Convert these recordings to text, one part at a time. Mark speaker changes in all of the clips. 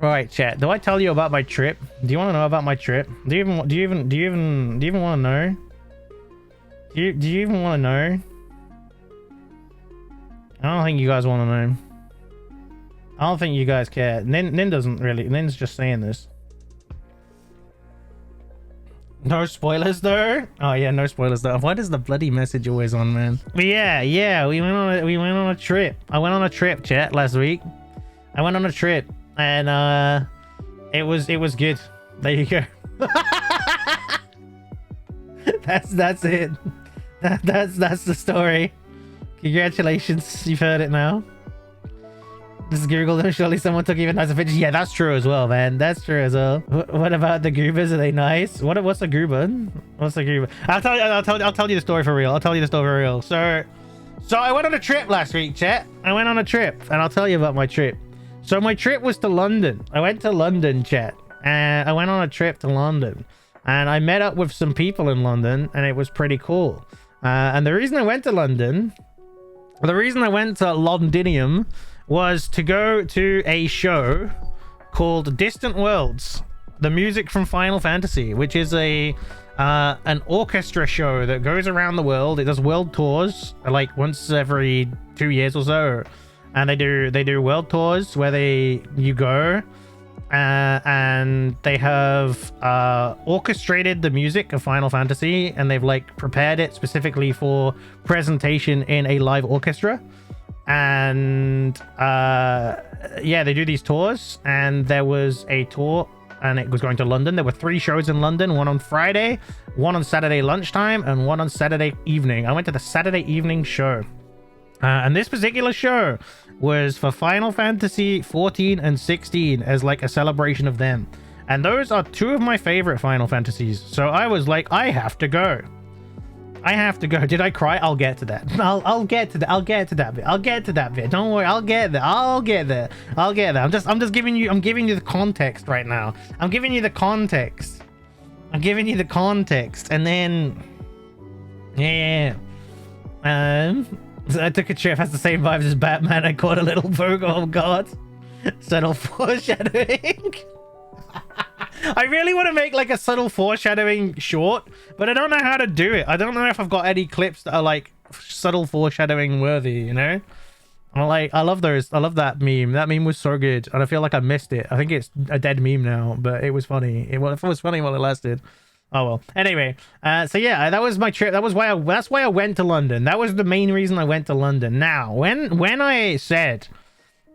Speaker 1: Right, chat. Do I tell you about my trip? Do you want to know about my trip? Do you even want to know? Do you even want to know? I don't think you guys want to know. I don't think you guys care. Nin doesn't really. Nin's just saying this. No spoilers though. Oh yeah, no spoilers though. Why does the bloody message always on, man? But yeah, we went on a trip. I went on a trip, chat, last week. I went on a trip, and it was good. There you go. that's it. That's the story. Congratulations, you've heard it now. This is Google. Surely someone took even nicer pictures. Yeah, that's true as well, man. That's true as well. What about the goobers? Are they nice? What's a goober? What's a goober? I'll tell you the story for real. I'll tell you the story for real. So I went on a trip last week, chat. I went on a trip, and I'll tell you about my trip. So my trip was to London. I went to London, chat, and I went on a trip to London, and I met up with some people in London, and it was pretty cool. And the reason I went to London, the reason I went to Londinium, was to go to a show called Distant Worlds, the music from Final Fantasy, which is an orchestra show that goes around the world. It does world tours like once every 2 years or so, and they do world tours where you go and they have orchestrated the music of Final Fantasy, and they've like prepared it specifically for presentation in a live orchestra. And yeah, they do these tours, and there was a tour and it was going to London. There were 3 shows in London, one on Friday, one on Saturday lunchtime, and one on Saturday evening. I went to the Saturday evening show, and this particular show was for Final Fantasy 14 and 16 as like a celebration of them, and those are 2 of my favorite Final Fantasies. So I was like, I have to go. Did I cry? I'll get to that. I'll get to that bit. Don't worry. I'll get there. I'm just giving you the context right now. I'm giving you the context. And then, yeah. So I took a trip. Has the same vibes as Batman. I caught a little Vogue. Oh God. Subtle foreshadowing. I really want to make like a subtle foreshadowing short, but I don't know how to do it. I don't know if I've got any clips that are like subtle foreshadowing worthy, you know? I love those. I love that meme. That meme was so good, and I feel like I missed it. I think it's a dead meme now, but it was funny. It was funny while it lasted. Oh well. Anyway, so yeah, that was my trip. That's why I went to London. That was the main reason I went to London. Now, when I said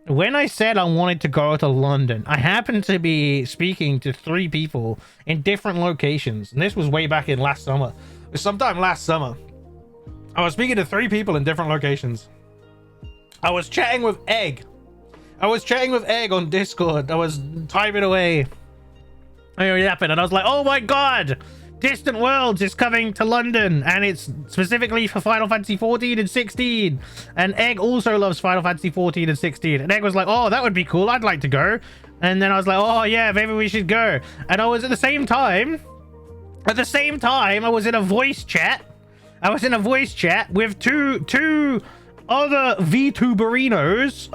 Speaker 1: I wanted to go to London, I happened to be speaking to 3 people in different locations. And this was way back in last summer. It was sometime last summer. I was speaking to 3 people in different locations. I was chatting with Egg. On Discord. I was typing away. It happened, and I was like, oh my God! Distant Worlds is coming to London, and it's specifically for Final Fantasy 14 and 16. And Egg also loves Final Fantasy 14 and 16. And Egg was like, oh, that would be cool. I'd like to go. And then I was like, oh yeah, maybe we should go. And I was at the same time, I was in a voice chat. With two other VTuberinos,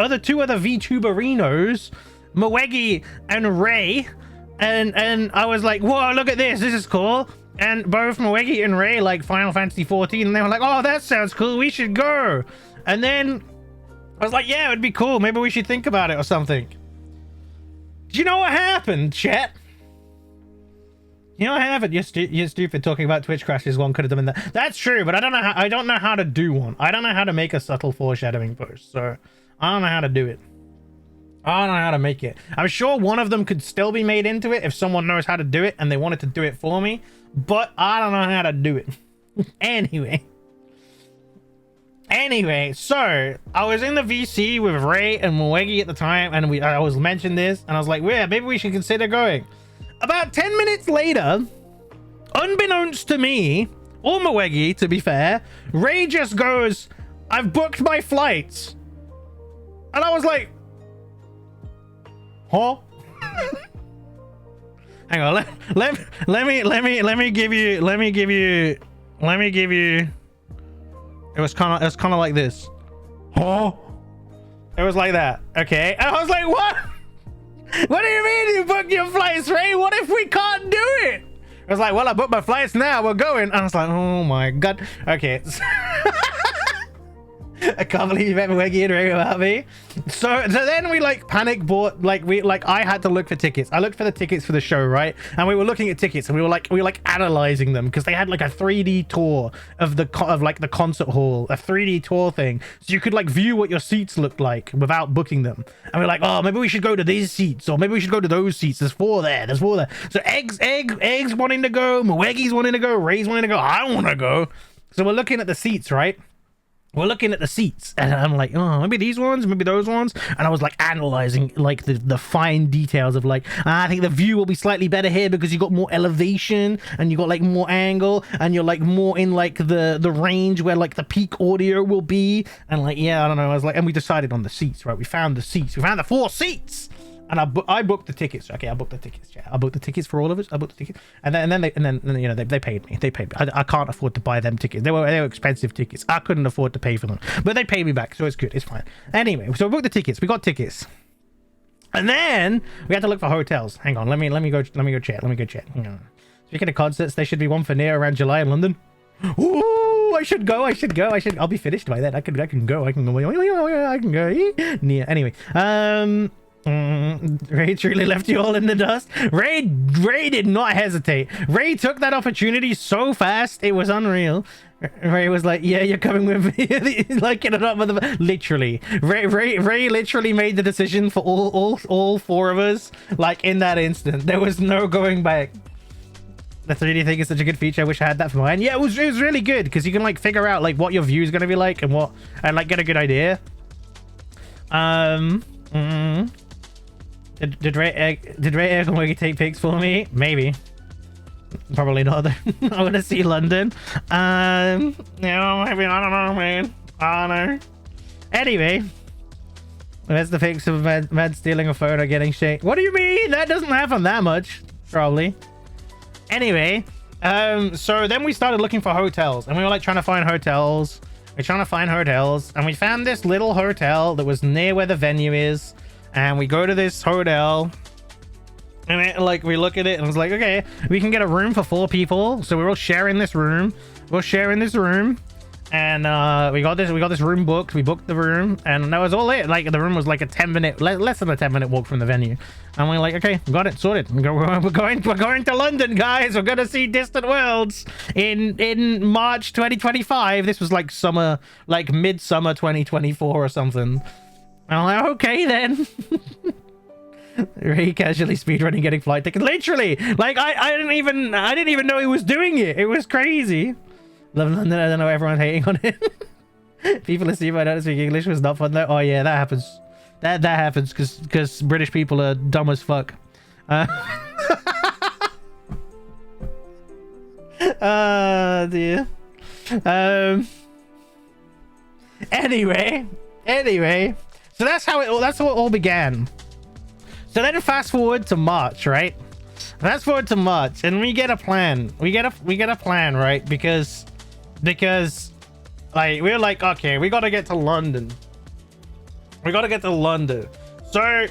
Speaker 1: Moegi and Ray. And I was like, whoa, look at this is cool. And both Moegi and Ray like Final Fantasy 14, and they were like, oh, that sounds cool, we should go. And then I was like, yeah, it would be cool, maybe we should think about it or something. Do you know what happened, chat? You know what happened? You're stupid. Talking about Twitch crashes, one could have done that. That's true, but I don't know how to do one. I don't know how to make a subtle foreshadowing post, so I don't know how to do it. I don't know how to make it. I'm sure one of them could still be made into it if someone knows how to do it and they wanted to do it for me, but I don't know how to do it. Anyway, so I was in the VC with Ray and Moegi at the time, and I was mentioned this, and I was like, yeah, maybe we should consider going. About 10 minutes later, unbeknownst to me, or Moegi, to be fair, Ray just goes, I've booked my flights. And I was like, huh? Hang on, let me give you it was kind of like this. Huh? It was like that. Okay. And I was like, what? What do you mean you booked your flights, Ray? What if we can't do it? I was like, well, I booked my flights now. We're going. And I was like, oh my God. Okay. I can't believe you met Weggy and Ray without me. So then we like panic bought, I had to look for tickets. I looked for the tickets for the show, right? And we were looking at tickets and we were like analyzing them because they had like a 3D tour of the concert hall, a 3D tour thing. So you could like view what your seats looked like without booking them. And we're like, oh, maybe we should go to these seats, or maybe we should go to those seats. There's four there. So eggs wanting to go, Mweggy's wanting to go, Ray's wanting to go. I want to go. So we're looking at the seats, right? We're looking at the seats and I'm like, oh, maybe these ones, maybe those ones. And I was like analyzing like the fine details of like, I think the view will be slightly better here because you got more elevation and you got like more angle and you're like more in like the range where like the peak audio will be. And like, yeah, I don't know. I was like, and we decided on the seats, right? We found the seats. We found the 4 seats. And I booked the tickets. Okay, I booked the tickets. Yeah, I booked the tickets for all of us. I booked the tickets, and then you know they paid me. They paid me. I can't afford to buy them tickets. They were expensive tickets. I couldn't afford to pay for them, but they paid me back, so it's good. It's fine. Anyway, so we booked the tickets. We got tickets, and then we had to look for hotels. Hang on, let me go check. Hang on. Speaking of concerts, there should be one for Nia around July in London. Ooh, I should go. I'll be finished by then. I can go. I can go. Nia. Anyway, Ray truly left you all in the dust. Ray did not hesitate. Ray took that opportunity so fast, it was unreal. Ray was like, yeah, you're coming with me. Like, get it up, literally. Ray literally made the decision for all 4 of us, like in that instant. There was no going back. The 3D thing is such a good feature. I wish I had that for mine. Yeah, it was really good because you can like figure out like what your view is gonna be like and like get a good idea. Did Ray Egg and Wiggy take pics for me? Maybe. Probably not. I want to see London. Maybe, I don't know, man. I don't know. Anyway, there's the pics of Med stealing a phone or getting shaked. What do you mean? That doesn't happen that much. Probably. Anyway, so then we started looking for hotels, and we were like trying to find hotels. And we found this little hotel that was near where the venue is. And we go to this hotel and we look at it and it's like, okay, we can get a room for 4 people. So we're all sharing this room. And we got this room booked. We booked the room and that was all it. Like the room was like a 10-minute, less than a 10-minute walk from the venue. And we're like, okay, got it sorted. We're going to London, guys. We're going to see Distant Worlds in March 2025. This was like summer, like midsummer 2024 or something. I'm like, okay then. Ray casually speedrunning getting flight tickets. Literally, like I didn't even know he was doing it. It was crazy. Love London. I don't know. Everyone's hating on it. People assume I don't speak English was not fun though. Oh yeah, that happens. That happens because British people are dumb as fuck. Dear. Anyway. So that's how it all began. So then fast forward to March, right? Fast forward to March, and we get a plan. We get a plan, right? Because like we're like, okay, we gotta get to London. So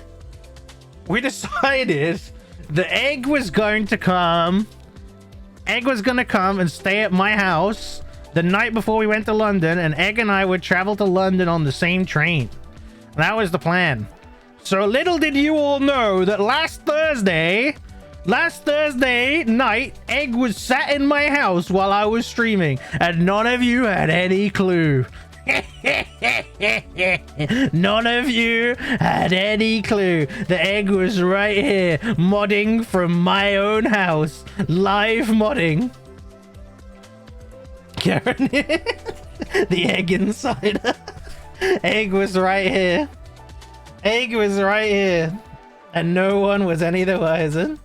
Speaker 1: we decided the egg was going to come. Egg was gonna come and stay at my house the night before we went to London, and Egg and I would travel to London on the same train. That was the plan. So little did you all know that last Thursday night, Egg was sat in my house while I was streaming, and none of you had any clue. None of you had any clue. The Egg was right here, modding from my own house. Live modding. Karen, the Egg Insider. Egg was right here. And no one was any the wiser.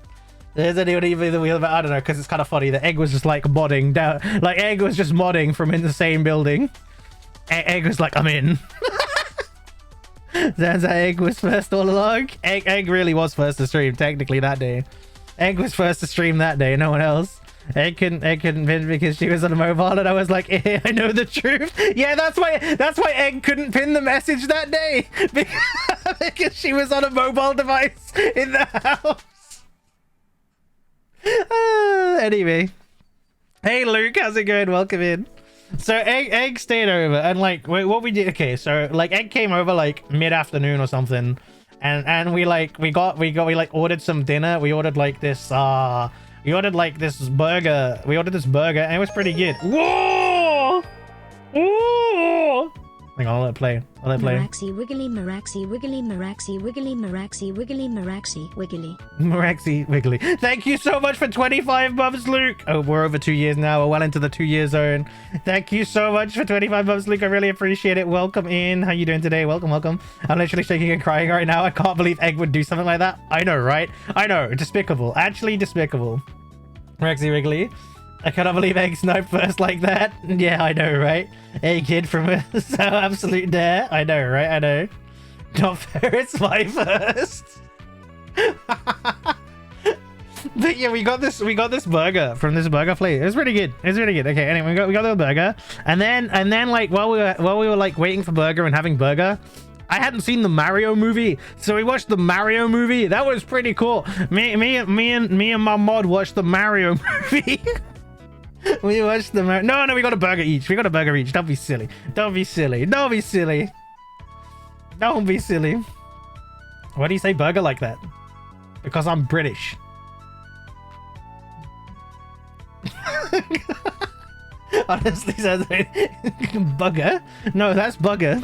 Speaker 1: There's anyone even the wheel, but I don't know, because it's kind of funny. The Egg was just like modding down. Like Egg was just modding from in the same building. Egg was like, I'm in. Sounds like Egg was first all along. Egg really was first to stream technically that day. Egg was first to stream that day, no one else. Egg couldn't pin because she was on a mobile, and I was like, I know the truth. Yeah, that's why Egg couldn't pin the message that day. because she was on a mobile device in the house. Anyway. Hey Luke, how's it going? Welcome in. So Egg stayed over, and like what we did, okay, so like Egg came over like mid-afternoon or something, and we ordered some dinner. We ordered like this burger. We ordered this burger, and it was pretty good. Whoa! Whoa! Hang on, I'll let it play.
Speaker 2: Moraxi wiggly, Moraxi wiggly, Moraxi wiggly, Moraxi wiggly, Moraxi wiggly.
Speaker 1: Moraxi wiggly. Thank you so much for 25 months, Luke. Oh, we're over 2 years now. We're well into the 2-year zone. Thank you so much for 25 months, Luke. I really appreciate it. Welcome in. How you doing today? Welcome. I'm literally shaking and crying right now. I can't believe Egg would do something like that. I know, right? I know. Despicable. Actually despicable. Moraxi wiggly. I cannot believe Egg sniped first like that. Yeah, I know, right? Hey, kid from a so absolute dare. I know, right? I know. Not fair, it's my first. But yeah, we got this burger from this burger place. It was really good. Okay, anyway, we got the burger. And then like while we were like waiting for burger and having burger, I hadn't seen the Mario movie, so we watched the Mario movie. That was pretty cool. Me and my mod watched the Mario movie. We watched the no, we got a burger each. Don't be silly. Why do you say burger like that? Because I'm British. Honestly, sounds like bugger. No, that's bugger.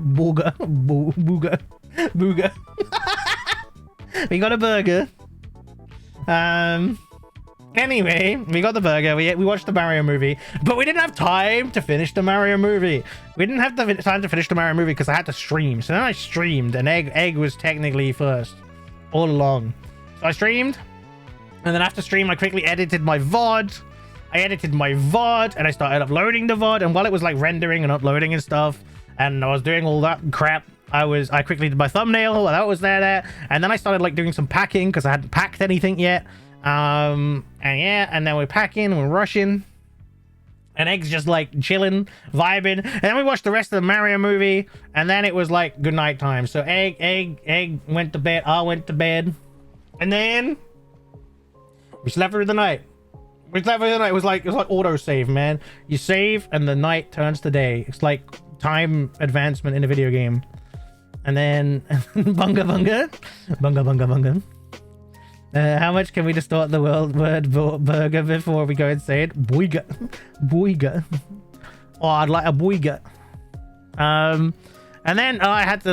Speaker 1: Booger. We got a burger. Anyway, we got the burger. We watched the Mario movie, but we didn't have time to finish the Mario movie. Because I had to stream. So then I streamed, and Egg was technically first all along. So I streamed, and then after stream, I quickly edited my VOD. And I started uploading the VOD. And while it was like rendering and uploading and stuff, and I was doing all that crap, I quickly did my thumbnail. That was there. And then I started like doing some packing because I hadn't packed anything yet. And then we're packing, we're rushing, and Egg's just like chilling, vibing, and then we watched the rest of the Mario movie, and then it was like good night time. So Egg went to bed, I went to bed, and then we slept through the night. It was like auto save, man. You save and the night turns to day. It's like time advancement in a video game. And then bunga. How much can we distort the word burger before we go and say it? Boiga. Oh, I'd like a boiga. And then I had to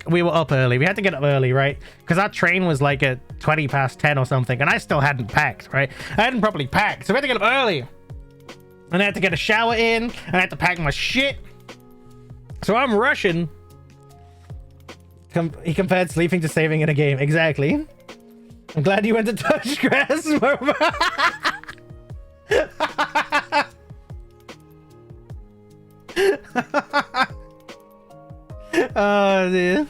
Speaker 1: we were up early. We had to get up early, right? Because our train was like at 20 past 10 or something, and I still hadn't packed, right? I hadn't properly packed, so we had to get up early. And I had to get a shower in, and I had to pack my shit. So I'm rushing. He compared sleeping to saving in a game. Exactly. I'm glad you went to touch grass. Oh dear.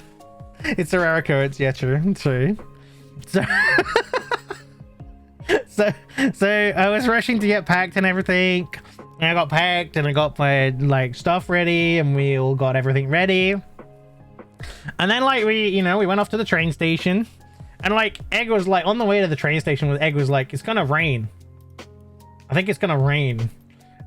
Speaker 1: It's a rare occurrence. Yeah, true. So I was rushing to get packed and everything. And I got packed and I got my like stuff ready, and we all got everything ready. And then like we went off to the train station. And like Egg was like on the way to the train station with Egg was like, it's gonna rain. I think it's gonna rain.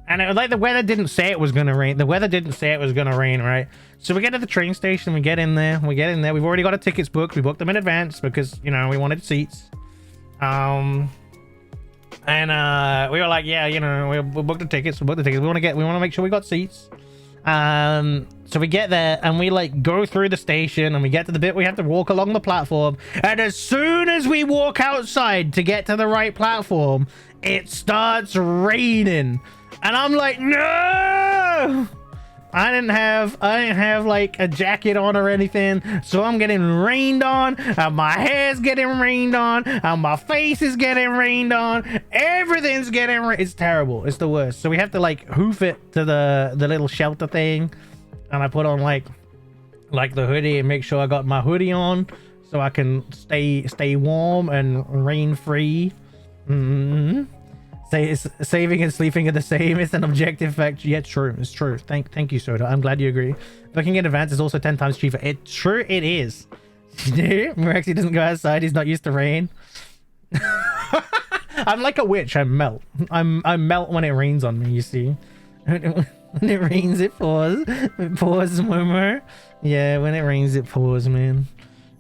Speaker 1: And it was like the weather didn't say it was gonna rain. Right? So we get to the train station, we get in there. We've already got our tickets booked. We booked them in advance because we wanted seats. And we were like, yeah, we booked the tickets. We want to make sure we got seats. So we get there and we like go through the station and we get to the bit we have to walk along the platform, and as soon as we walk outside to get to the right platform, it starts raining. And I'm like, no! I didn't have like a jacket on or anything, so I'm getting rained on, and my hair's getting rained on, and my face is getting rained on. Everything's getting rained. It's terrible. It's the worst. So we have to like hoof it to the little shelter thing, and I put on like the hoodie and make sure I got my hoodie on so I can stay warm and rain free. Say it's saving and sleeping are the same. It's an objective fact. Yeah, it's true. It's true. Thank you, Soda. I'm glad you agree. Booking in advance is also 10 times cheaper. It's true. It is. Moraxi doesn't go outside. He's not used to rain. I'm like a witch. I melt. I melt when it rains on me. You see, when it rains, it pours. It pours, Momo. Yeah, when it rains, it pours, man.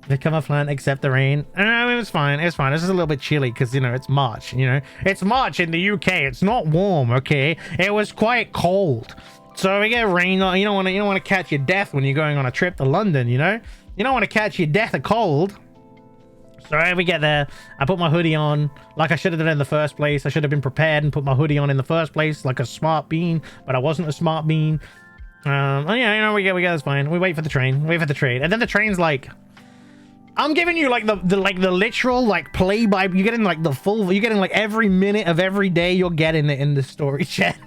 Speaker 1: Become a plant, accept the rain. No, it was fine. It's fine. It's just a little bit chilly because, you know, it's March, you know. It's March in the UK. It's not warm, okay? It was quite cold. So we get rain. You don't want to catch your death when you're going on a trip to London, you know? You don't want to catch your death of cold. So we get there. I put my hoodie on like I should have done in the first place. I should have been prepared and put my hoodie on in the first place like a smart bean, but I wasn't a smart bean. Oh yeah, you know, we get that's fine. We wait for the train. And then the train's like, I'm giving you like the literal like play by, you're getting like the full, you're getting like every minute of every day you're getting it in the story chat.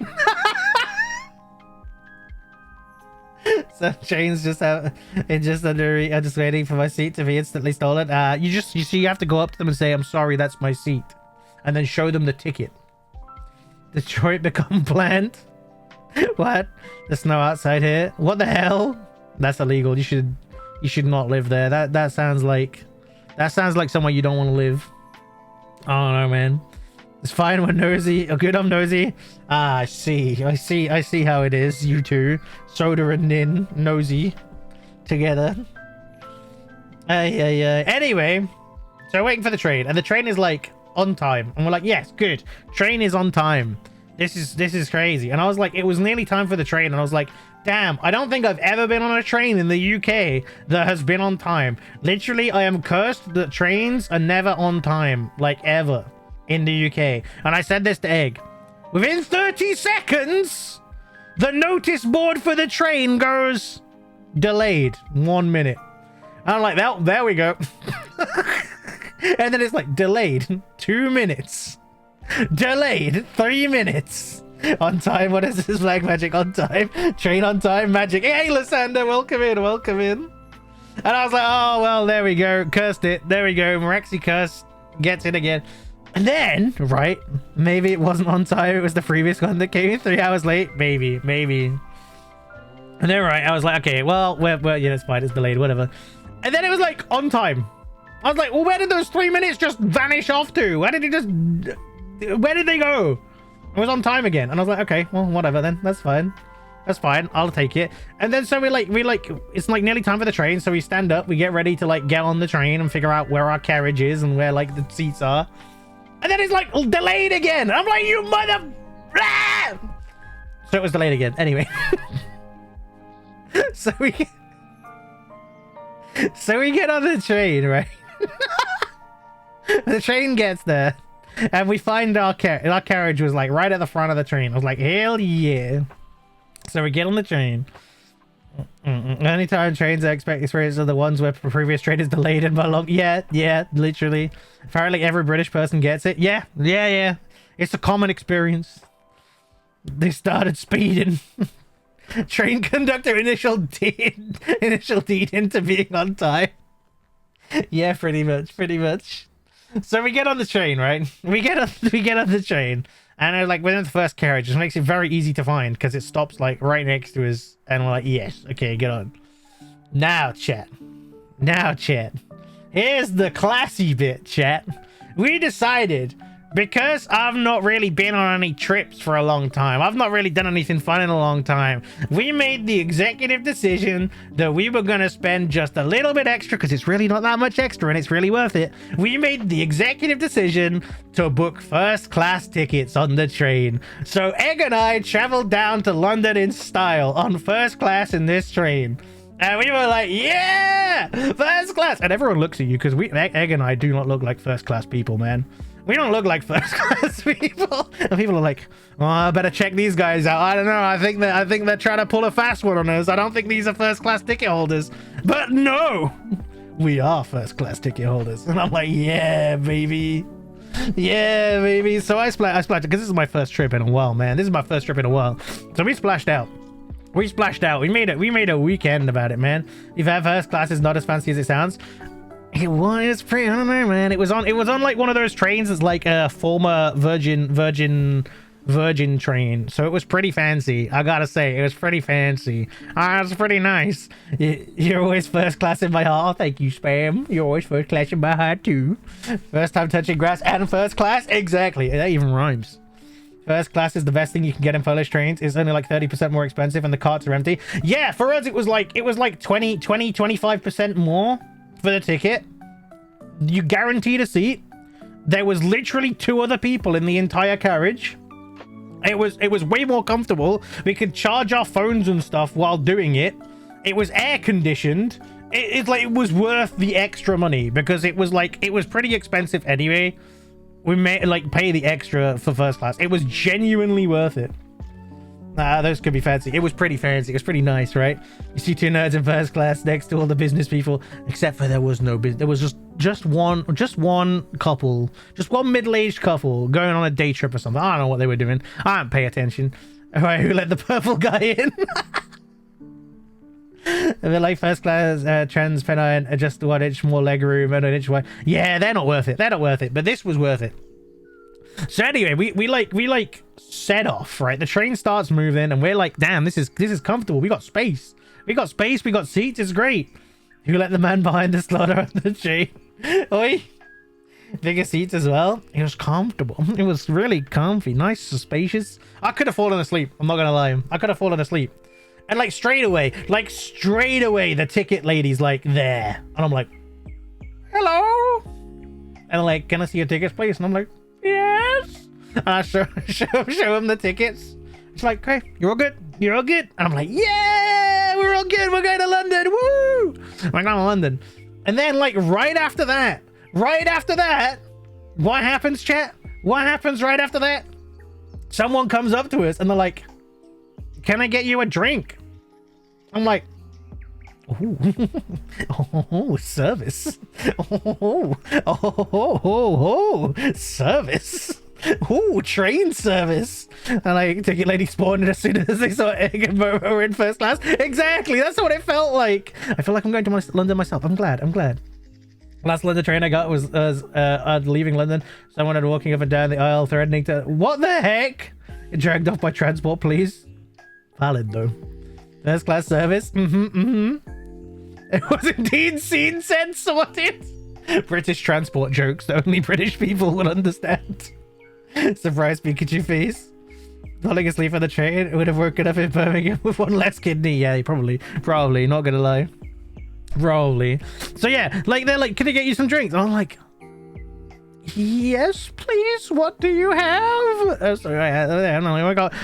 Speaker 1: So trains just out, it's just under, I'm just waiting for my seat to be instantly stolen. You see, you have to go up to them and say, I'm sorry, that's my seat, and then show them the ticket. Detroit become planned. What? The snow outside here? What the hell? That's illegal. You should not live there. That sounds like somewhere you don't want to live. I don't know, man. It's fine when nosy. Oh, good, I'm nosy. Ah, I see how it is. You two, Soda and Nin, nosy, together. Anyway, so waiting for the train, and the train is like on time, and we're like, yes, good. Train is on time. This is crazy. And I was like, it was nearly time for the train, and I was like, damn, I don't think I've ever been on a train in the UK that has been on time. Literally, I am cursed that trains are never on time, like ever, in the UK. And I said this to Egg. Within 30 seconds, the notice board for the train goes delayed 1 minute. And I'm like, there we go. And then it's like delayed 2 minutes. Delayed 3 minutes. On time. What is this? Flag magic on time. Train on time magic. Hey, Lysander, welcome in. And I was like, oh well, there we go. Cursed it. There we go. Moraxi cursed. Gets it again. And then, right, maybe it wasn't on time. It was the previous one that came in 3 hours late. Maybe. And then, right, I was like, okay, well, yeah, it's fine. It's delayed, whatever. And then it was like on time. I was like, well, where did those 3 minutes just vanish off to? Where did they go? It was on time again. And I was like, okay, well, whatever then. That's fine. I'll take it. And then so we like it's like nearly time for the train. So we stand up, we get ready to like get on the train and figure out where our carriage is and where like the seats are. And then it's like delayed again. I'm like, you mother. So it was delayed again. Anyway. So we get on the train, right? The train gets there. And we find our carriage was like right at the front of the train. I was like, hell yeah. So we get on the train. Anytime trains I expect experience are the ones where previous train is delayed and by long. Yeah, literally. Apparently every British person gets it. Yeah. It's a common experience. They started speeding. Train conductor initial deed into being on time. Yeah, pretty much. So we get on the train, right? We get on the train, and like within the first carriage, it makes it very easy to find because it stops like right next to us, and we're like, yes, okay, get on. Now, chat. Here's the classy bit, chat. We decided, because I've not really been on any trips for a long time, I've not really done anything fun in a long time, we made the executive decision that we were going to spend just a little bit extra, because it's really not that much extra and it's really worth it. We made the executive decision to book first class tickets on the train. So Egg and I traveled down to London in style on first class in this train. And we were like, yeah, first class. And everyone looks at you because Egg and I do not look like first class people, man. We don't look like first class people. And people are like, oh, I better check these guys out. I don't know. I think they're trying to pull a fast one on us. I don't think these are first class ticket holders. But no, we are first class ticket holders. And I'm like, yeah, baby. So I splashed because this is my first trip in a while, man. This is my first trip in a while. So we splashed out. We made a weekend about it, man. We've had first class is not as fancy as it sounds. It was pretty, I don't know, man. It was on like one of those trains that's like a former Virgin train. So it was pretty fancy. I gotta say, it was pretty fancy. It was pretty nice. You're always first class in my heart. Thank you, Spam. You're always first class in my heart too. First time touching grass and first class. Exactly. That even rhymes. First class is the best thing you can get in Polish trains. It's only like 30% more expensive and the carts are empty. Yeah, for us it was like 25% more for the ticket. You guaranteed a seat. There was literally 2 other people in the entire carriage. It was way more comfortable. We could charge our phones and stuff while doing it. It was air conditioned. It's like it was worth the extra money because it was pretty expensive anyway. We may like pay the extra for first class. It was genuinely worth it. Those could be fancy. It was pretty fancy. It was pretty nice, right? You see 2 nerds in first class next to all the business people, except for there was no business. There was just one couple, just one middle-aged couple going on a day trip or something. I don't know what they were doing. I didn't pay attention. All right, who let the purple guy in? They're like first class trans penine, just 1 inch more leg room and 1 inch wide. Yeah, they're not worth it. They're not worth it. But this was worth it. So anyway, we set off, right? The train starts moving and we're like, damn, this is comfortable. We got space. We got seats. It's great. You let the man behind the slaughter on the train. Oi. Bigger seats as well. It was comfortable. It was really comfy. Nice, spacious. I could have fallen asleep. I'm not gonna lie. I could have fallen asleep. And like straight away, the ticket lady's like there. And I'm like, hello? And like, can I see your tickets, please? And I'm like, yes. And I show him the tickets. It's like, okay, you're all good. You're all good. And I'm like, yeah, we're all good. We're going to London. Woo! We're going to London. And then like right after that, what happens, chat? What happens right after that? Someone comes up to us and they're like, can I get you a drink? I'm like, oh, service. Oh, service. Oh, train service. And like ticket lady spawned as soon as they saw Egg and Momo in first class. Exactly, that's what it felt like. I feel like I'm going to London myself. I'm glad. Last London train I got was leaving London. Someone had walking up and down the aisle threatening to... What the heck? Dragged off by transport, please. Valid though. First class service. It was indeed seen, said, sorted. British transport jokes that only British people will understand. Surprise Pikachu face. Falling asleep on the train would have woken up in Birmingham with 1 less kidney. Yeah, probably, not gonna lie. Probably. So yeah, like they're like, can I get you some drinks? And I'm like, yes, please. What do you have? So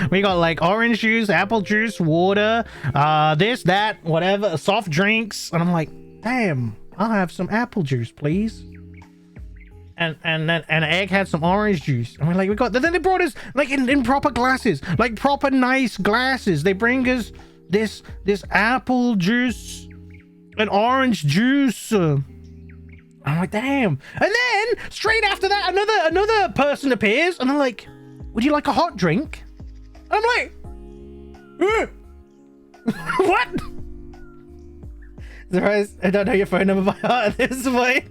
Speaker 1: we got like orange juice, apple juice, water, this, that, whatever, soft drinks. And I'm like, damn, I'll have some apple juice, please. And Egg had some orange juice. And we're like, then they brought us like in proper glasses, like proper nice glasses. They bring us this apple juice and orange juice. I'm like, damn. And then straight after that, another person appears and they're like, would you like a hot drink? And I'm like, what? Surprise, I don't know your phone number by heart at this point.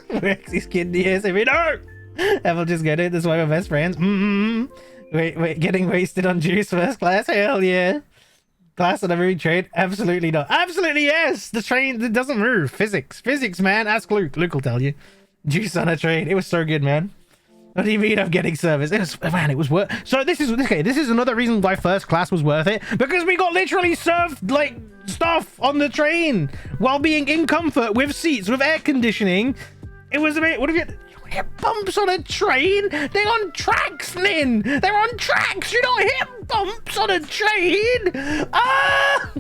Speaker 1: Moraxi's kidney is if you know. Ever just get it. That's why we're best friends. Wait, getting wasted on juice first class? Hell yeah. Class on every train? Absolutely not. Absolutely yes. The train, it doesn't move. Physics, man. Ask Luke. Luke will tell you. Juice on a train. It was so good, man. What do you mean I'm getting service? It was worth. So this is another reason why first class was worth it, because we got literally served like stuff on the train while being in comfort with seats with air conditioning. It was a bit. What have you hit bumps on a train? They're on tracks, Lynn. They're on tracks. You don't hit bumps on a train. Ah.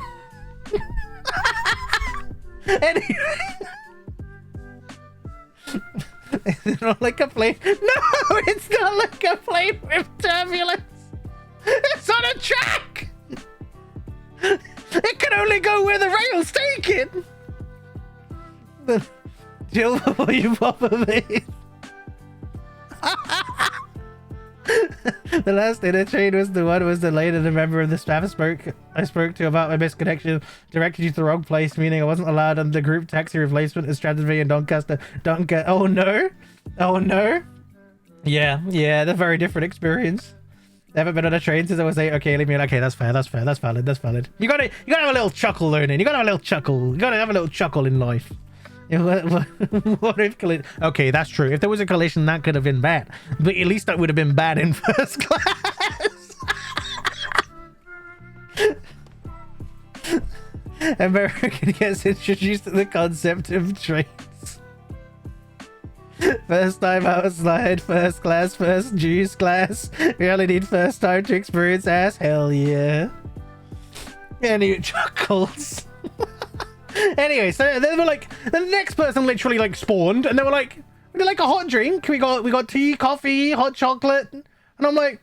Speaker 1: Anyway. It's not like a plane. No, it's not like a plane with turbulence. It's on a track. It can only go where the rails take it. Chill before you pop a vase. The last dinner train was the one who was delayed, and a member of the staff I spoke to about my misconnection directed you to the wrong place, meaning I wasn't allowed on the group taxi replacement in Strathspey and Doncaster. Oh no. Oh no. Yeah, they're very different experience. I haven't been on a train since I was 8. Okay, leave me. Okay, that's fair. That's valid. You gotta have a little chuckle learning. You gotta have a little chuckle. You gotta have a little chuckle in life. What if collision? Okay, that's true. If there was a collision, that could have been bad. But at least that would have been bad in first class. American gets introduced to the concept of trains. First time outside, first class, first juice class. We only need first time to experience ass. Hell yeah. And he chuckles. Anyway, so they were like, the next person literally like spawned, and they were like, "Would you like a hot drink? We got tea, coffee, hot chocolate." And I'm like,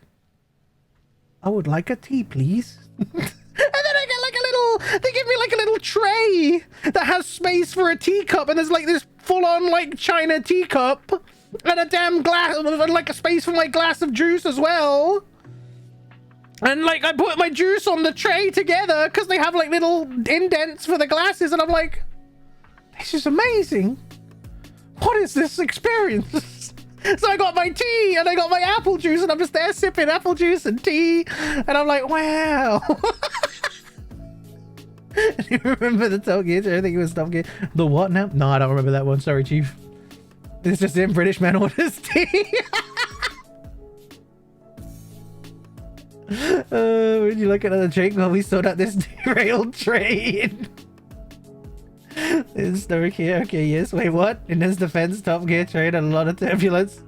Speaker 1: "I would like a tea, please." And then I get like a little, they give me like a little tray that has space for a teacup, and there's like this full-on like China teacup and a damn glass, and like a space for my glass of juice as well. And like I put my juice on the tray together because they have like little indents for the glasses, and I'm like, this is amazing. What is this experience? So I got my tea and I got my apple juice, and I'm just there sipping apple juice and tea, and I'm like, wow. Do you remember the Top Gear? I think it was Top Gear. The what now? No, I don't remember that one. Sorry, Chief. It's just in British man orders tea. When you look at the drink while we sort out this derailed train. It's Top Gear. Okay, yes. Wait, what? In his defense, Top Gear train and a lot of turbulence.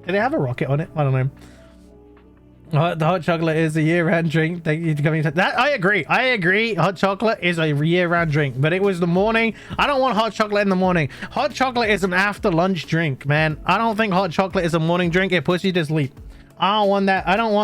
Speaker 1: Did it have a rocket on it? I don't know. The hot chocolate is a year-round drink. Thank you for coming. That I agree. Hot chocolate is a year-round drink, but it was the morning. I don't want hot chocolate in the morning. Hot chocolate is an after-lunch drink, man. I don't think hot chocolate is a morning drink. It puts you to sleep. I don't want that. I don't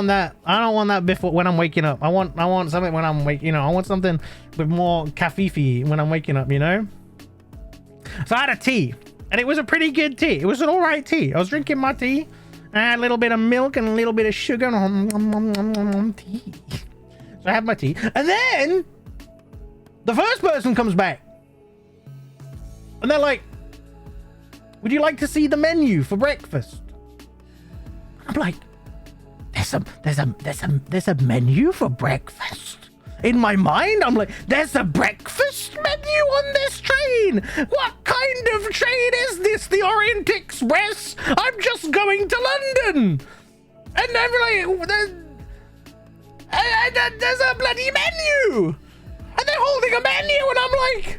Speaker 1: want that before when I'm waking up. I want something when I'm waking. I want something with more caffeine when I'm waking up. So I had a tea, and it was a pretty good tea. It was an all right tea. I was drinking my tea. I had a little bit of milk and a little bit of sugar and tea. So I have my tea. And then the first person comes back. And they're like, would you like to see the menu for breakfast? I'm like, there's a menu for breakfast? In my mind, I'm like, there's a breakfast menu on this train. What kind of train is this? The Orient Express? I'm just going to London. And I'm like, there's a bloody menu. And they're holding a menu, and I'm like,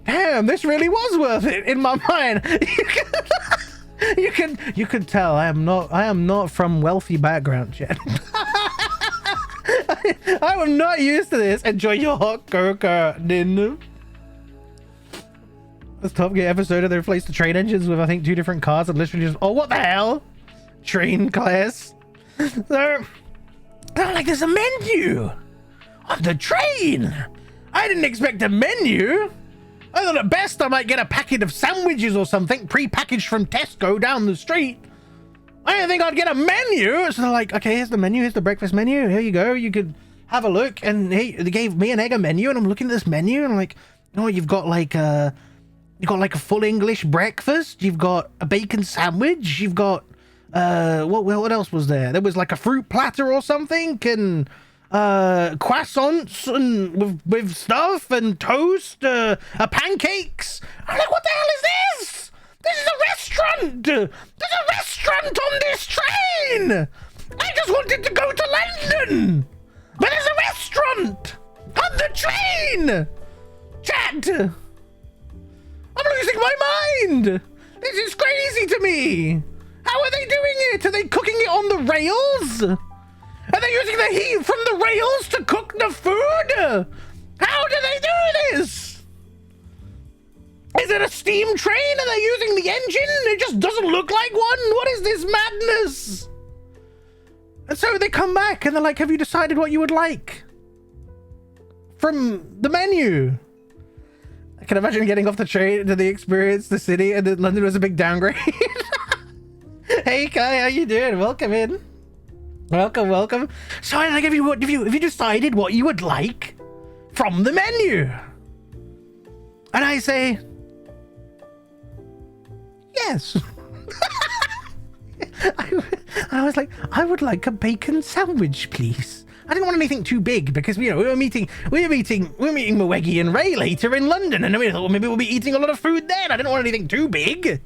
Speaker 1: damn, this really was worth it in my mind. You can tell I am not from wealthy background, Chad. I am not used to this. Enjoy your hot cocoa dinner. This Top Gear episode, they replaced the train engines with I think 2 different cars and literally just, oh, what the hell? Train class. So I'm like, there's a menu on the train. I didn't expect a menu. I thought at best I might get a packet of sandwiches or something pre-packaged from Tesco down the street. I didn't think I'd get a menu. So they're like, okay, here's the menu. Here's the breakfast menu. Here you go. You could have a look. And hey, they gave me an egg a menu, and I'm looking at this menu, and I'm like, oh, you've got like a full English breakfast. You've got a bacon sandwich. You've got what else was there? There was like a fruit platter or something, and croissants and with stuff and toast, pancakes. I'm like, what the hell is this? This is a restaurant. There's a restaurant on this train. I just wanted to go to London, but there's a restaurant on the train. Chat. I'm losing my mind. This is crazy to me. How are they doing it? Are they cooking it on the rails? Are they using the heat from the rails to cook the food? How do they do this? Is it a steam train? Are they using the engine? It just doesn't look like one. What is this madness? And so they come back and they're like, have you decided what you would like from the menu? I can imagine getting off the train to the experience, the city, and then London was a big downgrade. Hey Kai, how you doing? Welcome in. Welcome. So like, have you decided what you would like from the menu? And I say, yes. I was like, I would like a bacon sandwich, please. I didn't want anything too big because we were meeting Mwegi and Ray later in London, and we thought maybe we'll be eating a lot of food then. I didn't want anything too big. I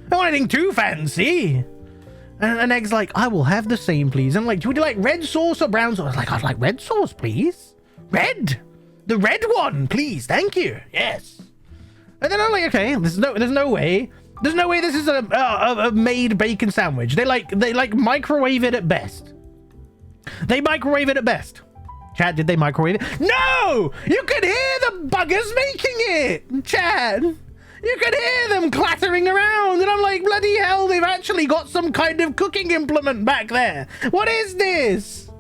Speaker 1: don't want anything too fancy. And Egg's like, I will have the same, please. I'm like, would you like red sauce or brown sauce? I was like, I'd like red sauce, please. Red. The red one, please. Thank you. Yes. And then I'm like, okay, there's no way this is a made bacon sandwich. They microwave it at best. They microwave it at best. Chat, did they microwave it? No! You could hear the buggers making it, Chat. You could hear them clattering around, and I'm like, bloody hell, they've actually got some kind of cooking implement back there. What is this?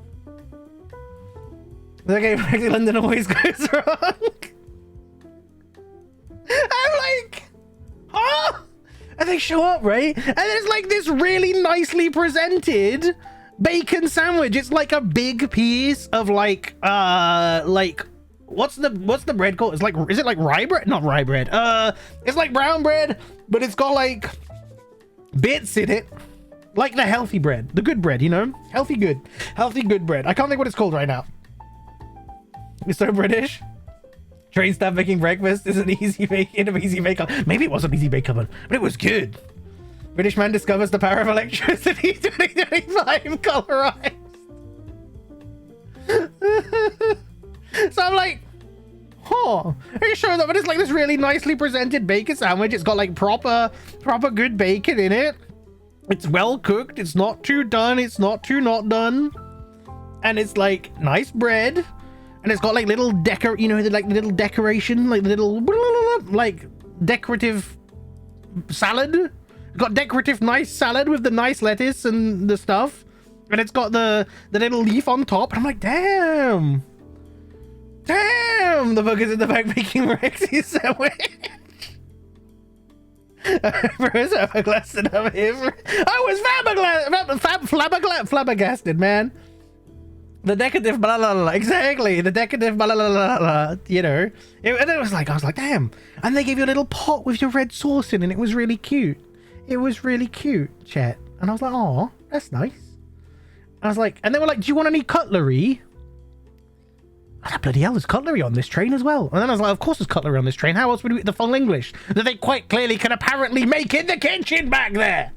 Speaker 1: Okay, London always goes wrong. I'm like, huh? And they show up, right? And there's like this really nicely presented bacon sandwich. It's like a big piece of like what's the bread called? It's like, is it like rye bread? Not rye bread. It's like brown bread, but it's got like bits in it, like the healthy bread, the good bread, you know, healthy good bread. I can't think what it's called right now. It's so British. Train staff making breakfast is an easy bake oven. Maybe it wasn't easy bake oven, but it was good. British man discovers the power of electricity. 2025 colorized. So I'm like, huh, are you sure that? But it's like this really nicely presented bacon sandwich. It's got like proper good bacon in it. It's well cooked. It's not too done. It's not too not done. And it's like nice bread. And it's got like little little decoration, like little like decorative salad. It's got decorative nice salad with the nice lettuce and the stuff. And it's got the little leaf on top. And I'm like, damn, the buggers in the back making Moraxi sandwich. Bros flabbergasted of him. I was flabbergasted, man. The decorative blah blah blah, exactly. The decorative blah blah blah blah, you know. And it was like, I was like, damn. And they gave you a little pot with your red sauce in, and it was really cute. It was really cute, chat. And I was like, oh, that's nice. I was like, and they were like, do you want any cutlery? I was like, bloody hell, there's cutlery on this train as well. And then I was like, of course there's cutlery on this train. How else would we eat the full English that they quite clearly can apparently make in the kitchen back there?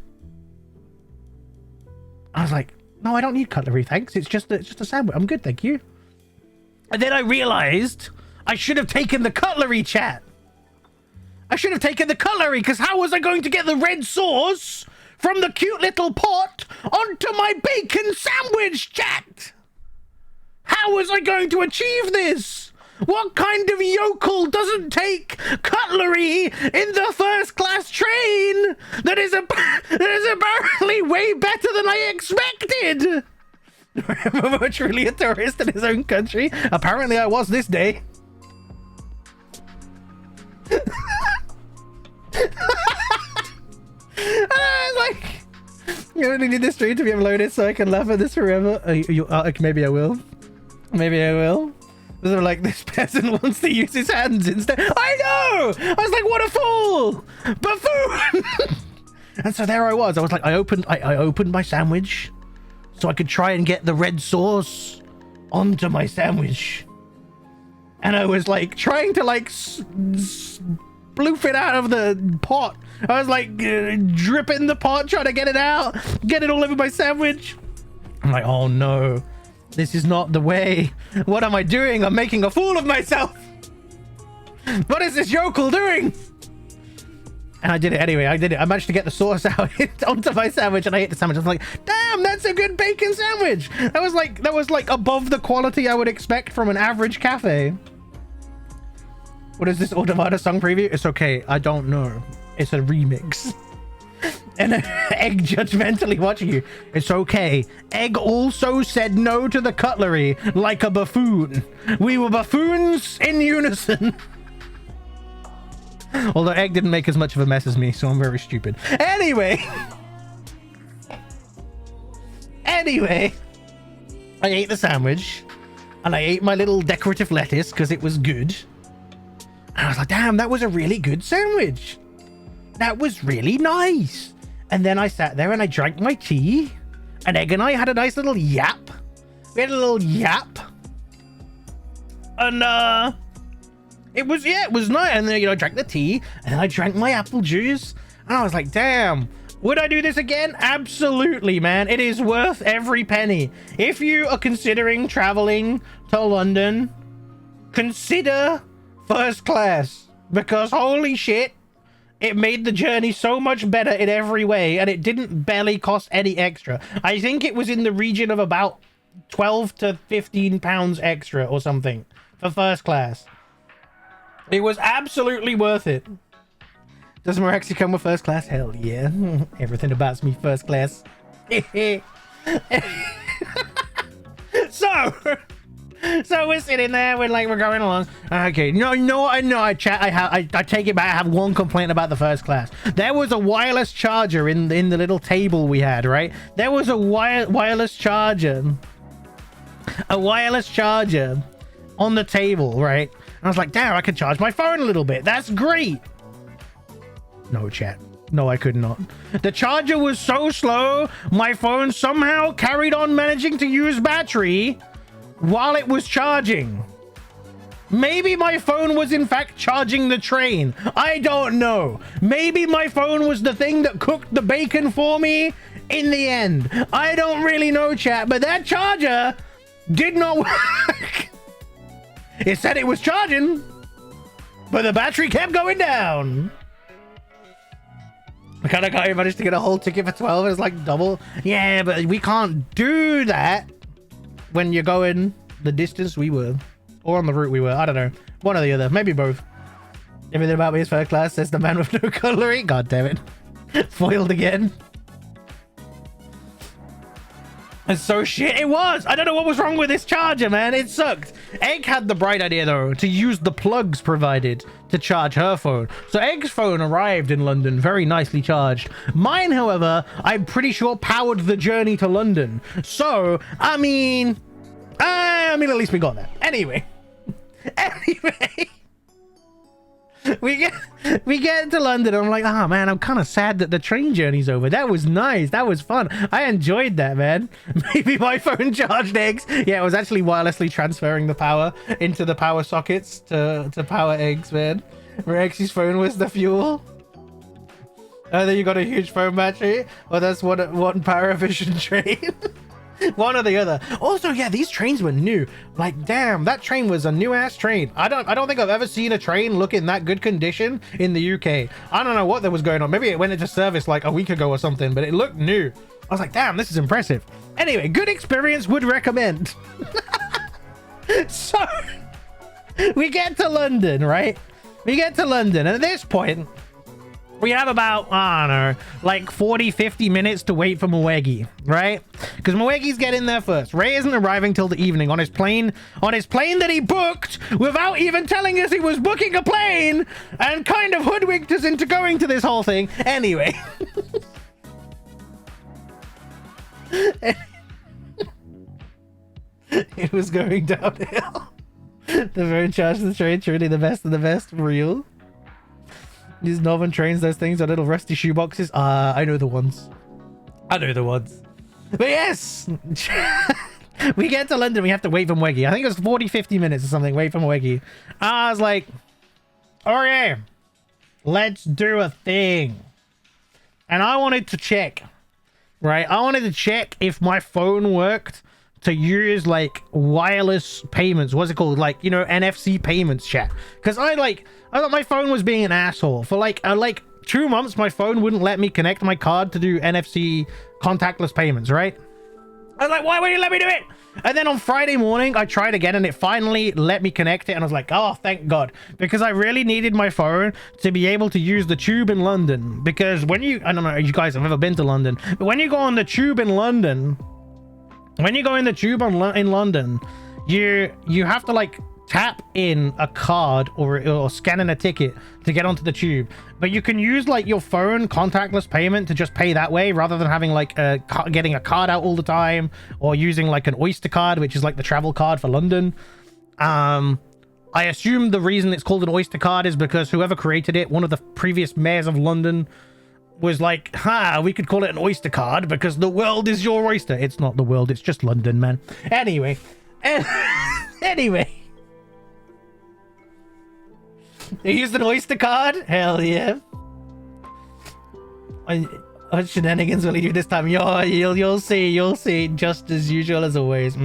Speaker 1: I was like, no, I don't need cutlery, thanks. It's just a sandwich. I'm good, thank you. And then I realized I should have taken the cutlery, chat. I should have taken the cutlery, because how was I going to get the red sauce from the cute little pot onto my bacon sandwich, chat? How was I going to achieve this? What kind of yokel doesn't take cutlery in the first class train that is apparently way better than I expected? Remember, truly a tourist in his own country? Apparently I was this day. And I was like, you only need this stream to be uploaded so I can laugh at this forever. Maybe I will. Maybe I will. They're like, this peasant wants to use his hands instead. I know! I was like, what a fool! Buffoon! And so there I was. I was like, I opened my sandwich so I could try and get the red sauce onto my sandwich. And I was like, trying to like sploof it out of the pot. I was like, dripping the pot, trying to get it out, get it all over my sandwich. I'm like, oh no. This is not the way. What am I doing? I'm making a fool of myself. What is this yokel doing? And I did it anyway. I managed to get the sauce out onto my sandwich, and I ate the sandwich. I was like, damn, that's a good bacon sandwich. That was like above the quality I would expect from an average cafe. What is this Automata song preview? It's okay. I don't know. It's a remix. And Egg judgmentally watching you. It's okay. Egg also said no to the cutlery like a buffoon. We were buffoons in unison. Although Egg didn't make as much of a mess as me, so I'm very stupid. Anyway. Anyway, I ate the sandwich and I ate my little decorative lettuce because it was good. And I was like, damn, that was a really good sandwich. That was really nice. And then I sat there and I drank my tea. And Egg and I had a nice little yap. We had a little yap. And it was nice. And then, I drank the tea and then I drank my apple juice. And I was like, damn, would I do this again? Absolutely, man. It is worth every penny. If you are considering traveling to London, consider first class, because holy shit, it made the journey so much better in every way, and it didn't barely cost any extra. I think it was in the region of about 12 to 15 pounds extra or something for first class. It was absolutely worth it. Does Moraxi come with first class? Hell yeah. Everything about me first class. So we're sitting there, we're going along. Okay, I take it back. I have one complaint about the first class. There was a wireless charger in the little table we had, right? There was a wireless charger on the table, right? And I was like, damn, I could charge my phone a little bit. That's great. No, chat. No, I could not. The charger was so slow, my phone somehow carried on managing to use battery while it was charging. Maybe my phone was in fact charging the train. I don't know. Maybe my phone was the thing that cooked the bacon for me in the end. I don't really know, chat, but that charger did not work. It said it was charging, but the battery kept going down. I kind of got you managed to get a whole ticket for 12. It's like double. Yeah, but we can't do that when you're going the distance we were, or on the route we were. I don't know, one or the other, maybe both. Everything about me is first class, says the man with no cutlery. God damn it. Foiled again. And so shit it was. I don't know what was wrong with this charger, man. It sucked. Egg had the bright idea though to use the plugs provided to charge her phone. So Egg's phone arrived in London very nicely charged. Mine, however, I'm pretty sure powered the journey to London. So I mean at least we got there. Anyway. We get to London. I'm like, oh man, I'm kind of sad that the train journey's over. That was nice. That was fun. I enjoyed that, man. Maybe my phone charged Eggs. Yeah, it was actually wirelessly transferring the power into the power sockets to power Eggs, man. Moraxi's phone was the fuel. Oh, then you got a huge phone battery. Well, that's one power efficient train. One or the other. Also, yeah, these trains were new. Like, damn, that train was a new ass train. I don't think I've ever seen a train look in that good condition in the UK. I don't know what that was going on. Maybe it went into service like a week ago or something, but it looked new. I was like, damn, this is impressive. Anyway, good experience, would recommend. So we get to London, right? We get to London, and at this point we have about, I don't know, like 40-50 minutes to wait for Moegi, right? Because Moegi's getting there first. Ray isn't arriving till the evening on his plane that he booked without even telling us he was booking a plane, and kind of hoodwinked us into going to this whole thing. Anyway. It was going downhill. The very charge of the train, truly the best of the best, real. These northern trains, those things are little rusty shoeboxes. I know the ones. But yes, we get to London. We have to wait for Moegi. I think it was 40-50 minutes or something. Wait for Moegi. I was like, okay, let's do a thing. And I wanted to check, right? I wanted to check if my phone worked to use like wireless payments. What's it called? Like, you know, NFC payments, chat. Because I thought my phone was being an asshole. For like 2 months, my phone wouldn't let me connect my card to do NFC contactless payments, right? I was like, why won't you let me do it? And then on Friday morning, I tried again and it finally let me connect it. And I was like, oh, thank God. Because I really needed my phone to be able to use the tube in London. Because when I don't know if you guys have ever been to London, but when you go on the tube in London, in London, you have to like tap in a card or scan in a ticket to get onto the tube, but you can use like your phone contactless payment to just pay that way rather than having like getting a card out all the time or using like an Oyster card, which is like the travel card for London. I assume the reason it's called an Oyster card is because whoever created it, one of the previous mayors of London, was like, we could call it an Oyster card because the world is your oyster. It's not the world, it's just London, man. Anyway. Anyway. They used an Oyster card? Hell yeah. What shenanigans will he do this time? You'll see. Just as usual as always.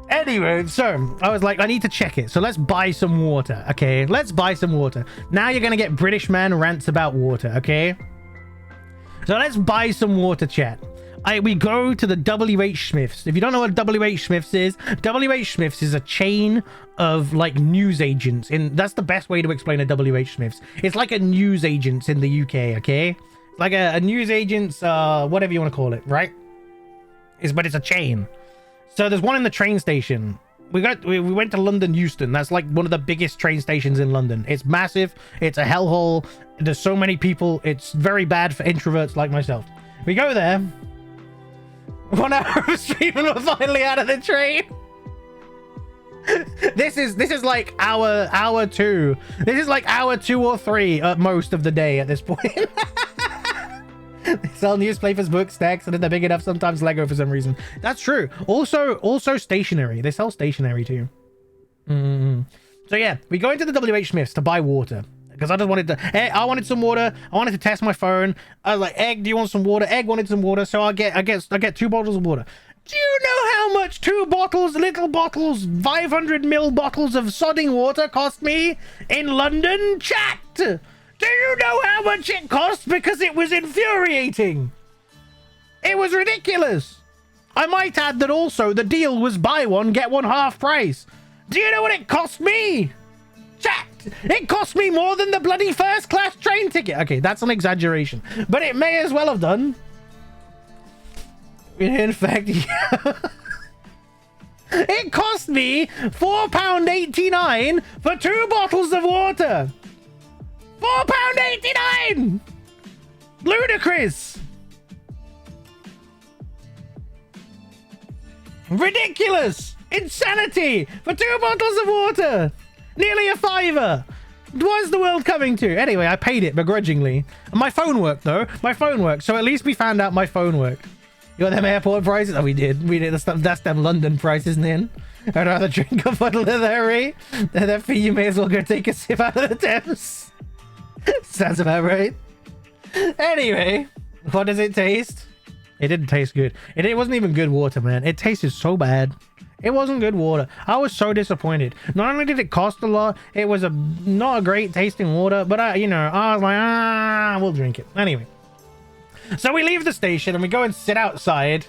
Speaker 1: Anyway, so I was like, I need to check it. So let's buy some water, okay? Let's buy some water. Now you're gonna get British man rants about water, okay? So let's buy some water, chat. We go to the WH Smiths. If you don't know what WH Smiths is, WH Smiths is a chain of like news agents. And that's the best way to explain a WH Smiths. It's like a news agents in the UK, okay? Like a news agents, whatever you want to call it, right? But it's a chain. So there's one in the train station. We went to London Euston. That's like one of the biggest train stations in London. It's massive. It's a hellhole. There's so many people. It's very bad for introverts like myself. We go there. 1 hour of streaming, we're finally out of the train. This is like hour 2. This is like hour 2 or 3 at most of the day at this point. They sell newspapers, books, stacks, and if they're big enough, sometimes Lego for some reason. That's true. Also stationery. They sell stationery too. So yeah, we go into the WH Smiths to buy water. Because I just wanted to, I wanted some water. I wanted to test my phone. I was like, Egg, do you want some water? Egg wanted some water, so I get 2 bottles of water. Do you know how much 2 bottles, little bottles, 500ml bottles of sodding water cost me in London, chat? Do you know how much it cost? Because it was infuriating. It was ridiculous. I might add that also the deal was buy one, get one half price. Do you know what it cost me? Chat! It cost me more than the bloody first class train ticket. Okay, that's an exaggeration, but it may as well have done. In fact, yeah. It cost me £4.89 for 2 bottles of water. £4.89! Ludicrous! Ridiculous! Insanity! For 2 bottles of water! Nearly a £5. What's the world coming to? Anyway, I paid it begrudgingly. And my phone worked though. My phone worked. So at least we found out my phone worked. You got them airport prices? Oh, we did. That's them London prices, then. I'd rather drink a bottle of their rate. Therefore, you may as well go take a sip out of the Thames. Sounds about right. Anyway, what does it taste? It didn't taste good. It wasn't even good water, man. It tasted so bad. It wasn't good water. I was so disappointed. Not only did it cost a lot, it was not a great tasting water, but I was like, we'll drink it. Anyway. So we leave the station and we go and sit outside.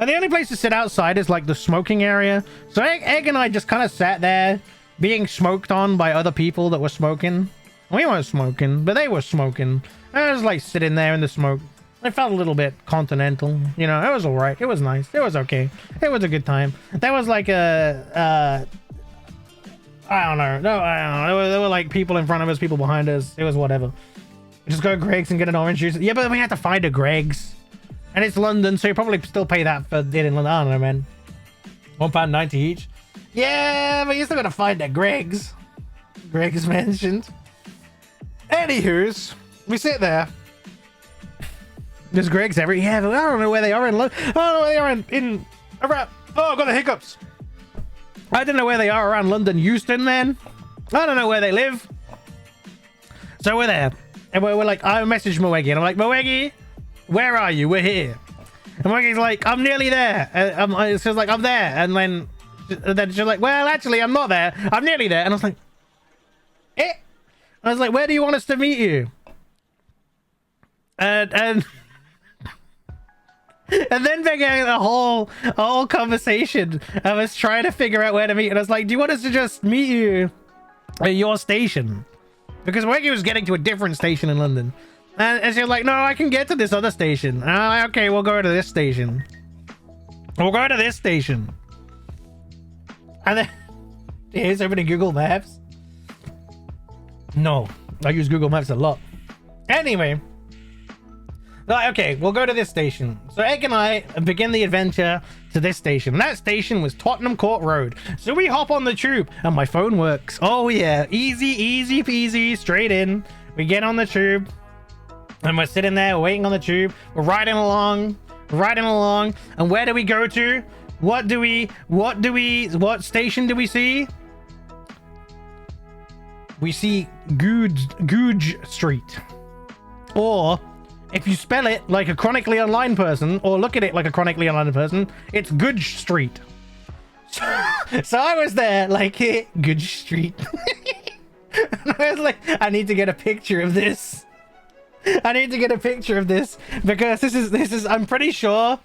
Speaker 1: And the only place to sit outside is like the smoking area. So Egg and I just kind of sat there being smoked on by other people that were smoking. We weren't smoking, but they were smoking. I was like sitting there in the smoke. I felt a little bit continental, it was all right. It was nice. It was okay. It was a good time. There was like I don't know. There were like people in front of us, people behind us. It was whatever. Just go to Greg's and get an orange juice. Yeah, but then we had to find a Greg's. And it's London, so you probably still pay that for it in London. I don't know, man. £1.90 each. Yeah, but you still gotta find a Greg's. Greg's mentioned. Anywho's, we sit there. There's Greg's every. Yeah, but I don't know where they are in. I don't know where they are in around. Oh, I've got the hiccups. I don't know where they are around London Euston, man. I don't know where they live. So we're there, and we're like, I messaged Moegi, and I'm like, Moegi, where are you? We're here. And Moegi's like, I'm nearly there. She's like, I'm there, and then she's like, well, actually, I'm not there. I'm nearly there, and I was like, eh. I was like, where do you want us to meet you? And then began a whole conversation of us trying to figure out where to meet. And I was like, do you want us to just meet you at your station? Because Weggy was getting to a different station in London. And she was like, no, I can get to this other station. And I'm like, okay, we'll go to this station. We'll go to this station. And then Here's opening Google Maps. No, I use Google Maps a lot. Anyway, okay, we'll go to this station. So Egg and I begin the adventure to this station. And that station was Tottenham Court Road. So we hop on the tube and my phone works. Oh yeah, easy peasy, straight in. We get on the tube and we're sitting there waiting on the tube. We're riding along. And where do we go to? What station do we see? We see Googe Street. Or if you spell it like a chronically online person, or look at it like a chronically online person, it's Googe Street. So I was there like, hey, Googe Street. And I was like, I need to get a picture of this. Because this is I'm pretty sure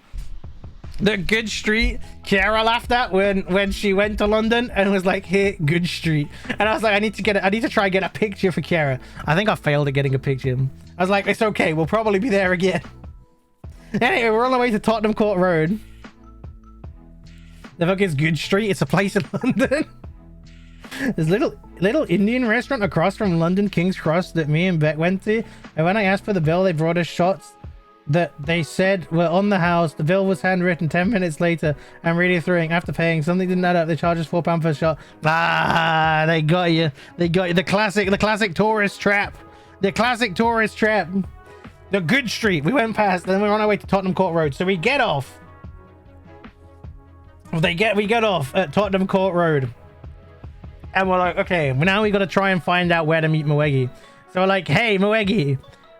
Speaker 1: that Good Street Kiara laughed at when she went to London and was like, hey, Good Street. And I was like, I need to try and get a picture for Kiara. I think I failed at getting a picture. I was like, it's okay, we'll probably be there again. Anyway, we're on the way to Tottenham Court Road. The fuck is Good Street? It's a place in London. There's little Indian restaurant across from London King's Cross that me and Beck went to, and when I asked for the bill, they brought us shots that they said were on the house. The bill was handwritten. 10 minutes later, I'm really throwing. After paying, something didn't add up. They charged us £4 per shot. Ah, they got you. The classic tourist trap. The Good Street. We went past, then we're on our way to Tottenham Court Road. So we get off. We get off at Tottenham Court Road. And we're like, okay, now we got to try and find out where to meet Moegi. So we're like, hey, Moegi,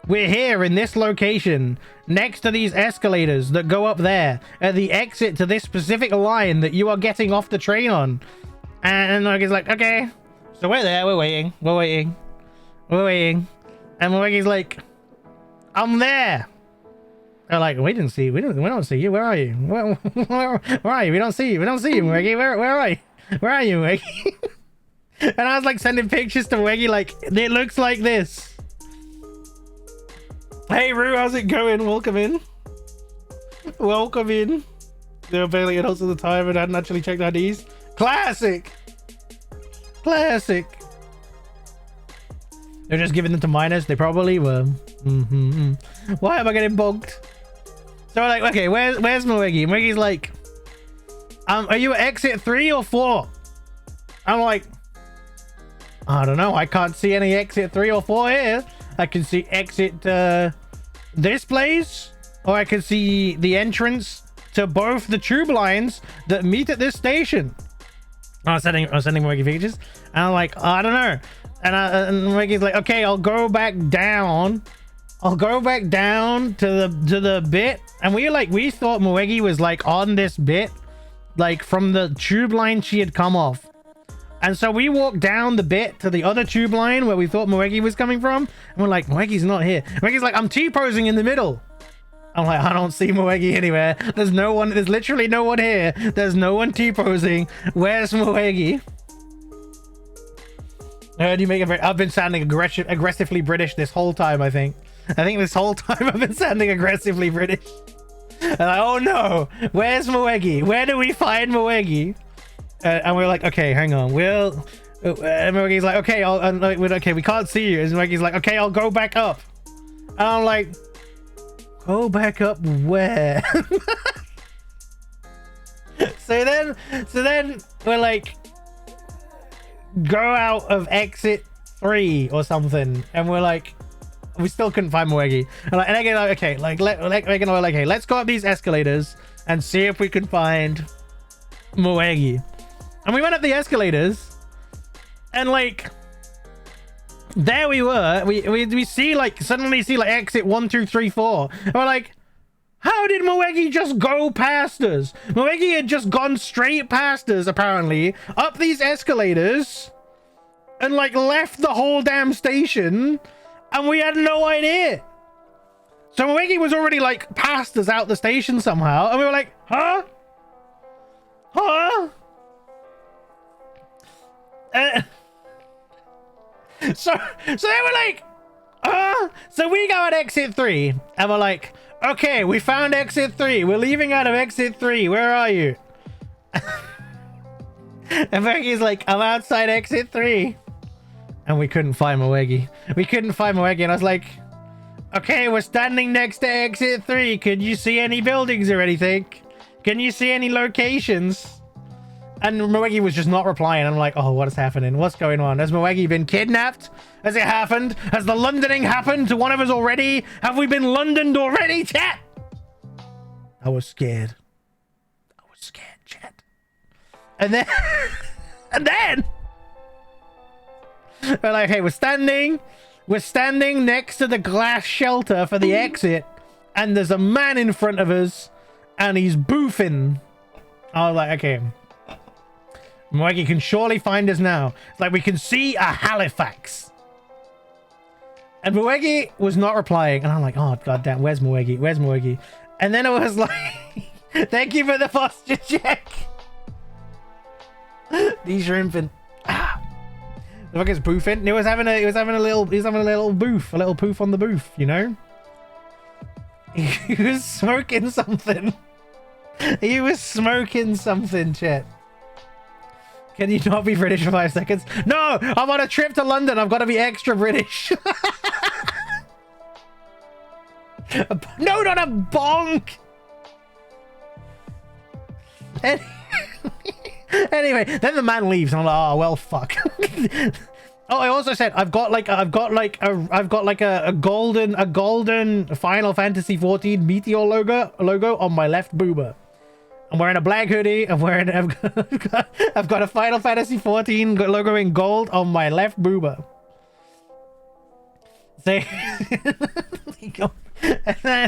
Speaker 1: we're here in this location next to these escalators that go up there at the exit to this specific line that you are getting off the train on. And Moegi's like, okay. So we're there, we're waiting. And Moegi's like, I'm there. They're like, we don't see you. Where are you? Where are you? We don't see you, Moegi. Where are you? Where are you, Moegi? And I was like sending pictures to Moegi like, it looks like this. Hey Rue, how's it going? Welcome in. They were barely adults at the time and hadn't actually checked IDs. Classic. They're just giving them to minors. They probably were. Why am I getting bogged? So we're like, okay, where's Moegi? Moegi's like, are you at exit 3 or 4? I'm like, I don't know. I can't see any exit 3 or 4 here. I can see exit this place, or I can see the entrance to both the tube lines that meet at this station. I was sending Moegi pictures, and I'm like, I don't know. And Moegi's like, okay, I'll go back down to the bit. And we thought Moegi was like on this bit, like from the tube line she had come off. And so we walked down the bit to the other tube line where we thought Moegi was coming from. And we're like, Moegi's not here. Moegi's like, I'm T-posing in the middle. I'm like, I don't see Moegi anywhere. There's literally no one here. There's no one T-posing. Where's Moegi? I heard you make I've been sounding aggressively British this whole time, I think. This whole time I've been sounding aggressively British. And like, oh no, where's Moegi? Where do we find Moegi? And we're like, okay, hang on. And Moegi's like, okay, okay, we can't see you. And Moegi's like, okay, I'll go back up. And I'm like, go back up where? So then we're like, go out of exit 3 or something. And we're like, we still couldn't find Moegi. And I get like, okay, hey, let's go up these escalators and see if we can find Moegi. And we went up the escalators, and like, there we were. We suddenly see exit 1, 2, 3, 4. And we're like, how did Moegi just go past us? Moegi had just gone straight past us, apparently, up these escalators, and like left the whole damn station, and we had no idea. So Moegi was already like past us out the station somehow, and we were like, huh? So they were like, so we go at exit 3, and we're like, okay, we found exit 3. We're leaving out of exit 3. Where are you? And Moegi's like, I'm outside exit 3. And we couldn't find Moegi. And I was like, okay, we're standing next to exit 3. Can you see any buildings or anything? Can you see any locations? And Moegi was just not replying. I'm like, oh, what is happening? What's going on? Has Moegi been kidnapped? Has it happened? Has the Londoning happened to one of us already? Have we been Londoned already, chat? I was scared. Chat. And then... and then... we're like, hey, we're standing next to the glass shelter for the exit. And there's a man in front of us. And he's boofing. I was like, okay... Moegi can surely find us now. It's like we can see a Halifax. And Moegi was not replying. And I'm like, oh, goddamn, where's Moegi? And then it was like, thank you for the posture check. These shrimping. The fuck is boofing? He was having a little boof, a little poof on the boof, you know? He was smoking something. Chet. Can you not be British for 5 seconds? No! I'm on a trip to London. I've got to be extra British. No, not a bonk! Anyway, then the man leaves, and I'm like, oh, well, fuck. Oh, I also said I've got like a golden Final Fantasy 14 Meteor logo on my left boober. I'm wearing a black hoodie. I've got a Final Fantasy 14 logo in gold on my left boober. And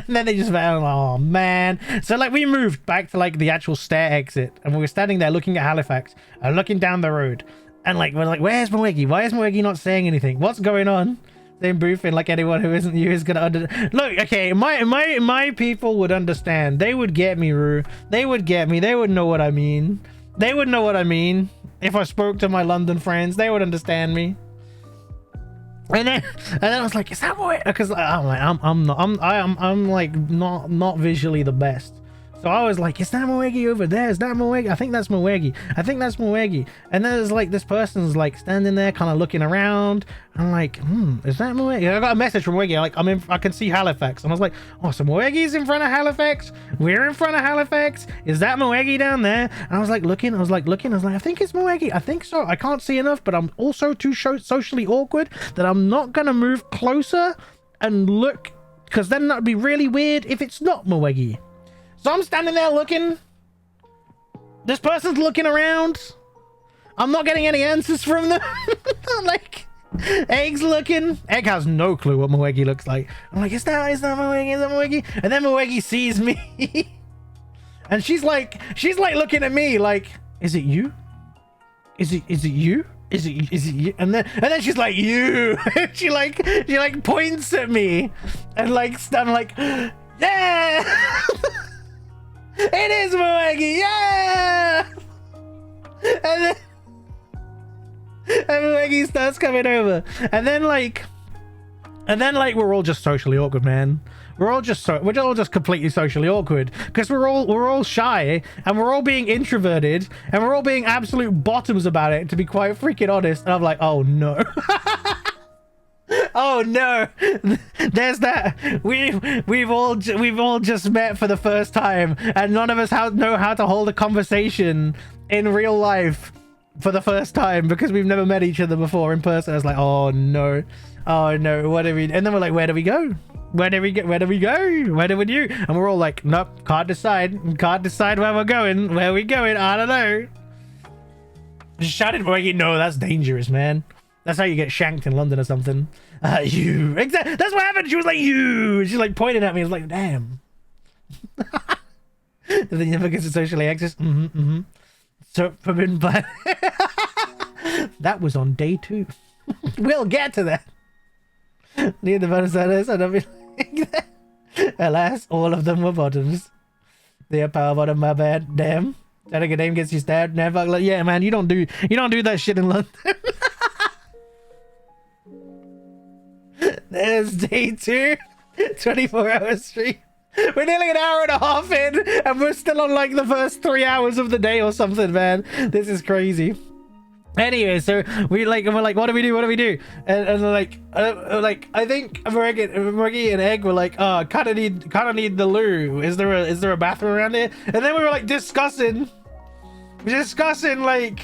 Speaker 1: then they just went, oh man. So like we moved back to like the actual stair exit, and we were standing there looking at Halifax and looking down the road, and like we're like, where's Moegi? Why is Moegi not saying anything? What's going on? Same briefing, like anyone who isn't you is gonna look. Okay, my people would understand. They would get me, Rue. They would get me. They would know what I mean. If I spoke to my London friends, they would understand me. And then I was like, is that what? Because I'm like not visually the best. So I was like, is that Moegi over there? Is that Moegi? I think that's Moegi. And then there's like this person's like standing there kind of looking around. I'm like, is that Moegi? I got a message from Moegi. Like, I can see Halifax. And I was like, oh, so Moegi's in front of Halifax. We're in front of Halifax. Is that Moegi down there? And I was like, looking. I was like, I think it's Moegi. I think so. I can't see enough, but I'm also too socially awkward that I'm not going to move closer and look, because then that'd be really weird if it's not Moegi. So I'm standing there looking. This person's looking around. I'm not getting any answers from them. I'm like, Egg's looking. Egg has no clue what Moegi looks like. I'm like, is that Moegi? And then Moegi sees me. And she's like looking at me like, is it you? Is it you? Is it you? And then she's like, you. she like points at me. And like, I'm like, yeah. It is Moegi, yeah! And Moegi starts coming over. And then like we're all just socially awkward, man. We're all just completely socially awkward because we're all shy, and we're all being introverted, and we're all being absolute bottoms about it, to be quite freaking honest. And I'm like, oh no. Oh no, there's that. We've all just met for the first time, and none of us know how to hold a conversation in real life for the first time because we've never met each other before in person. I was like, oh no, what do we? And then we're like, where do we go? Where do we do? And we're all like, nope, can't decide where we're going. Where are we going? I don't know. Just shouted, no, that's dangerous, man. That's how you get shanked in London or something. You. Exactly. That's what happened. She was like, you. She's like pointing at me. I was like, damn. And then you never get to socially access. So forbidden plan. That was on day 2. We'll get to that. Near the bottom side of this, alas, all of them were bottoms. They are power bottom, my bad. Damn. Telling a name gets you stabbed. Never. Like, yeah, man, you don't do that shit in London. There's day 2. 24-hour stream. We're nearly an hour and a half in, and we're still on like the first 3 hours of the day or something, man. This is crazy. Anyway, so we're like, what do we do? What do we do? And like, I think Morgie and Egg were like, oh, kind of need the loo. Is there a bathroom around here? And then we were like discussing like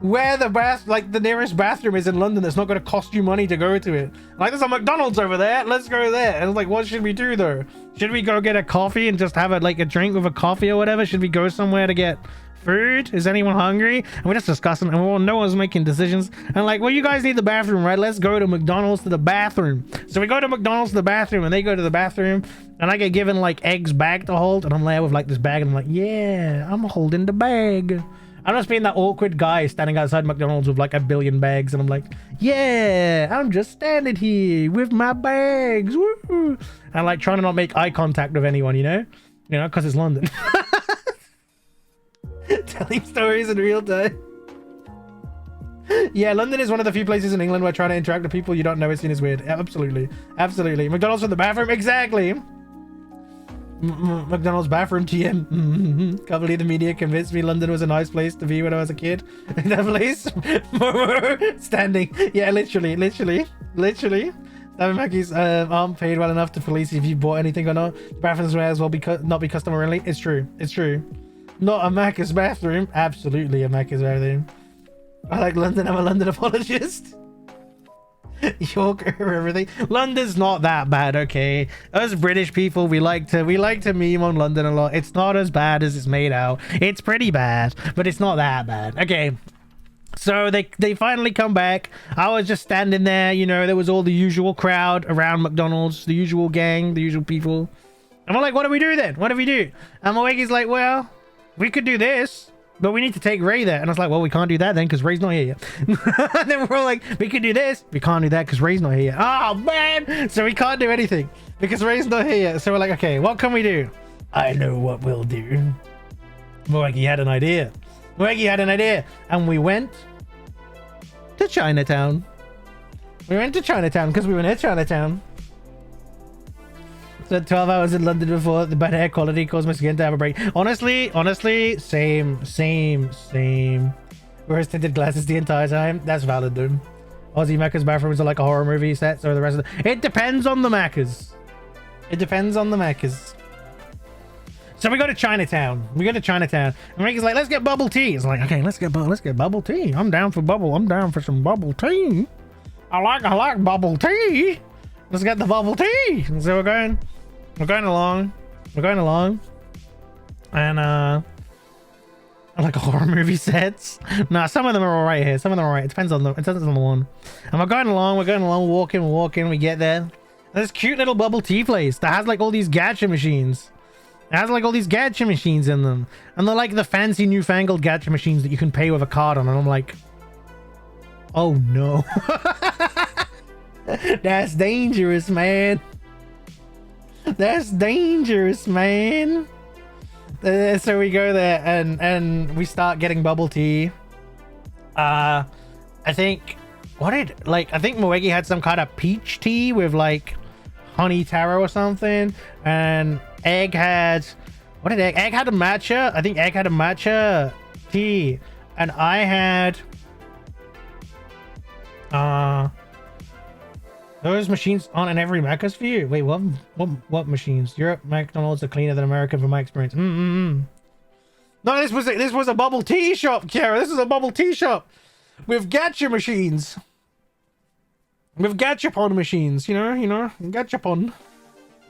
Speaker 1: where the nearest bathroom is in London that's not going to cost you money to go to it. Like, there's a McDonald's over there. Let's go there. And like, what should we do though? Should we go get a coffee and just have a drink with a coffee or whatever? Should we go somewhere to get food? Is anyone hungry? And we're just discussing, and no one's making decisions. And like, well, you guys need the bathroom, right? Let's go to McDonald's to the bathroom. So we go to McDonald's to the bathroom, and they go to the bathroom, and I get given like Egg's bag to hold, and I'm there with like this bag, and I'm like, yeah, I'm holding the bag. I'm just being that awkward guy standing outside McDonald's with like a billion bags, and I'm like, yeah, I'm just standing here with my bags. Woo! And like trying to not make eye contact with anyone, you know, because it's London. Telling stories in real time. Yeah, London is one of the few places in England where trying to interact with people you don't know is seen as weird. Absolutely. McDonald's for the bathroom. Exactly. McDonald's bathroom TM. Can't believe the media convinced me London was a nice place to be when I was a kid. That place. Standing. Yeah, literally. Stabby Mackey's aren't paid well enough to police if you bought anything or not. Bathrooms may as well not be customer friendly. It's true. Not a Macca's bathroom. Absolutely a Macca's bathroom. I like London. I'm a London apologist. York or everything. London's not that bad, okay? Us British people, we like to meme on London a lot. It's not as bad as it's made out. It's pretty bad, but it's not that bad. Okay. So they finally come back. I was just standing there, there was all the usual crowd around McDonald's, the usual gang, the usual people. And I'm like, what do we do then? What do we do? And Moegi's like, well, we could do this, but we need to take Ray there. And I was like, well, we can't do that then because Ray's not here yet. And then we're all like, we can do this. We can't do that because Ray's not here yet. Oh, man. So we can't do anything because Ray's not here yet. So we're like, okay, what can we do? I know what we'll do. Moegi had an idea. And we went to Chinatown. Because we were near Chinatown. So 12 hours in London before the bad air quality caused my skin to have a break. Honestly, same. Whereas tinted glasses the entire time. That's valid, dude. Aussie Macca's bathrooms are like a horror movie set, so the rest of it depends on the Macca's. So we go to Chinatown. And Ricky's like, let's get bubble tea. It's like, okay, let's get bubble tea. I'm down for some bubble tea. I like bubble tea. Let's get the bubble tea. And so we're going along. And like horror movie sets. Nah, some of them are alright here. It depends on the one. And we're going along, walking. We get there. There's this cute little bubble tea place that has like all these gacha machines. It has like all these gacha machines in them. And they're like the fancy newfangled gacha machines that you can pay with a card on. And I'm like, oh no. That's dangerous, man. So we go there and we start getting bubble tea. I think Moegi had some kind of peach tea with like honey taro or something, and Egg had Egg had a matcha. I think Egg had a matcha tea, and I had those machines aren't in every Macca's for you. Wait, what machines? Europe McDonald's are cleaner than American from my experience. No, this was a bubble tea shop, Kiara. This is a bubble tea shop with gacha machines. With gachapon machines, gachapon.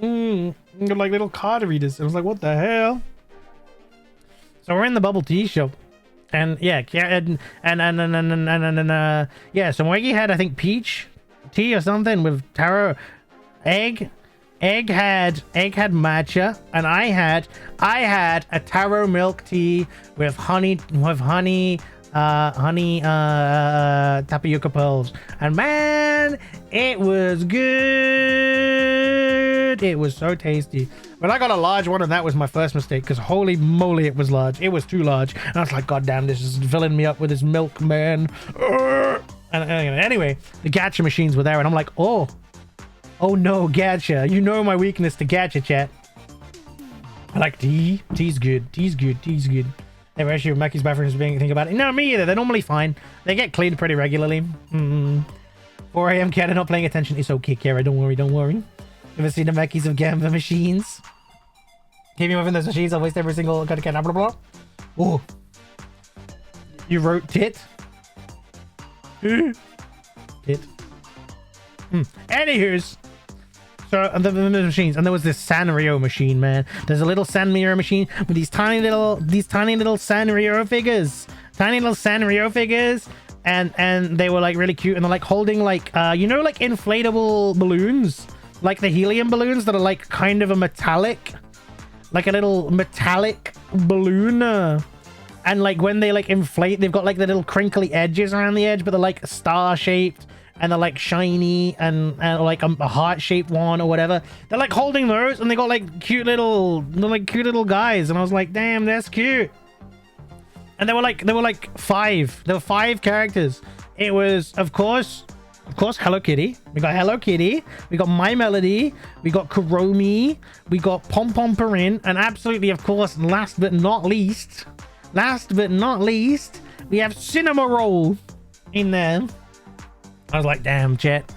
Speaker 1: Like little card readers. I was like, what the hell? So we're in the bubble tea shop. And yeah, so Moegi had, I think, peach tea or something with taro. Egg had matcha, and I had a taro milk tea with honey tapioca pearls, and man, it was good. It was so tasty. But I got a large one, and that was my first mistake, because holy moly, it was large. It was too large, and I was like, god damn, this is filling me up with this milk, man. And anyway, the gacha machines were there, and I'm like, oh no, gacha. You know my weakness to gacha, chat. I like tea. Tea's good. Tea's good. Tea's good. Never actually Mackey's bathrooms being think about it. No, me either. They're normally fine. They get cleaned pretty regularly. 4 a.m. Kara not paying attention. It's okay, Kara. Don't worry. Don't worry. Ever seen the Mackies of Gamba machines? Keep me moving those machines. I'll waste every single kind of blah blah blah. Oh. You wrote tit? Tit. Anywho's. So the machines, and there was this Sanrio machine, man. There's a little Sanrio machine with these tiny little Sanrio figures. Tiny little Sanrio figures. And they were like really cute, and they're like holding like you know, like inflatable balloons, like the helium balloons that are like kind of a metallic, like a little metallic balloon, and like when they like inflate, they've got like the little crinkly edges around the edge, but they're like star shaped, and they're like shiny, and like a heart shaped one or whatever. They're like holding those, and they got like cute little guys, and I was like, damn, that's cute. And there were like 5. There were 5 characters. It was, of course, Hello Kitty. We got Hello Kitty. We got My Melody. We got Kuromi. We got Pom Pom Purin. And absolutely, of course, last but not least, we have Cinema Roll in there. I was like, damn, chat.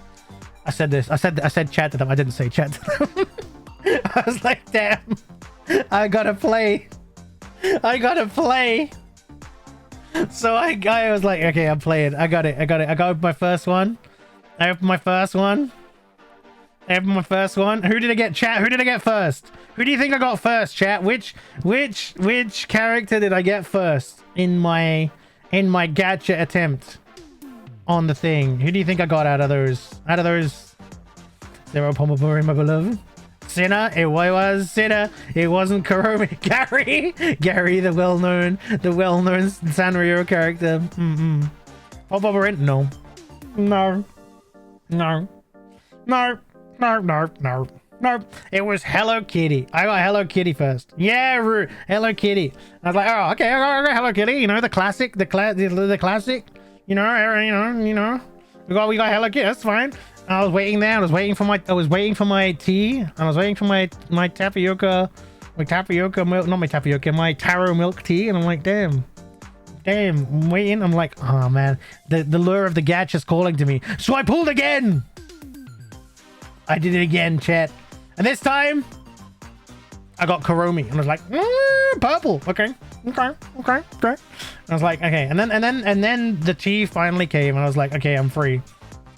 Speaker 1: I said this. I said chat to them. I didn't say chat to them. I was like, damn. I gotta play. So I was like, okay, I'm playing. I got it. I got my first one. I opened my first one. Who did I get, chat? Who did I get first? Who do you think I got first, chat? Which character did I get first in my gacha attempt on the thing? Who do you think I got out of those? Zero Pomopori, my beloved. Sinner, it was Sinner. It wasn't Kuromi. Gary, the well-known Sanrio character. Pop over in? No. It was Hello Kitty. I got Hello Kitty first. Yeah, Hello Kitty. I was like, oh, okay, I got Hello Kitty. You know, the classic. The classic. You know. We got Hello Kitty. That's fine. I was waiting there. I was waiting for my tea. I was waiting for my tapioca milk, not my tapioca, my taro milk tea. And I'm like, damn, I'm waiting. I'm like, oh man, the lure of the gacha is calling to me. So I pulled again. I did it again, chat. And this time, I got Kuromi. And I was like, purple. Okay. I was like, okay. And then the tea finally came, and I was like, okay, I'm free.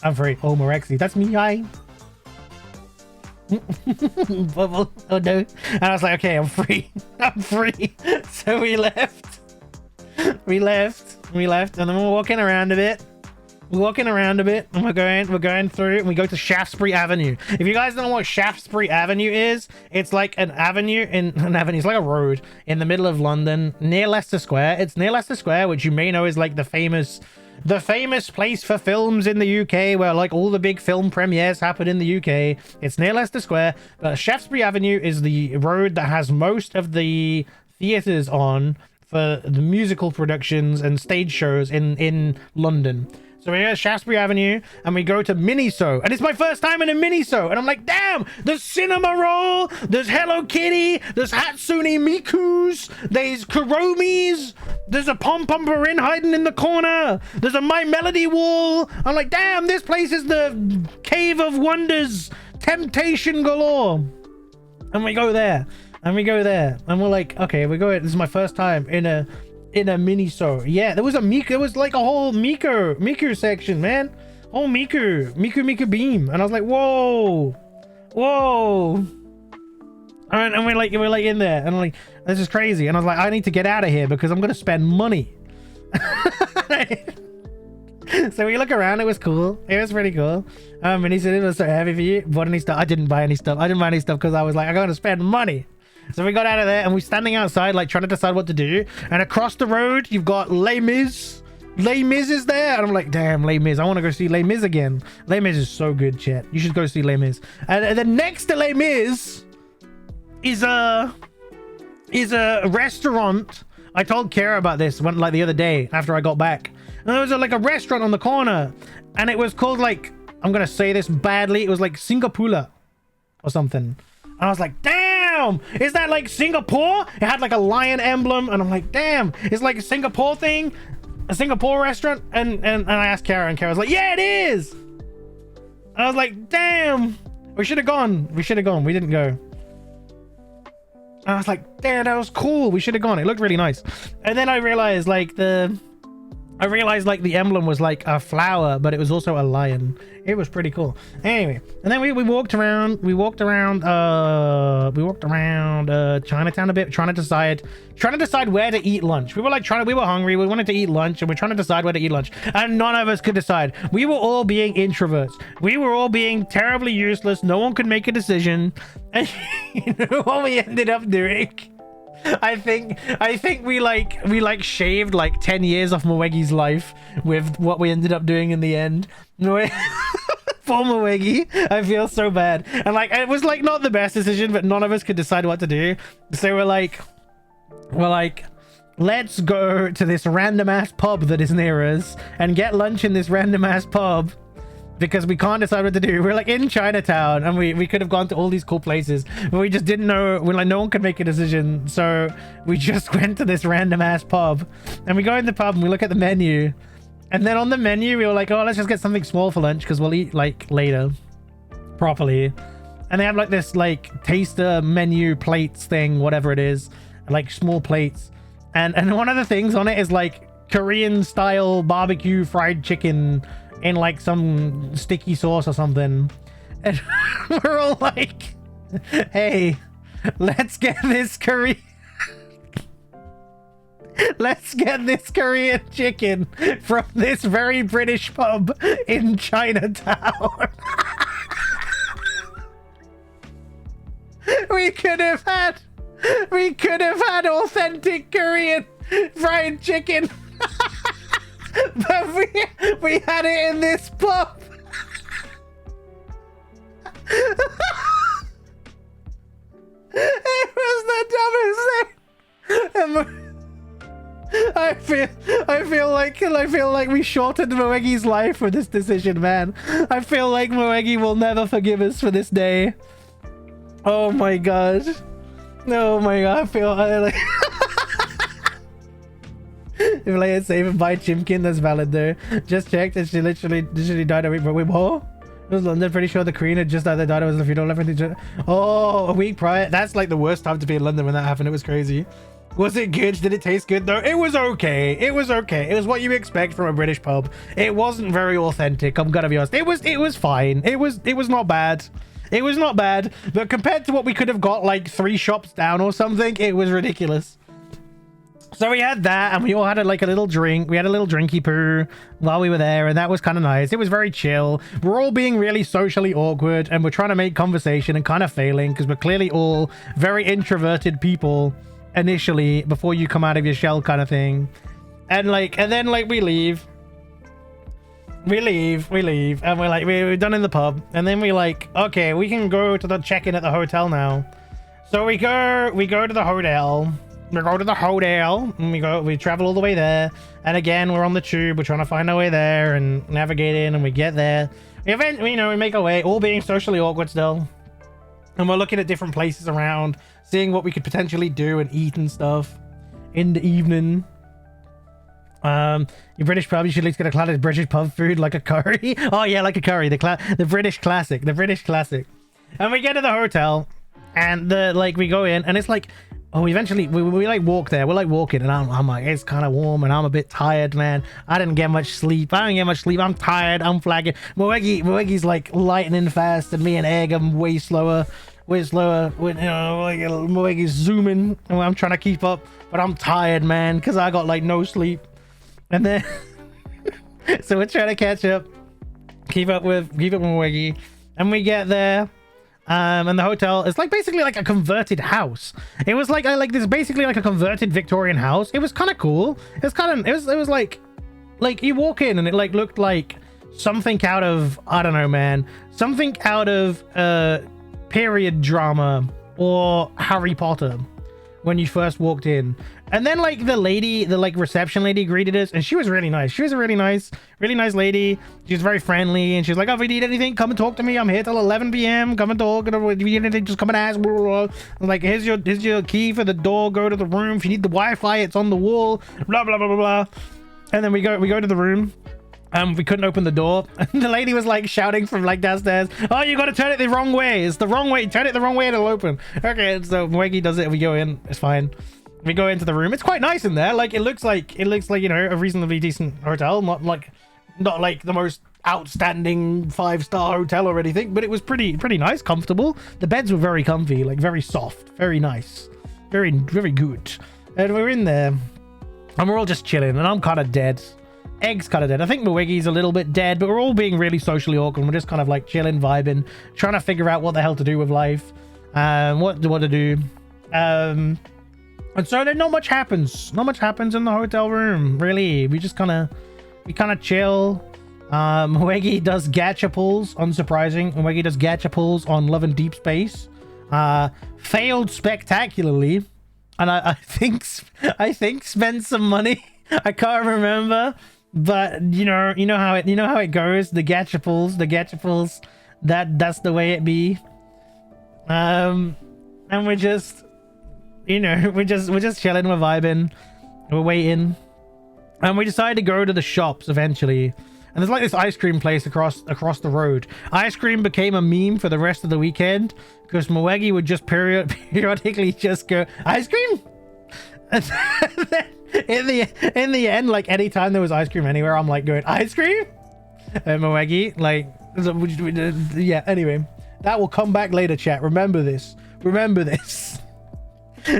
Speaker 1: Oh, Moraxi, that's me. Hi. Bubble. Oh no. And I was like, okay, I'm free. So we left. And then we're walking around a bit. And we're going through, and we go to Shaftesbury Avenue. If you guys don't know what Shaftesbury Avenue is, it's like it's like a road in the middle of London near Leicester Square. It's near Leicester Square, which you may know is like the famous place for films in the UK, where like all the big film premieres happen in the UK. It's near Leicester Square, but Shaftesbury Avenue is the road that has most of the theaters on for the musical productions and stage shows in London. So we're at Shaftesbury Avenue, and we go to Miniso, and it's my first time in a Miniso, and I'm like, damn, there's Cinema Roll, there's Hello Kitty, there's Hatsune Miku's, there's Kuromi's, there's a Pom Pom Purin hiding in the corner, there's a My Melody wall. I'm like, damn, this place is the Cave of Wonders, temptation galore. And we go there, and we're like, okay, we're going, this is my first time in a Miniso. Yeah, there was like a whole Miku section, man. Whole Miku beam. And I was like, whoa. And we're like in there, and I'm like, this is crazy. And I was like, I need to get out of here because I'm gonna spend money. So we look around. It was cool. It was pretty cool. And he said, it was so heavy for you. Bought any stuff? I didn't buy any stuff because I was like, I'm gonna spend money. So we got out of there, and we're standing outside, like trying to decide what to do. And across the road, you've got Les Mis. Les Mis is there, and I'm like, damn, Les Mis. I want to go see Les Mis again. Les Mis is so good, chat. You should go see Les Mis. And then next to Les Mis is a restaurant. I told Kara about this one like the other day after I got back. And there was like a restaurant on the corner, and it was called like, I'm gonna say this badly, it was like Singapula or something. And I was like, damn. damn, is that like Singapore? It had like a lion emblem, and I'm like, damn, it's like a Singapore thing, a Singapore restaurant. And I asked Kara, and Kara was like, yeah, it is. I was like, damn, we should have gone. We didn't go. I was like, damn, that was cool. We should have gone. It looked really nice. And then I realized like the emblem was like a flower, but it was also a lion. It was pretty cool. Anyway, and then we walked around Chinatown a bit, trying to decide where to eat lunch. We were hungry, we wanted to eat lunch, and we're trying to decide where to eat lunch, and none of us could decide. We were all being introverts. We were all being terribly useless. No one could make a decision. And you know what we ended up doing? I think we shaved like 10 years off Moegi's life with what we ended up doing in the end. For Moegi, I feel so bad. And like, it was like not the best decision, but none of us could decide what to do. So we're like, let's go to this random ass pub that is near us and get lunch in this random ass pub. Because we can't decide what to do. We're like in Chinatown, and we could have gone to all these cool places, but we just didn't know. We're like, no one could make a decision, so we just went to this random ass pub. And we go in the pub and we look at the menu, and then on the menu we were like, oh, let's just get something small for lunch because we'll eat like later properly. And they have like this like taster menu plates thing, whatever it is, like small plates, and one of the things on it is like Korean style barbecue fried chicken in like some sticky sauce or something. And we're all like, hey, let's get this Korean chicken from this very British pub in Chinatown. we could have had authentic Korean fried chicken. But we had it in this pub. It was the dumbest thing. I feel like we shortened Moegi's life with this decision, man. I feel like Moegi will never forgive us for this day. Oh my god. I feel like if like save and buy Chimkin, that's valid though. Just checked and she literally died a week, but wait, what? It was London, pretty sure the Queen had just either died or was the funeral, everything. Oh, a week prior. That's like the worst time to be in London when that happened. It was crazy. Was it good? Did it taste good though? It was okay. It was what you expect from a British pub. It wasn't very authentic, I'm gonna be honest. It was fine. It was not bad. It was not bad, but compared to what we could have got like 3 shops down or something, it was ridiculous. So we had that, and we all had like a little drink. We had a little drinky poo while we were there, and that was kind of nice. It was very chill. We're all being really socially awkward, and we're trying to make conversation and kind of failing because we're clearly all very introverted people initially before you come out of your shell kind of thing. And then we leave, and we're done in the pub, and then we like, okay, we can go to the check-in at the hotel now. So we go to the hotel. And we travel all the way there, and again we're on the tube, we're trying to find our way there and navigate in, and we get there. We make our way, all being socially awkward still, and we're looking at different places around, seeing what we could potentially do and eat and stuff in the evening. Your British pub, you should at least get a classic British pub food like a curry. Oh yeah, like a curry, the British classic. And we get to the hotel, and we go in, and it's like, oh, eventually we like walk there. We're like walking, and I'm like, it's kind of warm, and I'm a bit tired, man. I didn't get much sleep. I'm tired. I'm flagging. Moegi's like lightning fast, and me and Egg, I'm way slower. Moegi's zooming, and I'm trying to keep up, but I'm tired, man, because I got like no sleep. And then so we're trying to catch up, keep up with Moegi, and we get there. And the hotel is like basically like a converted house. It was like this basically like a converted Victorian house. It was kind of cool. It was like you walk in and it like looked like something out of, I don't know, man, something out of period drama or Harry Potter. when you first walked in. And then like the lady, the like reception lady greeted us, and she was really nice. She was a really nice lady. She was very friendly, and she was like, oh, if you need anything, come and talk to me. I'm here till 11 p.m. Come and talk. And if you need anything, just come and ask. Blah, blah, blah. I'm like, here's your key for the door. Go to the room. If you need the Wi-Fi, it's on the wall. Blah blah blah blah blah. And then we go to the room. We couldn't open the door. And the lady was like shouting from like downstairs, oh, you got to turn it the wrong way. It's the wrong way. Turn it the wrong way and it'll open. Okay, so Moegi does it. We go in. It's fine. We go into the room. It's quite nice in there. Like it looks like, you know, a reasonably decent hotel. Not like the most outstanding 5-star hotel or anything, but it was pretty nice, comfortable. The beds were very comfy, like very soft, very nice, very good. And we're in there and we're all just chilling, and I'm kind of dead. Egg's kind of dead. I think Mwegi's a little bit dead, but we're all being really socially awkward. We're just kind of like chilling, vibing, trying to figure out what the hell to do with life, what to do. And so then not much happens. Not much happens in the hotel room, really. We kind of chill. Mwegi does gacha pulls, unsurprising. Mwegi does gacha pulls on Love and Deep Space. Failed spectacularly, and I think spent some money. I can't remember. But you know how it goes. The gacha pulls. That's the way it be. And we're just, we're just chilling, we're vibing, we're waiting, and we decided to go to the shops eventually. And there's like this ice cream place across the road. Ice cream became a meme for the rest of the weekend because Mwegi would just periodically just go, ice cream. And then in the end, like anytime there was ice cream anywhere, I'm like going, ice cream? And Mwegi, like, yeah, anyway, that will come back later, chat. Remember this.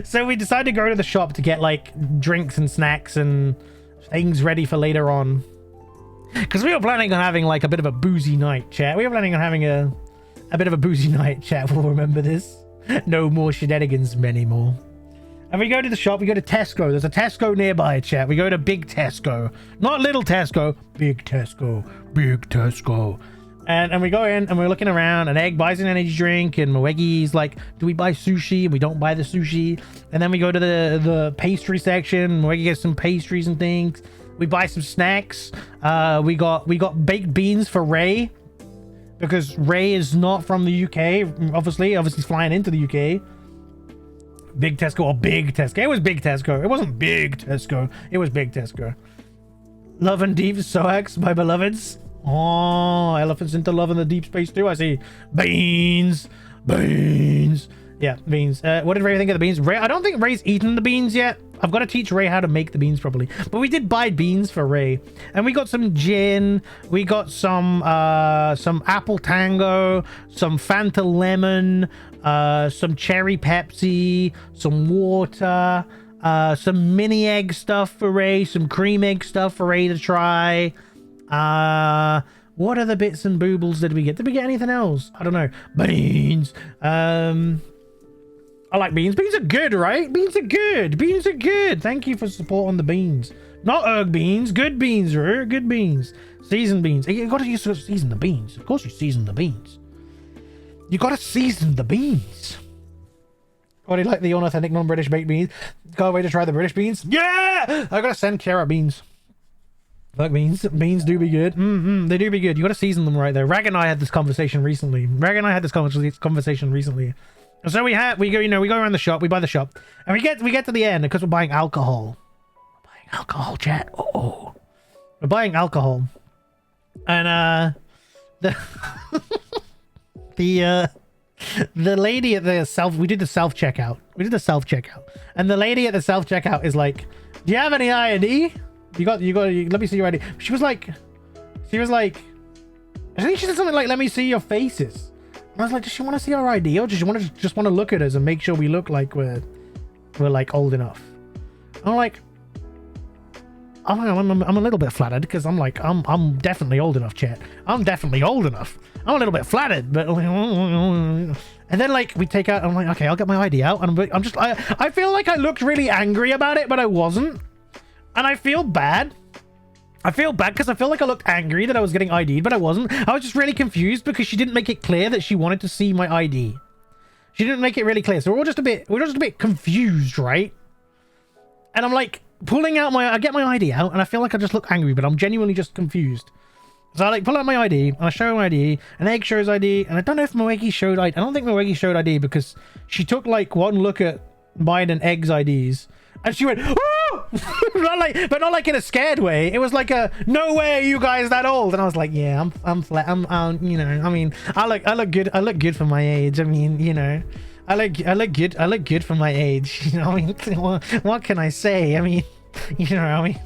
Speaker 1: So we decided to go to the shop to get like drinks and snacks and things ready for later on. Because we were planning on having like a bit of a boozy night, chat. We were planning on having a bit of a boozy night, chat. We'll remember this. No more shenanigans anymore. And we go to the shop. We go to Tesco. There's a Tesco nearby, chat. We go to Big Tesco. Not Little Tesco. Big Tesco. Big Tesco. And we go in and we're looking around, and Egg buys an energy drink, and Mwegi's like, do we buy sushi? And we don't buy the sushi. And then we go to the pastry section. Mwegi gets some pastries and things. We buy some snacks. We got baked beans for Ray, because Ray is not from the UK. Obviously he's flying into the UK. Big Tesco or Big Tesco? It was Big Tesco. It wasn't Big Tesco. It was Big Tesco. Love and Deep Soax, my beloveds. Oh, elephants into love in the deep space too. I see. Beans. Yeah, beans. What did Ray think of the beans? Ray, I don't think Ray's eaten the beans yet. I've got to teach Ray how to make the beans properly. But we did buy beans for Ray. And we got some gin. We got some apple tango, some Fanta lemon, some cherry Pepsi, some water, some mini egg stuff for Ray, some cream egg stuff for Ray to try. What other bits and boobles did we get? Did we get anything else? I don't know. Beans. I like beans. Beans are good, right? Beans are good. Thank you for support on the beans. Not erg beans. Good beans, good beans. Seasoned beans. You gotta season the beans. Of course you season the beans. You gotta season the beans. Oh, do you like the unauthentic non-British baked beans? Can't wait to try the British beans. Yeah! I gotta send Kiara beans. Fuck beans. Beans do be good. They do be good. You gotta season them right there. Rag and I had this conversation recently. So we go around the shop, we buy the shop, and we get to the end because we're buying alcohol. We're buying alcohol, chat. We're buying alcohol. And the lady at the we did the self checkout. And the lady at the self checkout is like, do you have any ID? You got let me see your ID. She was like, I think she said something like, let me see your faces. I was like, does she want to see our ID, or does she just want to look at us and make sure we look like we're like old enough? I'm like, I'm a little bit flattered because I'm like, I'm definitely old enough, chat. I'm definitely old enough. I'm a little bit flattered, but and then like we take out. I'm like, okay, I'll get my ID out, and I feel like I looked really angry about it, but I wasn't, and I feel bad. Because I feel like I looked angry that I was getting ID'd, but I wasn't. I was just really confused because she didn't make it clear that she wanted to see my ID. She didn't make it really clear. So we're just a bit confused, right? And I'm like pulling out I get my ID out and I feel like I just look angry, but I'm genuinely just confused. So I like pull out my ID and I show my ID and Egg shows ID and I don't know if Moegi showed ID. I don't think Moegi showed ID because she took like one look at mine and Egg's IDs and she went, "Oh!" but not like in a scared way. It was like a, "No way, are you guys that old?" And I was like, "Yeah, I'm you know, I mean, I look good for my age. I mean, you know, I look good for my age. You know, I mean, what can I say? I mean, you know, I mean,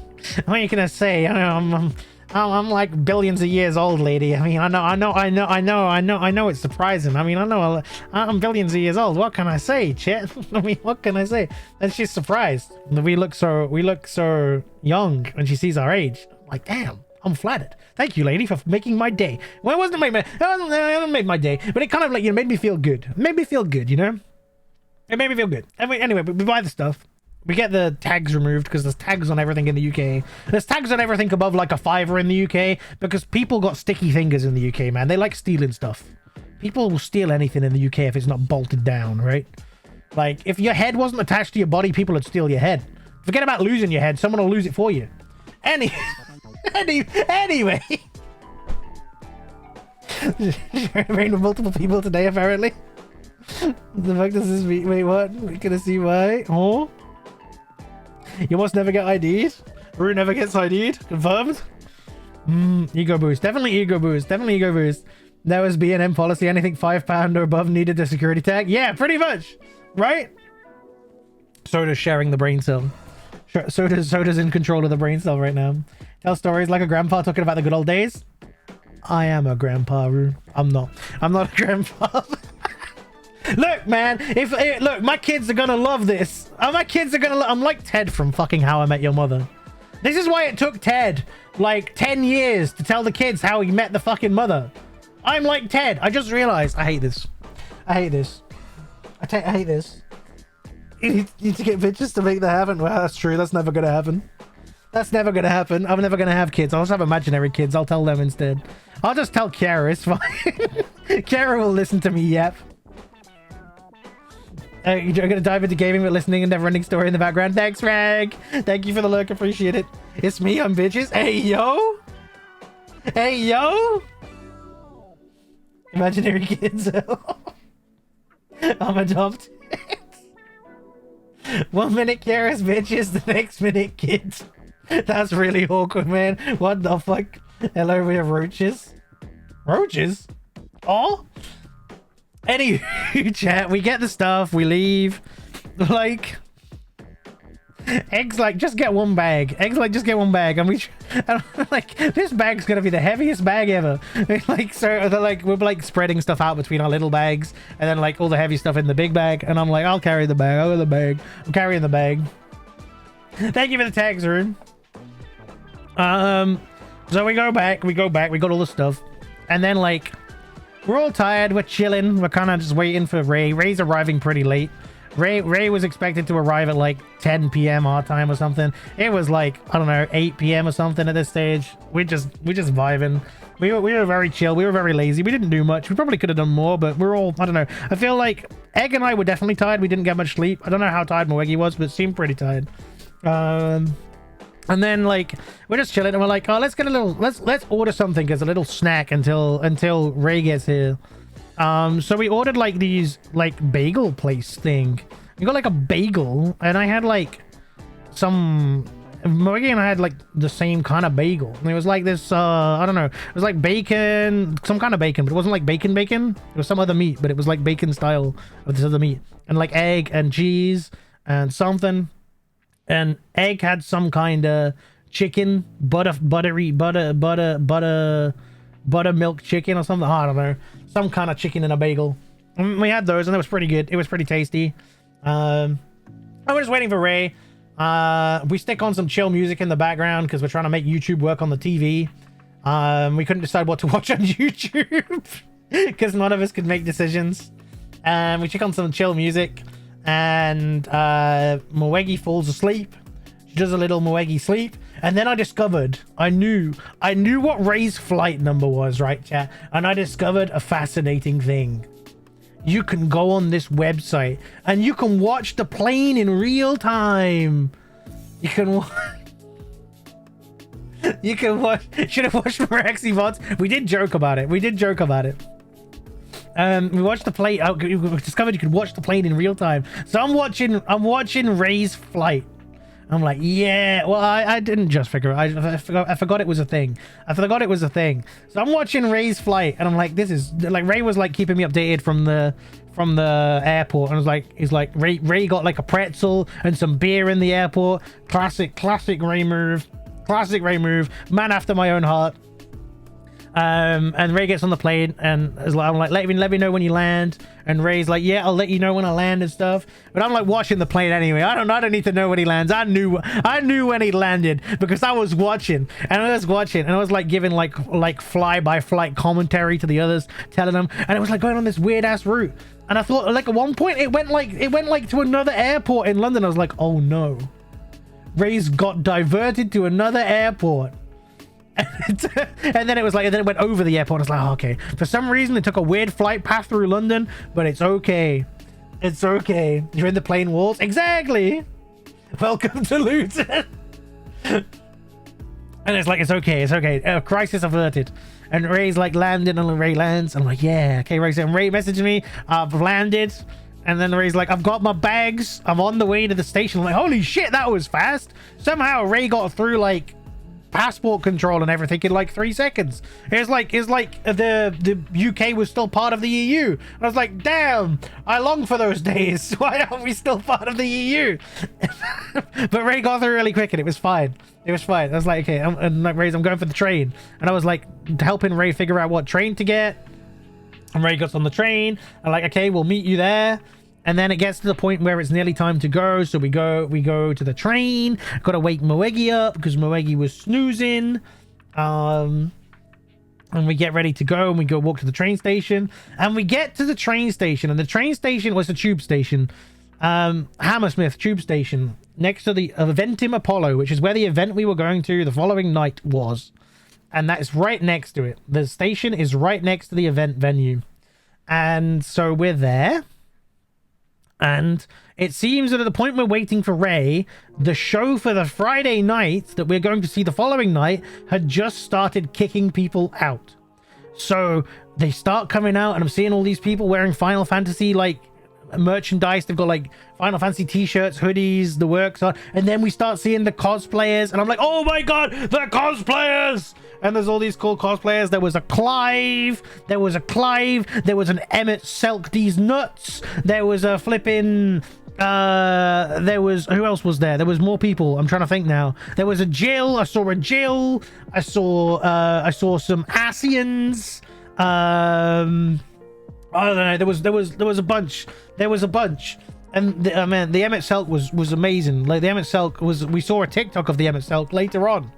Speaker 1: what can I say? I know I'm like billions of years old, lady. I mean, I know it's surprising. I mean, I'm billions of years old. What can I say, Chet? I mean, what can I say? And she's surprised. We look so young when she sees our age. I'm like, damn, I'm flattered. Thank you, lady, for making my day. Well, it hasn't made my day, but it kind of like, you know, made me feel good. It made me feel good, you know? It made me feel good. Anyway, we buy the stuff. We get the tags removed because there's tags on everything in the UK. There's tags on everything above like a £5 in the UK because people got sticky fingers in the UK, man. They like stealing stuff. People will steal anything in the UK if it's not bolted down, right? Like, if your head wasn't attached to your body, people would steal your head. Forget about losing your head. Someone will lose it for you. Anyway. Rain with multiple people today, apparently. The fuck does this mean? Wait, what? We're gonna see why. Oh? You must never get ID'd. Rue never gets ID'd. Confirmed. Ego boost. Definitely ego boost. Definitely ego boost. There was B&M policy. Anything £5 or above needed a security tag. Yeah, pretty much. Right? Soda's sharing the brain cell. Soda's in control of the brain cell right now. Tell stories like a grandpa talking about the good old days. I am a grandpa, Rue. I'm not a grandpa. Look, man, look, my kids are gonna love this. I'm like Ted from fucking How I Met Your Mother. This is why it took Ted like 10 years to tell the kids how he met the fucking mother. I'm like Ted. I just realized I hate this. I hate this. I hate this. You need to get bitches to make that happen. Well, that's true. That's never gonna happen. That's never gonna happen. I'm never gonna have kids. I'll just have imaginary kids. I'll tell them instead. I'll just tell Kiara. It's fine. Kiara will listen to me. Yep. You're gonna dive into gaming but listening and never ending story in the background. Thanks, Rag. Thank you for the look. Appreciate it. It's me. I'm bitches. Hey, yo. Hey, yo. Imaginary kids. I'm adopted. 1 minute Kiara's bitches, the next minute kids. That's really awkward, man. What the fuck? Hello, we have roaches. Roaches? Oh? Anywho, chat, we get the stuff, we leave. Like, Egg's like, just get one bag. Egg's like, just get one bag. And like, this bag's gonna be the heaviest bag ever. Like, so they're like, we're like spreading stuff out between our little bags, and then like all the heavy stuff in the big bag. And I'm like, I'll carry the bag. I'll go the bag. I'm carrying the bag. Thank you for the tags, Rune. So we go back. We got all the stuff, and then like, we're all tired. We're chilling. We're kind of just waiting for Ray. Ray's arriving pretty late. Ray was expected to arrive at like 10 p.m. our time or something. It was like, I don't know, 8 p.m. or something at this stage. We're just vibing. We were very chill. We were very lazy. We didn't do much. We probably could have done more, but we're all, I don't know. I feel like Egg and I were definitely tired. We didn't get much sleep. I don't know how tired Moegi was, but seemed pretty tired. And then like, we're just chilling and we're like, oh, let's get a little, let's order something as a little snack until Ray gets here. So we ordered like these like bagel place thing. We got like a bagel, and I had like some, Moegi and I had like the same kind of bagel, and it was like this I don't know, it was like bacon, some kind of bacon, but it wasn't like bacon it was some other meat, but it was like bacon style of this other meat, and like egg and cheese and something. And Egg had some kind of chicken, buttermilk chicken or something. I don't know, some kind of chicken in a bagel. And we had those, and it was pretty good. It was pretty tasty. I was just waiting for Ray. We stick on some chill music in the background because we're trying to make YouTube work on the TV. We couldn't decide what to watch on YouTube because none of us could make decisions. We check on some chill music. And Moegi falls asleep. She does a little Moegi sleep, and then I discovered, I knew what Ray's flight number was, right, chat? And I discovered a fascinating thing. you can go on this website and you can watch the plane in real time. You can watch. You can watch. Should have watched Moraxi VODs. We did joke about it. We watched the plane. We discovered you could watch the plane in real time. So I'm watching Ray's flight. I'm like, yeah. Well, I didn't just figure it. I forgot it was a thing. So I'm watching Ray's flight, and I'm like, this is like Ray was like keeping me updated from the airport, and he's like Ray got like a pretzel and some beer in the airport. Classic Ray move. Man after my own heart. And Ray gets on the plane and is like, I'm like, let me know when you land. And Ray's like, yeah, I'll let you know when I land and stuff. But I'm like watching the plane anyway. I don't need to know when he lands. I knew when he landed because I was watching and I was like giving like fly by flight commentary to the others, telling them, and it was like going on this weird ass route. And I thought like at one point it went like to another airport in London. I was like, oh no, Ray's got diverted to another airport. And then it was like, and then it went over the airport. I was like, oh, okay. For some reason, it took a weird flight path through London, but it's okay. It's okay. You're in the plane walls. Exactly. Welcome to Luton. And it's like, it's okay. Crisis averted. And Ray's like landing, and Ray lands. I'm like, yeah, okay, Ray. And Ray messaged me, I've landed. And then Ray's like, I've got my bags. I'm on the way to the station. I'm like, holy shit, that was fast. Somehow Ray got through like passport control and everything in like 3 seconds. It's like the UK was still part of the EU. I was like, damn, I long for those days. Why aren't we still part of the EU? But Ray got through really quick and it was fine. I was like, okay, I'm going for the train. And I was like helping Ray figure out what train to get. And Ray gets on the train. I'm like, okay, we'll meet you there. And then it gets to the point where it's nearly time to go. So we go to the train. Gotta wake Moegi up because Moegi was snoozing. And we get ready to go and we go walk to the train station. And we get to the train station. And the train station was the tube station. Hammersmith tube station. Next to the Eventim Apollo, which is where the event we were going to the following night was. And that is right next to it. The station is right next to the event venue. And so we're there. And it seems that at the point we're waiting for Ray, the show for the Friday night that we're going to see the following night had just started kicking people out. So they start coming out and I'm seeing all these people wearing Final Fantasy like merchandise. They've got like Final Fantasy t-shirts, hoodies, the works on. And then we start seeing the cosplayers and I'm like, oh my god, the cosplayers! And there's all these cool cosplayers. There was a Clive. There was an Emmett Selk These Nuts. There was a flipping... there was... Who else was there? There was more people. I'm trying to think now. There was a Jill. I saw a Jill. I saw some Asians. I don't know. There was a bunch. And man, the Emmett Selk was amazing. Like the Emmett Selk was... We saw a TikTok of the Emmett Selk later on.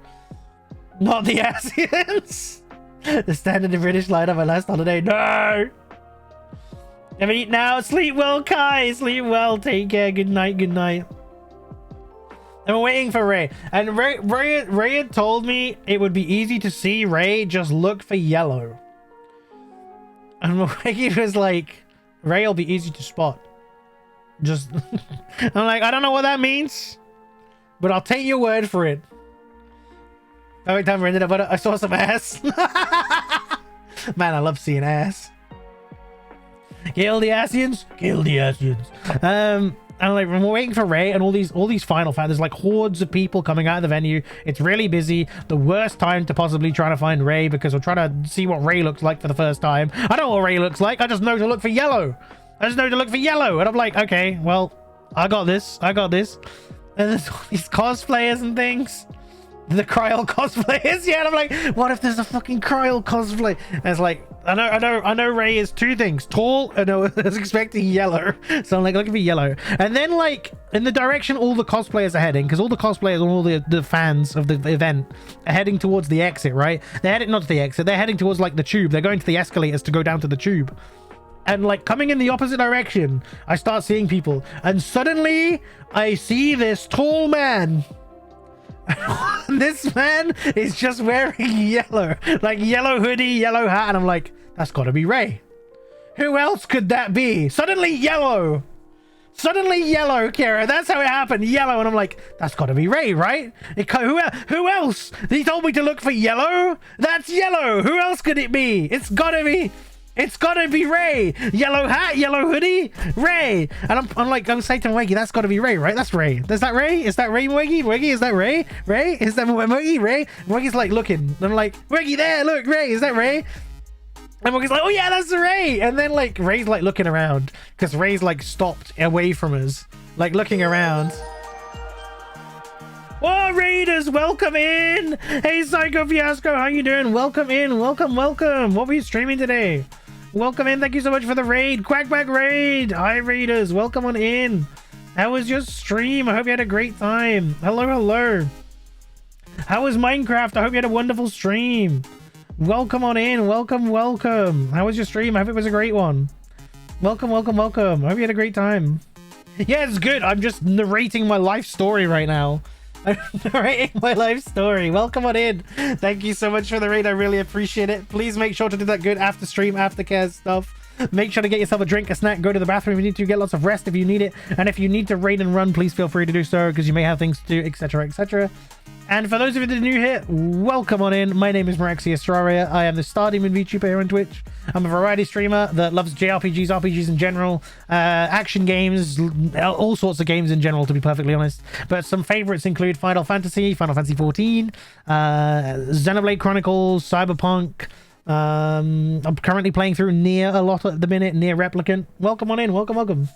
Speaker 1: Not the Asians. The standard in British line on my last holiday. No. Never eat now. Sleep well, Kai. Sleep well. Take care. Good night. And we're waiting for Ray. And Ray had told me it would be easy to see Ray. Just look for yellow. And Moegi was like, Ray will be easy to spot. Just... I'm like, I don't know what that means. But I'll take your word for it. Every time I ended up, I saw some ass. Man, I love seeing ass. Kill the Asians. And like we're waiting for Ray and all these final fans. There's like hordes of people coming out of the venue. It's really busy. The worst time to possibly try to find Ray because we're trying to see what Ray looks like for the first time. I don't know what Ray looks like. I just know to look for yellow. And I'm like, okay, well, I got this. And there's all these cosplayers and things. The Kryl cosplayers, yeah. And I'm like, what if there's a fucking Kryl cosplay? And it's like, I know Ray is two things, tall, and I was expecting yellow, so I'm like looking for yellow. And then like in the direction all the cosplayers are heading, because all the cosplayers and all the fans of the event are heading towards the exit, right? They're heading not to the exit, they're heading towards like the tube. They're going to the escalators to go down to the tube. And like coming in the opposite direction, I start seeing people, and suddenly I see this tall man. This man is just wearing yellow, like yellow hoodie, yellow hat, and I'm like, that's gotta be Ray. Who else could that be? Suddenly yellow. Suddenly yellow, Kira. That's how it happened. Yellow. And I'm like, that's got to be Ray, right? Who else? He told me to look for yellow. That's yellow. Who else could it be? It's got to be. It's gotta be Ray. Yellow hat, yellow hoodie, Ray. And I'm saying to Weggy, that's gotta be Ray, right? That's Ray. Is that Ray? Is that Ray, Weggy? Weggy, is that Ray? Ray? Is that Weggy? Ray? And Weggy's like looking. And I'm like, Weggy, there, look, Ray. Is that Ray? And Weggy's like, oh yeah, that's Ray. And then like Ray's like looking around because Ray's like stopped away from us, like looking around. Oh, Raiders, welcome in. Hey, Psycho Fiasco, how you doing? Welcome in. Welcome. What were you streaming today? Welcome in. Thank you so much for the raid. Quackback raid. Hi, Raiders. Welcome on in. How was your stream? I hope you had a great time. Hello. How was Minecraft? I hope you had a wonderful stream. Welcome on in. Welcome. How was your stream? I hope it was a great one. Welcome. I hope you had a great time. Yeah, it's good. I'm just narrating my life story right now. I'm narrating my life story. Welcome on in. Thank you so much for the raid. I really appreciate it. Please make sure to do that good after stream, aftercare stuff. Make sure to get yourself a drink, a snack, go to the bathroom if you need to, get lots of rest if you need it. And if you need to raid and run, please feel free to do so because you may have things to do, etc. And for those of you that are new here, welcome on in. My name is Moraxi Astraria. I am the Star Demon VTuber here on Twitch. I'm a variety streamer that loves JRPGs, RPGs in general, action games, all sorts of games in general, to be perfectly honest. But some favorites include Final Fantasy XIV, Xenoblade Chronicles, Cyberpunk. I'm currently playing through Nier a lot at the minute, Nier Replicant. Welcome on in. Welcome.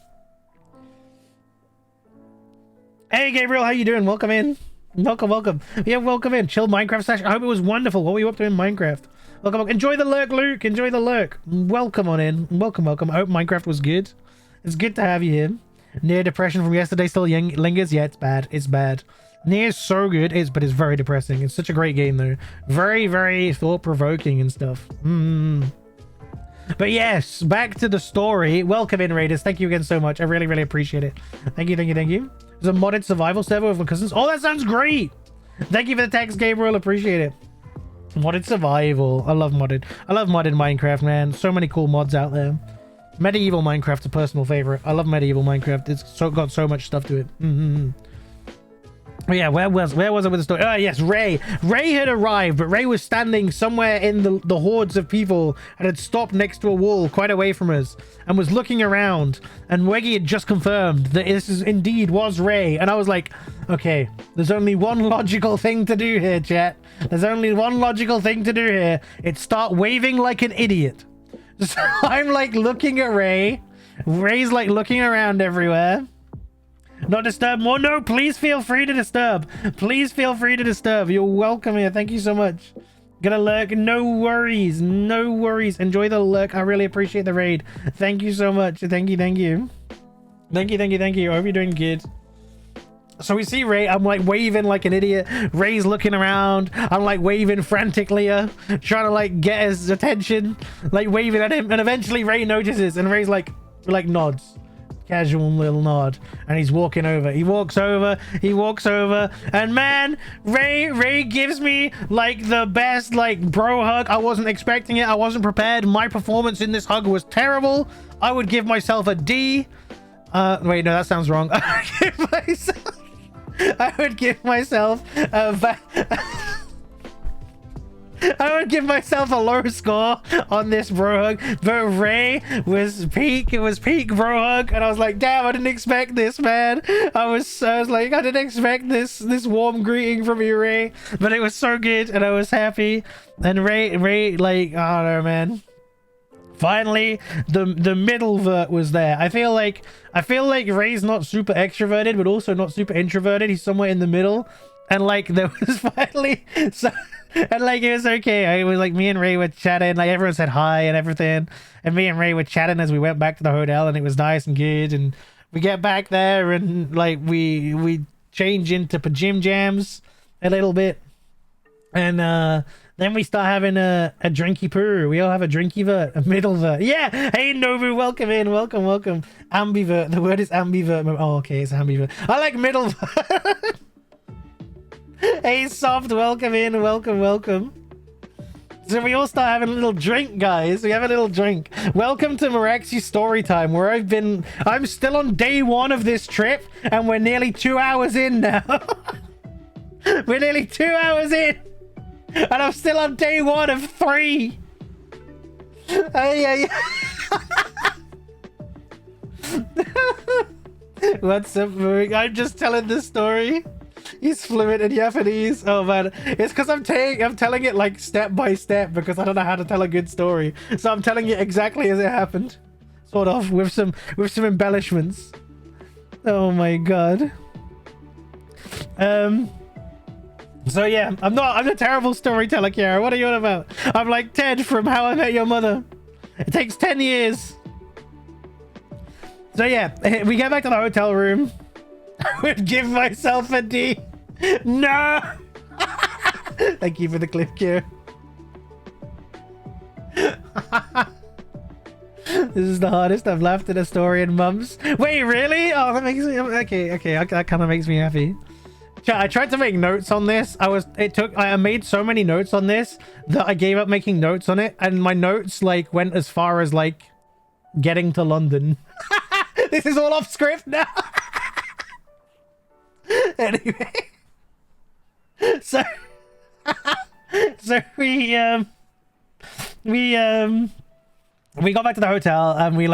Speaker 1: Hey, Gabriel, how you doing? Welcome in. Welcome. Yeah, welcome in. Chill Minecraft session. I hope it was wonderful. What were you up to in Minecraft? Welcome. Enjoy the lurk, Luke. Enjoy the lurk. Welcome on in. Welcome. I hope Minecraft was good. It's good to have you here. Near depression from yesterday still lingers. Yeah, it's bad. Near is so good, but it's very depressing. It's such a great game though. Very thought-provoking and stuff. But yes, back to the story. Welcome in, Raiders. Thank you again so much. I really appreciate it. Thank you. There's a modded survival server with my cousins. Oh, that sounds great. Thank you for the text, Gabriel. Appreciate it. Modded survival. I love modded Minecraft, man. So many cool mods out there. Medieval Minecraft's a personal favorite. I love medieval Minecraft. It's got so much stuff to it. Oh yeah, where was I with the story? Oh yes, Ray had arrived, but Ray was standing somewhere in the hordes of people and had stopped next to a wall quite away from us and was looking around, and Weggy had just confirmed that this was Ray, and I was like, okay, there's only one logical thing to do here, chat. There's only one logical thing to do here. It's start waving like an idiot. So I'm like looking at Ray. Ray's like looking around everywhere. Not disturb more. No, please feel free to disturb. You're welcome here. Thank you so much. Gonna lurk. No worries. Enjoy the lurk. I really appreciate the raid. Thank you so much. Thank you. I hope you're doing good. So we see Ray. I'm like waving like an idiot. Ray's looking around. I'm like waving frantically, trying to like get his attention, like waving at him. And eventually Ray notices and Ray's like nods. Casual little nod, and he's walking over. He walks over, and man, Ray gives me like the best like bro hug. I wasn't expecting it. I wasn't prepared. My performance in this hug was terrible. I would give myself a D. Wait, no, that sounds wrong. I would give myself I would give myself a low score on this bro hug, but Ray was peak. It was peak bro hug, and I was like, damn, I didn't expect this, man. I was like, I didn't expect this warm greeting from you, Ray, but it was so good, and I was happy. And Ray, like, I don't know, man. Finally, the middle vert was there. I feel like Ray's not super extroverted, but also not super introverted. He's somewhere in the middle. And like there was finally so, and like it was okay. It was like me and Ray were chatting, like everyone said hi and everything, and me and Ray were chatting as we went back to the hotel, and it was nice and good. And we get back there and like we change into pajim jams a little bit, and then we start having a drinky poo. We all have a drinky vert, a middle vert. Yeah. Hey Nobu, welcome in. Welcome. Ambivert. The word is ambivert. Oh, okay, it's ambivert. I like middle vert. Hey Soft, welcome in. Welcome. So we all start having a little drink, guys. We have a little drink. Welcome to Moraxi story time, where I'm still on day 1 of this trip, and we're nearly 2 hours in now. We're nearly 2 hours in, and I'm still on day 1 of 3. Hey. What's up, Morik? I'm just telling this story. He's fluent in Japanese. Oh man, it's because I'm telling it like step by step, because I don't know how to tell a good story. So I'm telling it exactly as it happened, sort of, with some embellishments. Oh my god. So yeah, I'm a terrible storyteller, Kiara. What are you on about? I'm like Ted from How I Met Your Mother. It takes 10 years. So yeah, we get back to the hotel room. I would give myself a D. No! Thank you for the clip, Kiara. This is the hardest I've laughed at a story in months. Wait, really? Oh, that makes me... Okay, that kind of makes me happy. I tried to make notes on this. I made so many notes on this that I gave up making notes on it, and my notes like went as far as like getting to London. This is all off script now. Anyway, so we got back to the hotel, and we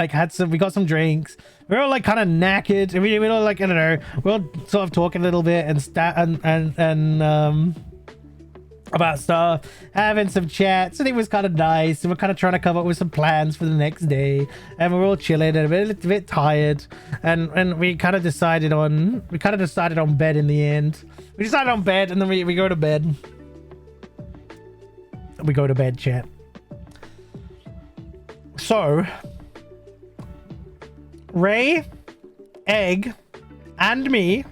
Speaker 1: got some drinks. We were all like kind of knackered. We were all like, I don't know, we were all sort of talking a little bit and about stuff, having some chats, and it was kind of nice. And we're kind of trying to come up with some plans for the next day, and we're all chilling and a bit tired, and we kind of decided on bed in the end. We decided on bed, and then we go to bed. We go to bed, chat. So Ray, Egg, and me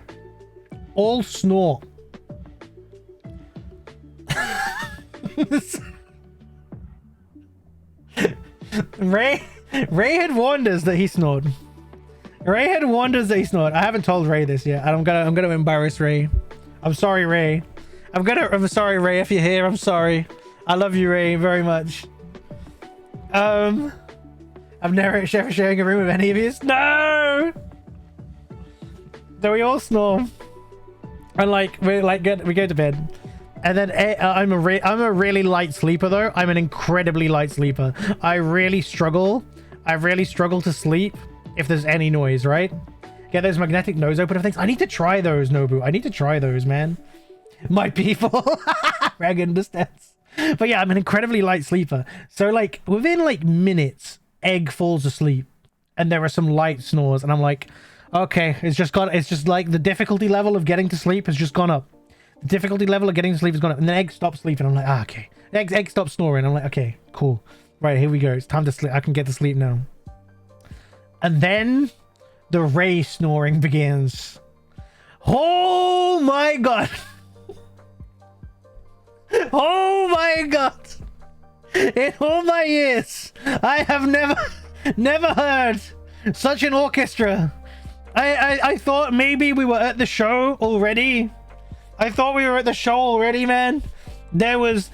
Speaker 1: all snore. Ray had warned us that he snored. I haven't told Ray this yet. I'm gonna embarrass Ray. I'm sorry, Ray. I'm sorry, Ray, if you're here. I'm sorry. I love you, Ray, very much. I've never ever sharing a room with any of you. No. So we all snore, and like we go to bed. And then I'm a really light sleeper, though. I'm an incredibly light sleeper. I really struggle to sleep if there's any noise, right? Get those magnetic nose opener things. I need to try those, Nobu. I need to try those, man. My people. Rag understands. But yeah, I'm an incredibly light sleeper. So like within like minutes, Egg falls asleep, and there are some light snores, and I'm like, okay, it's just like the difficulty level of getting to sleep has just gone up. The difficulty level of getting to sleep has gone up, and then Egg stops sleeping. I'm like, okay. Egg stops snoring. I'm like, okay, cool. Right, here we go. It's time to sleep. I can get to sleep now. And then the Ray snoring begins. Oh my god. Oh my god. In all my years, I have never heard such an orchestra. I thought maybe we were at the show already. Man. There was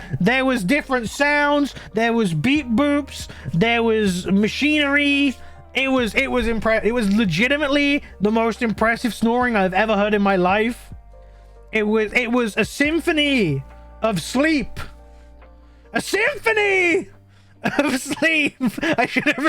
Speaker 1: different sounds. There was beep boops. There was machinery. It was impressive. It was legitimately the most impressive snoring I've ever heard in my life. It was a symphony of sleep. A symphony of sleep. I should have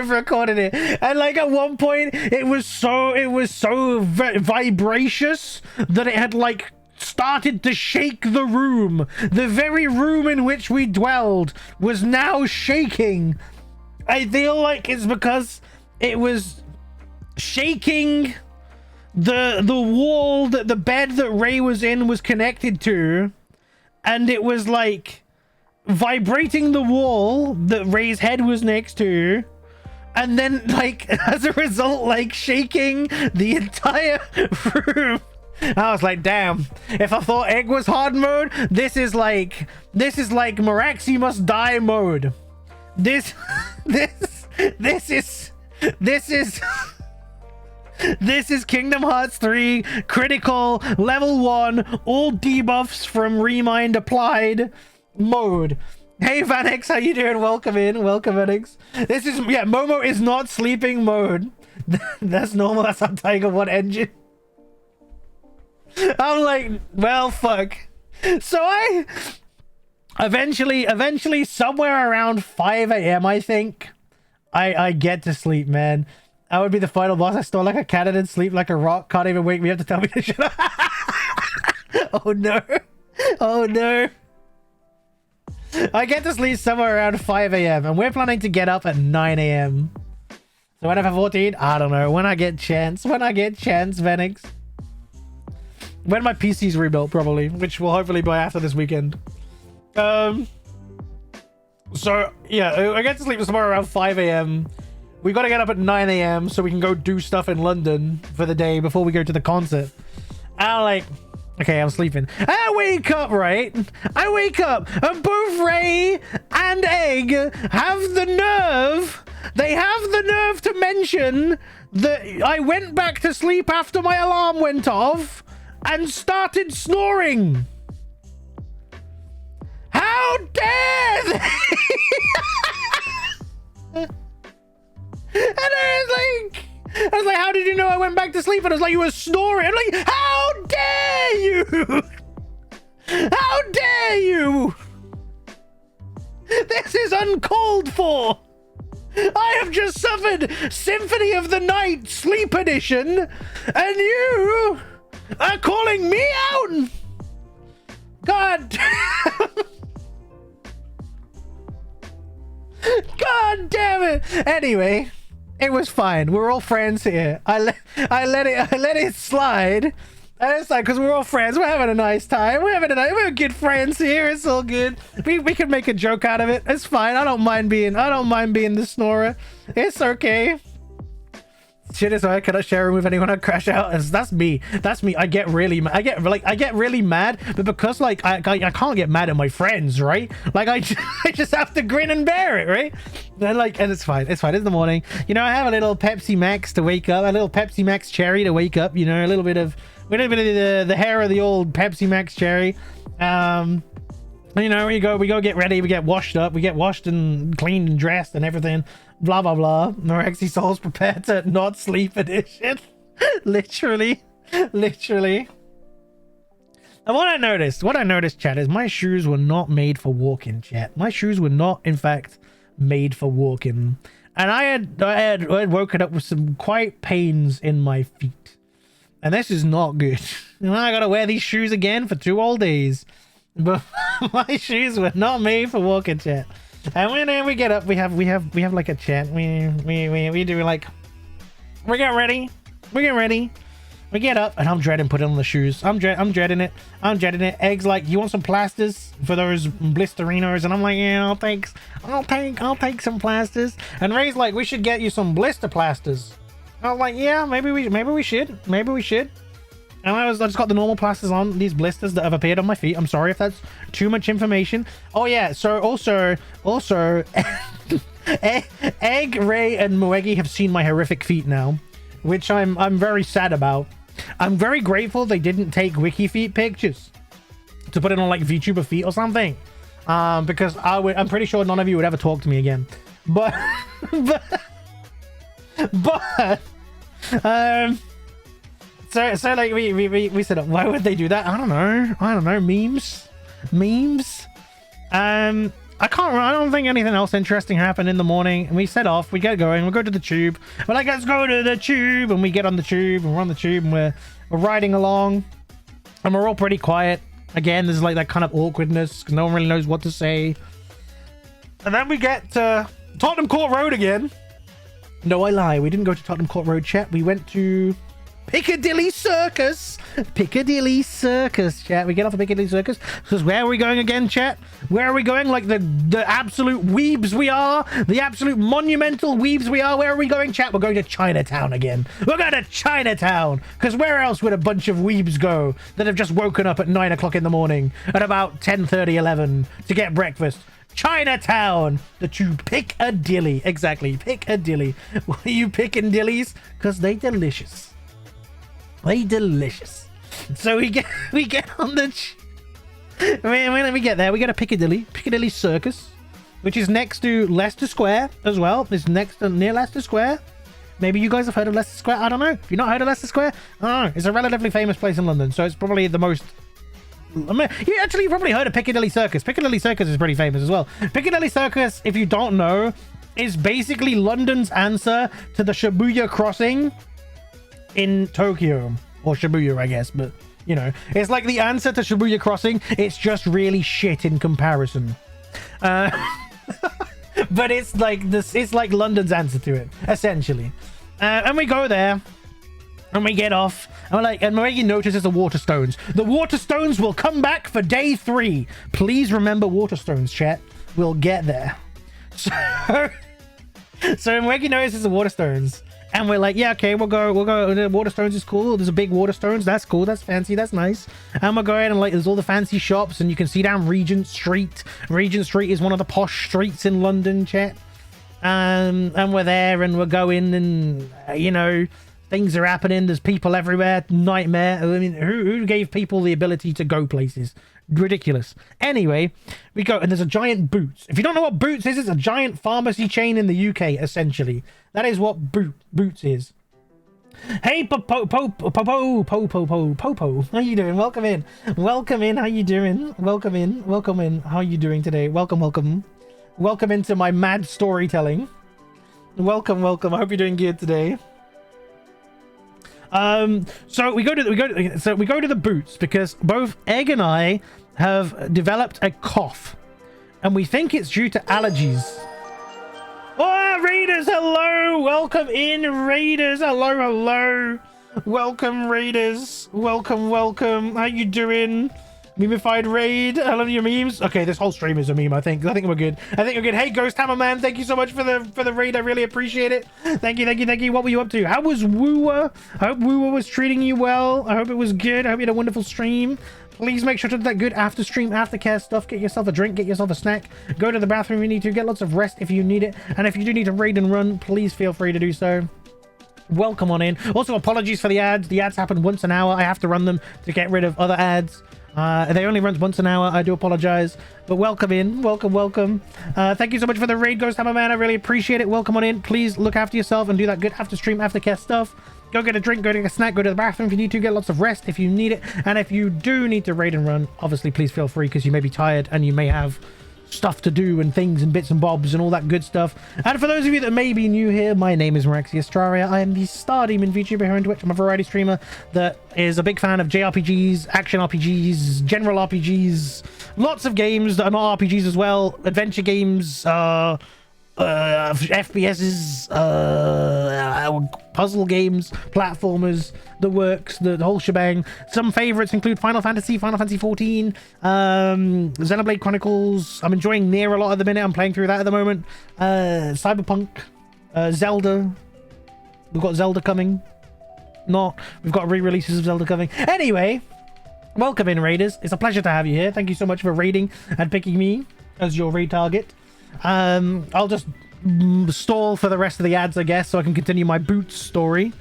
Speaker 1: recorded it. And like at one point it was so vibracious that it had like started to shake the room. The very room in which we dwelled was now shaking. I feel like it's because it was shaking the wall that the bed that Ray was in was connected to. And it was like vibrating the wall that Ray's head was next to, and then like as a result like shaking the entire room. I was like, damn, if I thought Egg was hard mode, this is like Moraxi must die mode. This is Kingdom Hearts 3 critical level 1, all debuffs from Remind applied. mode. Hey Vanix, how you doing? Welcome in. Welcome, Vanix. This is, yeah, Momo is not sleeping mode. That's normal. That's on Tiger 1 engine. I'm like, well, fuck. So I eventually somewhere around 5 a.m. I think I get to sleep, man. I would be the final boss. I snore like a cat and sleep like a rock. Can't even wake me up to tell me to shut up. Oh no. Oh no. I get to sleep somewhere around 5 a.m. and we're planning to get up at 9 a.m. So when I have 14, I don't know. When I get chance, Venix. When my PC's rebuilt, probably, which will hopefully be after this weekend. So yeah, I get to sleep somewhere around 5 a.m. We got to get up at 9 a.m. so we can go do stuff in London for the day before we go to the concert. And I'm like, okay, I'm sleeping. I wake up, right? I wake up and both Ray and Egg have the nerve. They have the nerve to mention that I went back to sleep after my alarm went off and started snoring. How dare they? And I was like, how did you know I went back to sleep? And I was like, you were snoring. I'm like, how dare you? How dare you? This is uncalled for. I have just suffered Symphony of the Night Sleep Edition, and you are calling me out. God. God damn it. Anyway, it was fine. We're all friends here. I let it slide. And it's like, because we're all friends, we're having a nice time. We're good friends here. It's all good. We can make a joke out of it. It's fine. I don't mind being the snorer. It's okay. Shit is I cannot share a room with anyone. I crash out. That's me. I get really mad, but because like I can't get mad at my friends, right? Like I just have to grin and bear it, right? And it's fine. It's the morning. You know, I have a little Pepsi Max to wake up, a little Pepsi Max cherry to wake up. You know, a little bit of the hair of the old Pepsi Max cherry. You know, we go get ready, we get washed up, we get washed and cleaned and dressed and everything, blah blah blah. Moraxi Souls prepared to not sleep edition. literally. And what I noticed, chat, is my shoes were not made for walking, chat. My shoes were not, in fact, made for walking. And I had woken up with some quite pains in my feet. And this is not good. And I gotta wear these shoes again for 2 whole days. But my shoes were not made for walking, chat. And when we get up, we have like a chat. We do like, we get ready. We get up, and I'm dreading putting on the shoes. I'm dreading it. Egg's like, you want some plasters for those blisterinos? And I'm like, yeah, thanks. I'll take some plasters. And Ray's like, we should get you some blister plasters. I was like, yeah, maybe we should. And I just got the normal plasters on, these blisters that have appeared on my feet. I'm sorry if that's too much information. Oh yeah, so also Egg, Ray, and Moegi have seen my horrific feet now, which I'm very sad about. I'm very grateful they didn't take wiki feet pictures to put it on like VTuber feet or something. Because I'm pretty sure none of you would ever talk to me again. But So like we said, why would they do that? I don't know. Memes. I don't think anything else interesting happened in the morning. And we set off. We get going. We go to the tube. We're like, let's go to the tube. And we get on the tube. And we're on the tube. And we're riding along. And we're all pretty quiet. Again, there's like that kind of awkwardness because no one really knows what to say. And then we get to Tottenham Court Road again. No, I lie. We didn't go to Tottenham Court Road, chat. We went to Piccadilly Circus, chat. We get off of Piccadilly Circus because where are we going again, chat? Where are we going? Like the absolute weebs we are, the absolute monumental weebs we are. Where are we going, chat? We're going to Chinatown again. We're going to Chinatown because where else would a bunch of weebs go that have just woken up at 9 o'clock in the morning at about 10:30, 11 to get breakfast? Chinatown, the tube. Piccadilly, exactly. Piccadilly. Why are you picking dillies? Because they delicious. So we get on the When we get there, we go to Piccadilly Circus, which is next to Leicester Square as well. It's near Leicester Square. Maybe you guys have heard of Leicester Square. I don't know. If you've not heard of Leicester Square, I don't know. It's a relatively famous place in London, so it's probably the most... I mean, you've probably heard of Piccadilly Circus. Piccadilly Circus is pretty famous as well. Piccadilly Circus, if you don't know, is basically London's answer to the Shibuya crossing in Tokyo. Or Shibuya, I guess, but, you know. It's like the answer to Shibuya crossing. It's just really shit in comparison. But it's like this. It's like London's answer to it, essentially. And we go there. And we get off, and we're like, and Moraxi notices the Waterstones. The Waterstones will come back for day 3. Please remember Waterstones, chat. We'll get there. So Moraxi notices the Waterstones, and we're like, yeah, okay, we'll go. The Waterstones is cool. There's a big Waterstones. That's cool. That's fancy. That's nice. And we're going, and like, there's all the fancy shops, and you can see down Regent Street. Regent Street is one of the posh streets in London, chat. And we're there, and we're going, and you know. Things are happening. There's people everywhere. Nightmare. I mean, who gave people the ability to go places? Ridiculous. Anyway, we go, and there's a giant Boots. If you don't know what Boots is, it's a giant pharmacy chain in the UK, essentially. That is what Boots is. Hey, Popo. How you doing? Welcome in. How you doing? Welcome in. How you doing today? Welcome into my mad storytelling. Welcome. I hope you're doing good today. So we go to the Boots because both Egg and I have developed a cough, and we think it's due to allergies. Oh, Raiders, hello! Welcome in, Raiders. Hello. Welcome, Raiders. Welcome. How you doing? Memified raid. I love your memes. Okay, this whole stream is a meme. I think we're good. Hey, Ghost Hammer Man, thank you so much for the raid. I really appreciate it. Thank you. What were you up to? How was Woowa? I hope Woowa was treating you well. I hope it was good. I hope you had a wonderful stream. Please make sure to do that good after stream, aftercare stuff. Get yourself a drink, get yourself a snack. Go to the bathroom if you need to. Get lots of rest if you need it. And if you do need to raid and run, please feel free to do so. Welcome on in. Also, apologies for the ads. The ads happen once an hour. I have to run them to get rid of other ads. They only run once an hour. I do apologize, but welcome in. Welcome. Thank you so much for the raid, Ghost Hammer Man. I really appreciate it. Welcome on in. Please look after yourself and do that good after stream, aftercare stuff. Go get a drink, go get a snack, go to the bathroom if you need to. Get lots of rest if you need it. And if you do need to raid and run, obviously please feel free, because you may be tired and you may have stuff to do and things and bits and bobs and all that good stuff. And for those of you that may be new here, my name is Moraxi Astraria. I am the Star Demon VTuber here on Twitch. I'm a variety streamer that is a big fan of JRPGs, action RPGs, general RPGs, lots of games that are not RPGs as well, adventure games, FPSs, puzzle games, platformers, the works, the whole shebang. Some favorites include Final Fantasy XIV, Xenoblade Chronicles. I'm enjoying Nier a lot at the minute. I'm playing through that at the moment. Cyberpunk, Zelda. We've got Zelda coming. We've got re-releases of Zelda coming. Anyway, welcome in, Raiders. It's a pleasure to have you here. Thank you so much for raiding and picking me as your raid target. I'll just stall for the rest of the ads, I guess, so I can continue my Boots story.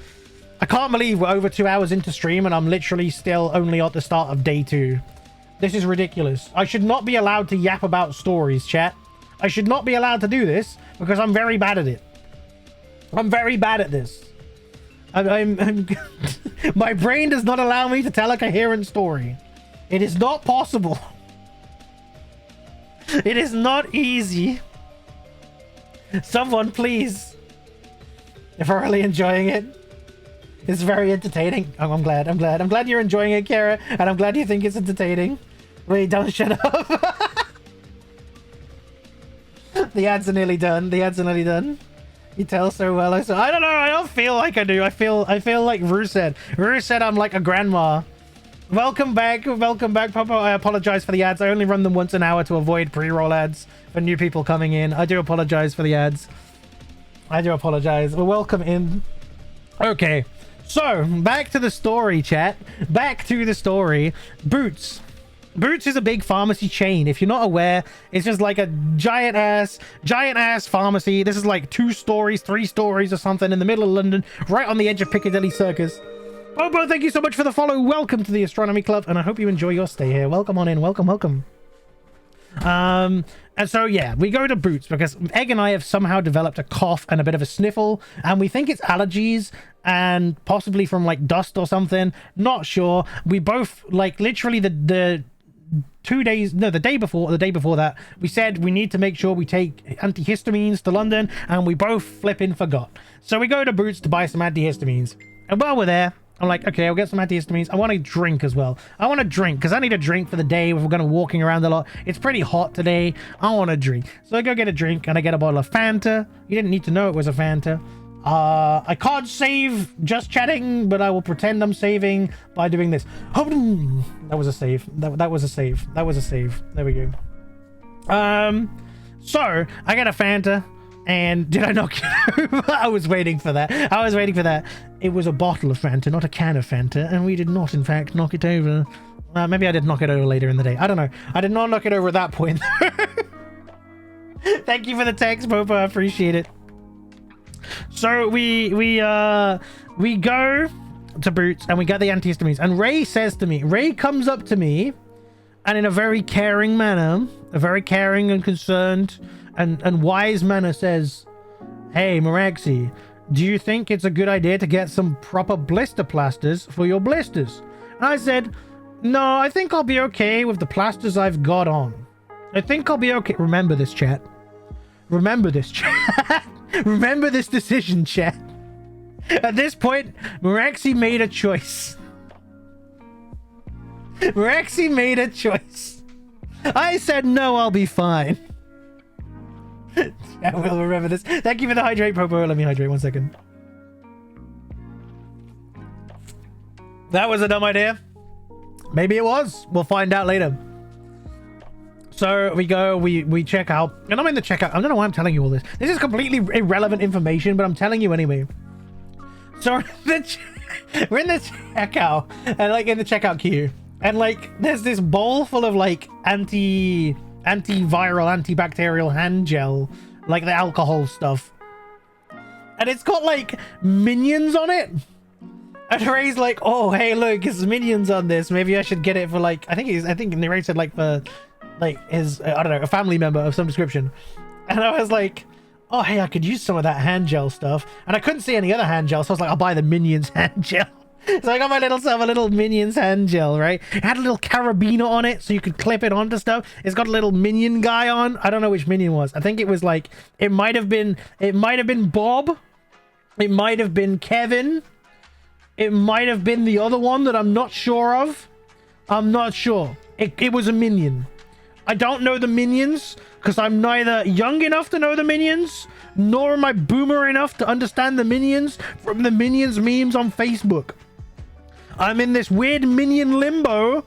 Speaker 1: I can't believe we're over 2 hours into stream and I'm literally still only at the start of day 2. This is ridiculous. I should not be allowed to yap about stories, chat. I should not be allowed to do this because I'm very bad at it. I'm very bad at this. I'm my brain does not allow me to tell a coherent story. It is not possible. It is not easy. Someone, please. If I'm really enjoying it. It's very entertaining. Oh, I'm glad. I'm glad you're enjoying it, Kara. And I'm glad you think it's entertaining. Wait, don't shut up. The ads are nearly done. You tell so well. I don't know. I don't feel like I do. I feel like Rue said. Rue said I'm like a grandma. Welcome back, Papa. I apologize for the ads. I only run them once an hour to avoid pre-roll ads for new people coming in. I do apologize for the ads. I do apologize. Well, welcome in. Okay, so back to the story, chat. Back to the story. Boots. Boots is a big pharmacy chain. If you're not aware, it's just like a giant ass pharmacy. This is like 2 stories, 3 stories or something in the middle of London, right on the edge of Piccadilly Circus. Bobo, thank you so much for the follow. Welcome to the Astronomy Club, and I hope you enjoy your stay here. Welcome on in. Welcome, welcome. And so yeah, we go to Boots because Egg and I have somehow developed a cough and a bit of a sniffle, and we think it's allergies and possibly from like dust or something. Not sure. We both like literally the 2 days, no, the day before that, we said we need to make sure we take antihistamines to London, and we both flipping forgot. So we go to Boots to buy some antihistamines, and while we're there, I'm like, okay, I'll get some antihistamines. I want to drink as well. I want to drink because I need a drink for the day if we're going to walking around a lot. It's pretty hot today. I want a drink. So I go get a drink and I get a bottle of Fanta. You didn't need to know it was a Fanta. I can't save just chatting, but I will pretend I'm saving by doing this. That was a save. That was a save. That was a save. There we go. So I get a Fanta. And did I knock it over? I was waiting for that. It was a bottle of Fanta, not a can of Fanta, and we did not, in fact, knock it over. Maybe I did knock it over later in the day. I don't know. I did not knock it over at that point. Thank you for the text, Popo. I appreciate it. So we go to Boots and we get the antihistamines. And Ray comes up to me, and in a very caring manner, a very caring and concerned and wise manner says, "Hey, Moraxi, do you think it's a good idea to get some proper blister plasters for your blisters?" And I said, "No, I think I'll be okay with the plasters I've got on. I think I'll be okay." Remember this, chat. Remember this, chat. Remember this decision, chat. At this point, Moraxi made a choice. Moraxi made a choice. I said, "No, I'll be fine." I will remember this. Thank you for the hydrate, Popo. Let me hydrate 1 second. That was a dumb idea. Maybe it was. We'll find out later. So we go, we check out, and I'm in the checkout. I don't know why I'm telling you all this. This is completely irrelevant information, but I'm telling you anyway. So we're in the checkout, and like in the checkout queue, and like there's this bowl full of like antiviral, antibacterial hand gel, like the alcohol stuff, and it's got like minions on it. And Ray's like, "Oh, hey, look, it's minions on this. Maybe I should get it for like," I think Ray said like for like his, I don't know, a family member of some description. And I was like, "Oh, hey, I could use some of that hand gel stuff." And I couldn't see any other hand gel, so I was like, "I'll buy the minions hand gel." So I got myself a little minions hand gel, right? It had a little carabiner on it so you could clip it onto stuff. It's got a little minion guy on. I don't know which minion was. I think it was like, it might have been Bob. It might have been Kevin. It might have been the other one that I'm not sure of. I'm not sure. It was a minion. I don't know the minions because I'm neither young enough to know the minions, nor am I boomer enough to understand the minions from the minions memes on Facebook. I'm in this weird minion limbo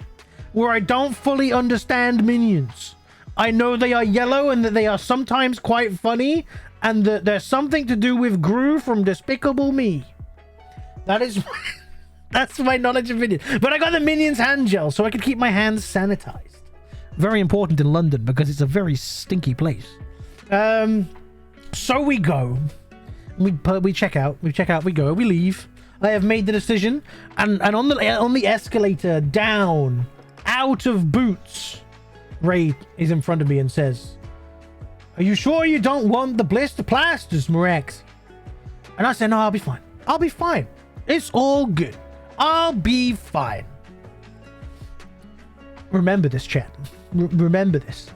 Speaker 1: where I don't fully understand minions. I know they are yellow and that they are sometimes quite funny, and that there's something to do with Gru from Despicable Me. That's my knowledge of minions. But I got the minions hand gel so I could keep my hands sanitized. Very important in London because it's a very stinky place. So we go. We check out. We go. We leave. I have made the decision, and on the escalator down out of Boots, Ray is in front of me and says, "Are you sure you don't want the blister plasters, Morax?" And I said, "No, I'll be fine. I'll be fine. It's all good. I'll be fine." Remember this, chat. Remember this.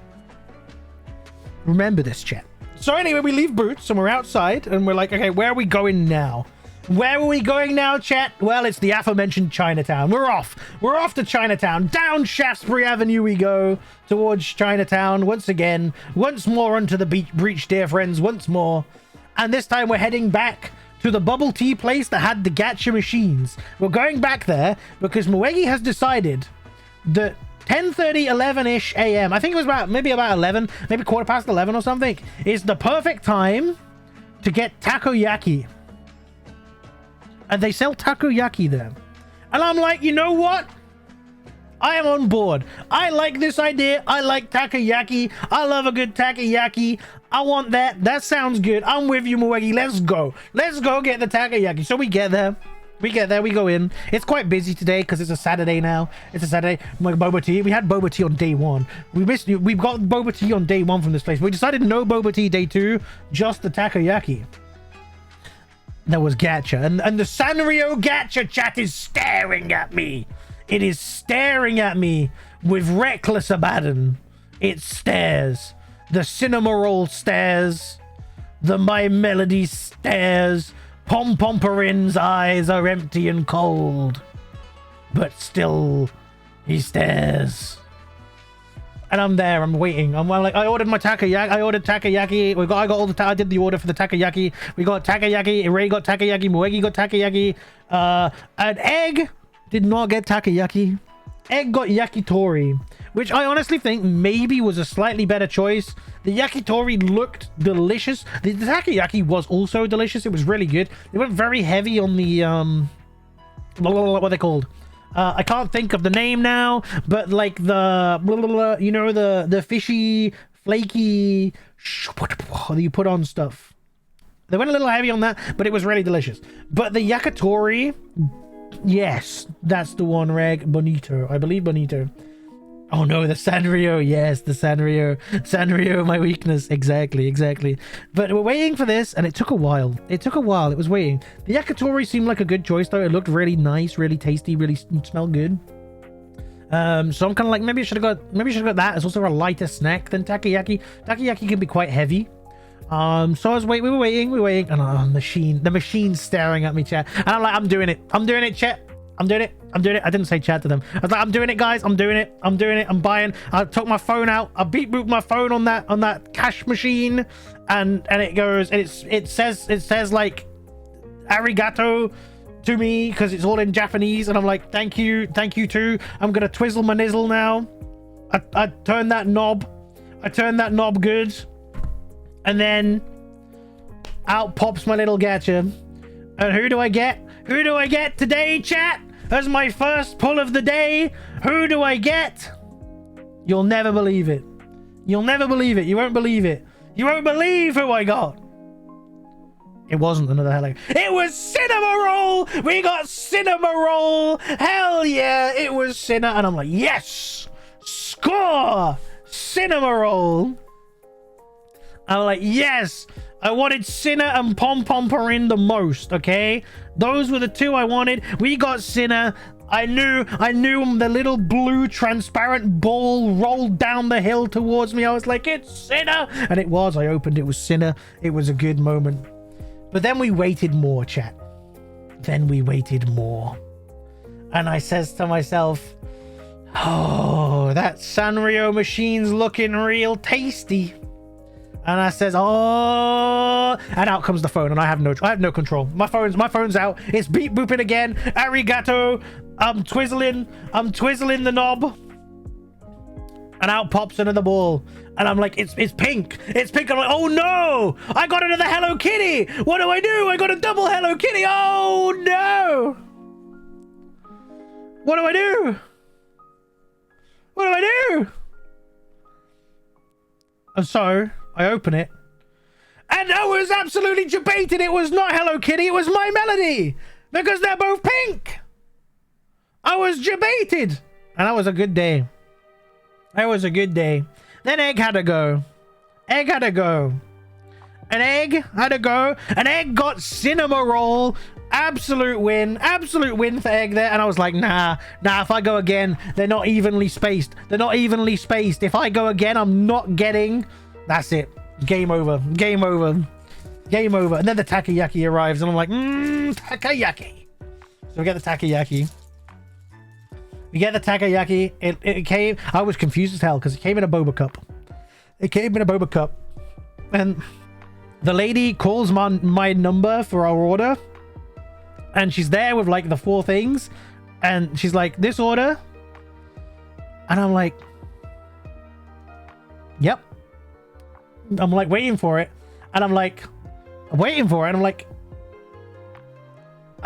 Speaker 1: Remember this, chat. So anyway, we leave Boots and we're outside and we're like, okay, where are we going now? Where are we going now, chat? Well, it's the aforementioned Chinatown. We're off. We're off to Chinatown. Down Shaftesbury Avenue we go towards Chinatown once again. Once more onto the breach, dear friends, once more. And this time we're heading back to the bubble tea place that had the gacha machines. We're going back there because Moegi has decided that 10:30, 11-ish a.m. I think it was about 11, maybe 11:15 or something, is the perfect time to get takoyaki. And they sell takoyaki there. And I'm like, you know what? I am on board. I like this idea. I like takoyaki. I love a good takoyaki. I want that. That sounds good. I'm with you, Moegi. Let's go. Let's go get the takoyaki. So we get there. We get there, we go in. It's quite busy today because it's a Saturday now. It's a Saturday. Like boba tea. We had boba tea on day 1. We've got boba tea on day 1 from this place. We decided no boba tea day 2, just the takoyaki. There was gacha, and the Sanrio gacha chat is staring at me. It is staring at me with reckless abandon. It stares. The cinema roll stares. The My Melody stares. Pom Pomparin's eyes are empty and cold, but still he stares. And I'm there, I'm waiting. I'm like, I ordered my takoyaki. I ordered takoyaki. I got all the I did the order for the takoyaki. We got takoyaki. Ray got takoyaki. Moegi got takoyaki. And Egg did not get takoyaki. Egg got yakitori, which I honestly think maybe was a slightly better choice. The yakitori looked delicious. The takoyaki was also delicious. It was really good. They went very heavy on the what are they called? I can't think of the name now, but like the you know, the fishy flaky that you put on stuff. They went a little heavy on that, but it was really delicious. But the yakitori, yes, that's the one, Reg. Bonito, I believe Bonito. Oh no, the Sanrio. Yes, the Sanrio. Sanrio, my weakness. Exactly. But we're waiting for this, and it took a while. It was waiting. The yakitori seemed like a good choice, though. It looked really nice, really tasty, really smelled good. So I'm kind of like, maybe I should have got that. It's also a lighter snack than takoyaki. Takoyaki can be quite heavy. So I was we were waiting, and the machine's staring at me, chat. And I'm like, I'm doing it, chat. I'm doing it. I didn't say chat to them. I was like, I'm doing it, guys. I'm doing it. I'm buying. I took my phone out. I beep booped my phone on that cash machine, and it goes, and it says like arigato to me because it's all in Japanese, and I'm like, thank you too. I'm gonna twizzle my nizzle now. I turned that knob. Good, and then out pops my little gacha. And who do I get? Who do I get today, chat? As my first pull of the day, who do I get? You'll never believe it. You won't believe it. You won't believe who I got. It wasn't another Hello. It was Cinema Roll. We got Cinema Roll. Hell yeah, it was Cinna. And I'm like, yes, score, Cinema Roll. I'm like, yes. I wanted Cinna and Pom Pomparin the most, okay? Those were the two I wanted. We got Cinna. I knew the little blue transparent ball rolled down the hill towards me. I was like, it's Cinna. And it was. I opened, it was Cinna. It was a good moment. But then we waited more, chat. And I says to myself, oh, that Sanrio machine's looking real tasty. And I says, oh, and out comes the phone, and I have no control. My phone's out. It's beep booping again. Arigato. I'm twizzling the knob, and out pops another ball. And I'm like, it's pink. It's pink. I'm like, oh no, I got another Hello Kitty. What do? I got a double Hello Kitty. Oh no. What do I do? And so I open it, and I was absolutely debated. It was not Hello Kitty, it was My Melody, because they're both pink. I was debated, and that was a good day. Then Egg had to go. And Egg got Cinema Roll. Absolute win for Egg there. And I was like, nah, if I go again, they're not evenly spaced. If I go again, I'm not getting. That's it. Game over. And then the takoyaki arrives, and I'm like, takoyaki. So we get the takoyaki. It came. I was confused as hell because it came in a boba cup. And the lady calls my number for our order, and she's there with like the 4 things, and she's like, this order, and I'm like, yep. I'm like waiting for it, and I'm like, I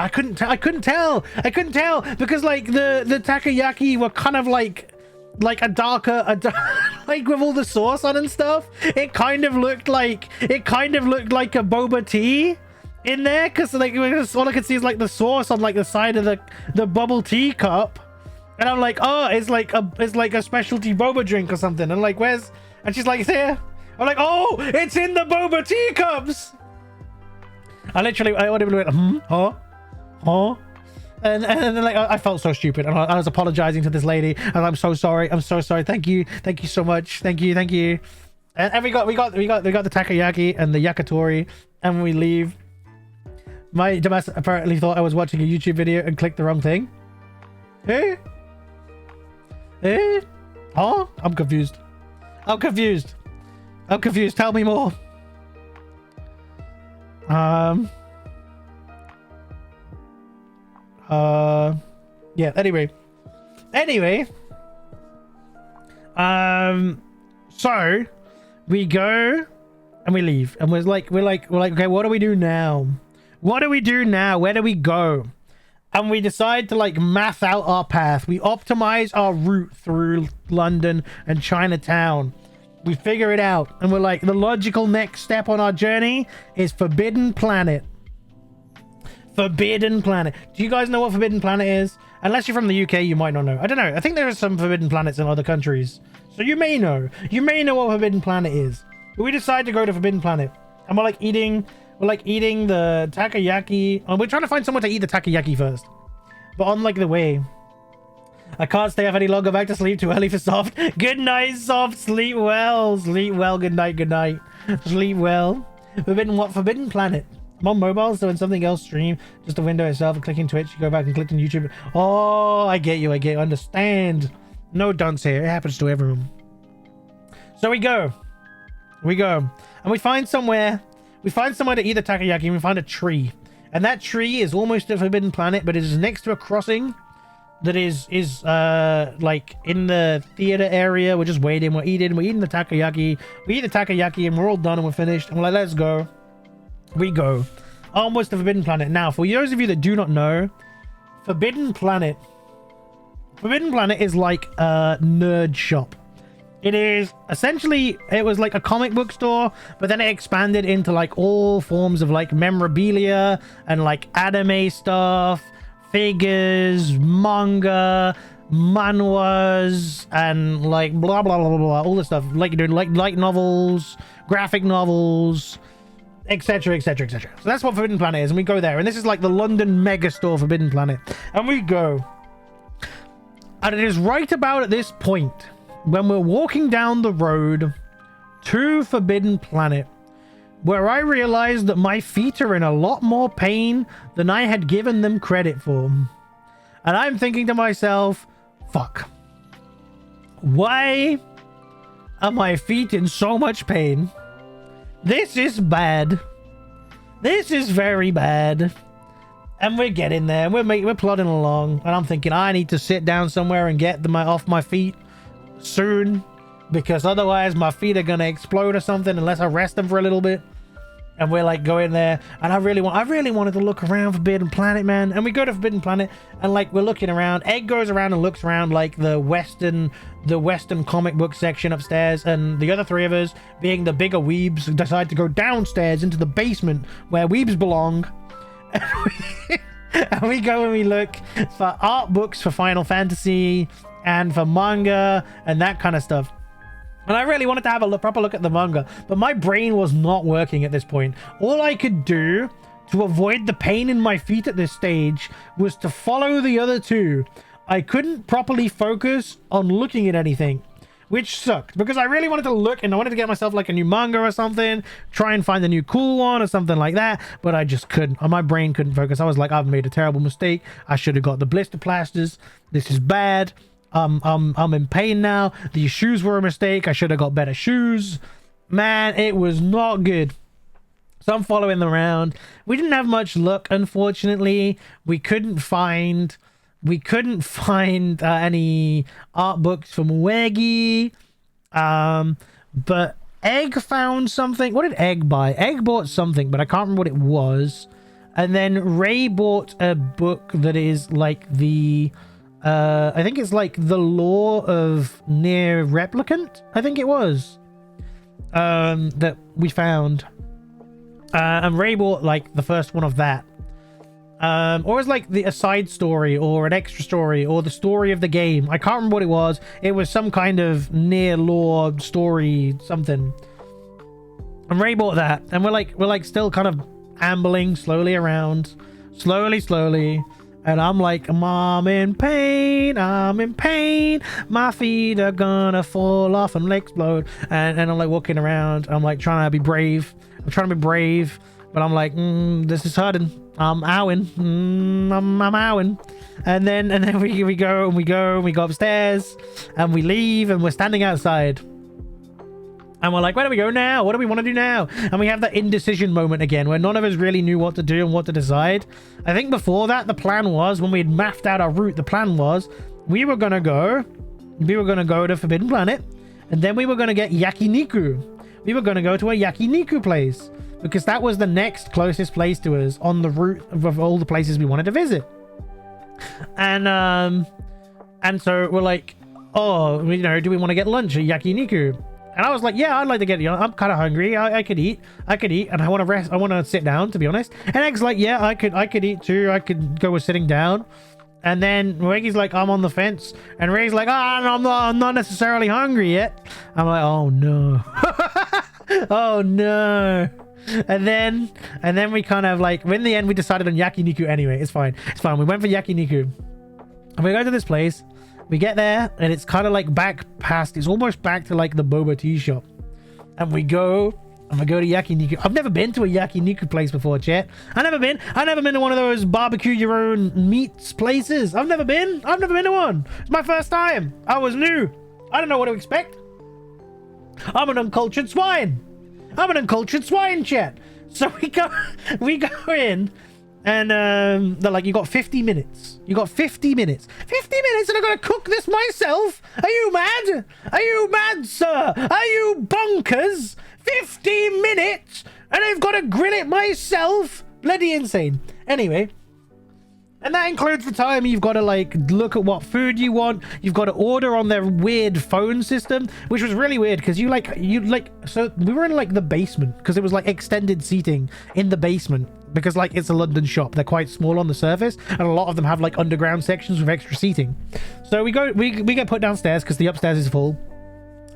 Speaker 1: couldn't tell because like the takoyaki were kind of like a darker like with all the sauce on and stuff. It kind of looked like a boba tea, in there, because like all I can see is like the sauce on like the side of the bubble tea cup, and I'm like, oh, it's like a specialty boba drink or something. And like, where's? And she's like, it's here. I'm like, oh, it's in the boba tea cups. I would have went, huh? And then like I felt so stupid, and I was apologizing to this lady, and I'm so sorry. Thank you so much. Thank you. And we got the takoyaki and the yakitori, and we leave. My dumbass apparently thought I was watching a YouTube video and clicked the wrong thing. Eh? Huh? I'm confused. Tell me more. Yeah, anyway, so we go and we leave, and we're like okay, what do we do now? Where do we go? And we decide to like math out our path. We optimize our route through London and Chinatown. We figure it out, and we're like, the logical next step on our journey is Forbidden Planet. Forbidden Planet. Do you guys know what Forbidden Planet is? Unless you're from the UK, you might not know. I don't know. I think there are some Forbidden Planets in other countries, so you may know. What Forbidden Planet is. But we decide to go to Forbidden Planet, and we're eating the takoyaki, and we're trying to find somewhere to eat the takoyaki first. But on like the way, I can't stay up any longer. Back to sleep. Too early for Soft. Good night, Soft. Sleep well. Good night. Sleep well. Forbidden Planet. I'm on mobiles doing something else. Stream just the window itself and clicking Twitch. You go back and click on YouTube. Oh, I get you. Understand. No dunce here. It happens to everyone. So we go, and we find somewhere to eat the takoyaki, and we find a tree, and that tree is almost a Forbidden Planet, but it is next to a crossing that is like in the theater area. We're just waiting. We're eating the takoyaki. We eat the takoyaki, and we're all done, and we're finished, and we're like, let's go. We go almost to Forbidden Planet. Now, for those of you that do not know, Forbidden Planet is like a nerd shop. It is essentially, it was like a comic book store, but then it expanded into like all forms of like memorabilia and like anime stuff, figures, manga, manhwas, and like blah blah blah blah blah, all this stuff, like light novels, graphic novels, etc. So that's what Forbidden Planet is, and we go there, and this is like the London mega store Forbidden Planet, and we go, and it is right about at this point when we're walking down the road to Forbidden Planet where I realized that my feet are in a lot more pain than I had given them credit for. And I'm thinking to myself, fuck, why are my feet in so much pain? This is bad. This is very bad. And we're getting there. We're plodding along. And I'm thinking, I need to sit down somewhere and get off my feet soon, because otherwise my feet are gonna explode or something unless I rest them for a little bit. And we're like going there, and I really wanted to look around Forbidden Planet, man. And we go to Forbidden Planet, and like we're looking around. Egg goes around and looks around like the western comic book section upstairs, and the other three of us, being the bigger weebs, decide to go downstairs into the basement where weebs belong. And we go and we look for art books for Final Fantasy and for manga and that kind of stuff. And I really wanted to have a proper look at the manga, but my brain was not working at this point. All I could do to avoid the pain in my feet at this stage was to follow the other two. I couldn't properly focus on looking at anything, which sucked, because I really wanted to look, and I wanted to get myself like a new manga or something, try and find a new cool one or something like that, but I just couldn't. My brain couldn't focus. I was like, I've made a terrible mistake. I should have got the blister plasters. This is bad. I'm in pain now. These shoes were a mistake. I should have got better shoes. Man, it was not good. So I'm following them around. We didn't have much luck, unfortunately. We couldn't find any art books from Weggy. But Egg found something. What did Egg buy? Egg bought something, but I can't remember what it was. And then Ray bought a book that is like the I think it's like the Law of Near Replicant, I think it was, that we found. And Ray bought like the first one of that. Or it's like a side story or an extra story or the story of the game. I can't remember what it was. It was some kind of near lore story something. And Ray bought that, and we're like still kind of ambling slowly around, slowly. And I'm like, I'm in pain, my feet are gonna fall off and explode. And I'm like walking around, I'm like trying to be brave. But I'm like, this is hurting. I'm owing. I'm owing. And then we go upstairs and we leave and we're standing outside. And we're like, where do we go now? What do we want to do now? And we have that indecision moment again where none of us really knew what to do and what to decide. I think before that, the plan was, when we had mapped out our route, the plan was we were going to go to Forbidden Planet, and then we were going to get yakiniku. We were going to go to a yakiniku place because that was the next closest place to us on the route of all the places we wanted to visit. And so we're like, oh, you know, do we want to get lunch at yakiniku? And I was like, yeah, I'd like to get, you know, I'm kind of hungry. I could eat, and I want to rest. I want to sit down, to be honest. And Egg's like, yeah, I could eat too. I could go with sitting down. And then Reggie like, I'm on the fence. And Ray's like, I'm not necessarily hungry yet. I'm like, oh no. Oh no. And then we kind of like, in the end, we decided on yakiniku anyway. It's fine. We went for yakiniku. And we go to this place. We get there, and it's kind of like it's almost back to like the boba tea shop. And we go to yakiniku. I've never been to a yakiniku place before, chat. I've never been to one of those barbecue your own meats places. I've never been to one. It's my first time. I was new. I don't know what to expect. I'm an uncultured swine, chat. So we go in. And they're like, you got 50 minutes. 50 minutes and I'm gonna cook this myself? Are you mad, sir? Are you bonkers? 50 minutes and I've got to grill it myself? Bloody insane. Anyway, and that includes the time you've got to like look at what food you want. You've got to order on their weird phone system, which was really weird because so we were in like the basement because it was like extended seating in the basement because like it's a London shop. They're quite small on the surface and a lot of them have like underground sections with extra seating. So we get put downstairs because the upstairs is full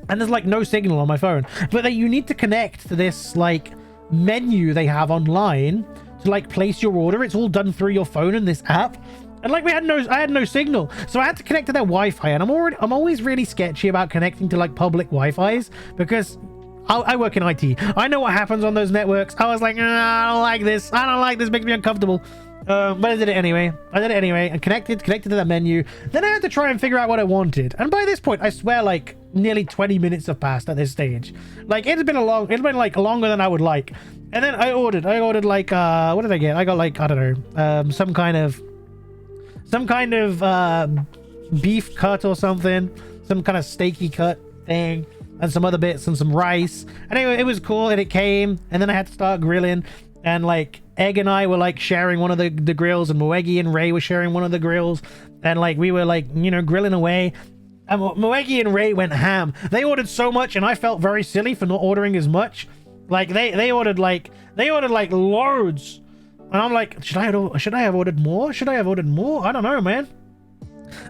Speaker 1: and there's like no signal on my phone, but you need to connect to this like menu they have online to like place your order. It's all done through your phone in this app, and like I had no signal, so I had to connect to their Wi-Fi. And I'm always really sketchy about connecting to like public Wi-Fi's because I work in IT. I know what happens on those networks. I was like, I don't like this, makes me uncomfortable. But I did it anyway. And connected to that menu. Then I had to try and figure out what I wanted. And by this point, I swear like nearly 20 minutes have passed at this stage. Like it's been like longer than I would like. And then I ordered like what did I get? I got like, I don't know, some kind of beef cut or something, some kind of steaky cut thing, and some other bits and some rice. And anyway, it was cool, and it came, and then I had to start grilling. And like Egg and I were like sharing one of the grills, and Moegi and Ray were sharing one of the grills, and like we were like, you know, grilling away. And Moegi and Ray went ham. They ordered so much, and I felt very silly for not ordering as much. Like they ordered like loads, and I'm like, should I have ordered more? I don't know, man.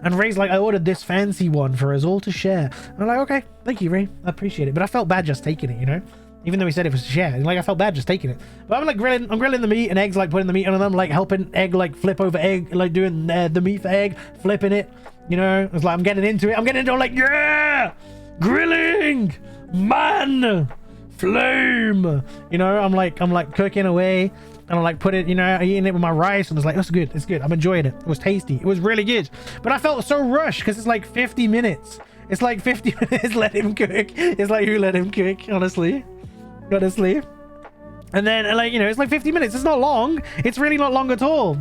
Speaker 1: And Ray's like, I ordered this fancy one for us all to share. And I'm like, okay, thank you, Ray, I appreciate it. But I felt bad just taking it, you know. Even though he said it was to share, like I felt bad just taking it. But I'm like grilling the meat, and Egg's like putting the meat on, and I'm like helping Egg like flip over Egg, like doing the meat for Egg, flipping it. You know, it's like I'm getting into it. I'm like, yeah, grilling, man, flame. You know, I'm like cooking away, and I'm like eating it with my rice, and it's like, it's good. I'm enjoying it. It was tasty. It was really good. But I felt so rushed because it's like 50 minutes. It's like 50 minutes. Let him cook. It's like, who let him cook? Honestly. And then like, you know, it's like 50 minutes. It's not long. It's really not long at all.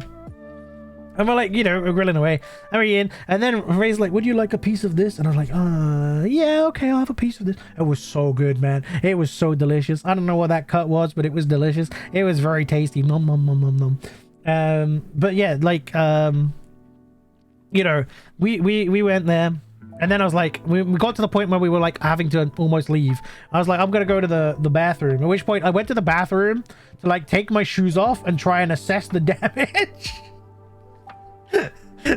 Speaker 1: And we're like, you know, we're grilling away, and we're eating, and then Ray's like, would you like a piece of this? And I was like, yeah, okay, I'll have a piece of this. It was so good, man. It was so delicious. I don't know what that cut was, but it was delicious. It was very tasty. Nom nom nom nom nom. But yeah, like you know, we went there, And then I was like, we got to the point where we were like having to almost leave. I was like, I'm gonna go to the bathroom. At which point I went to the bathroom to like take my shoes off and try and assess the damage.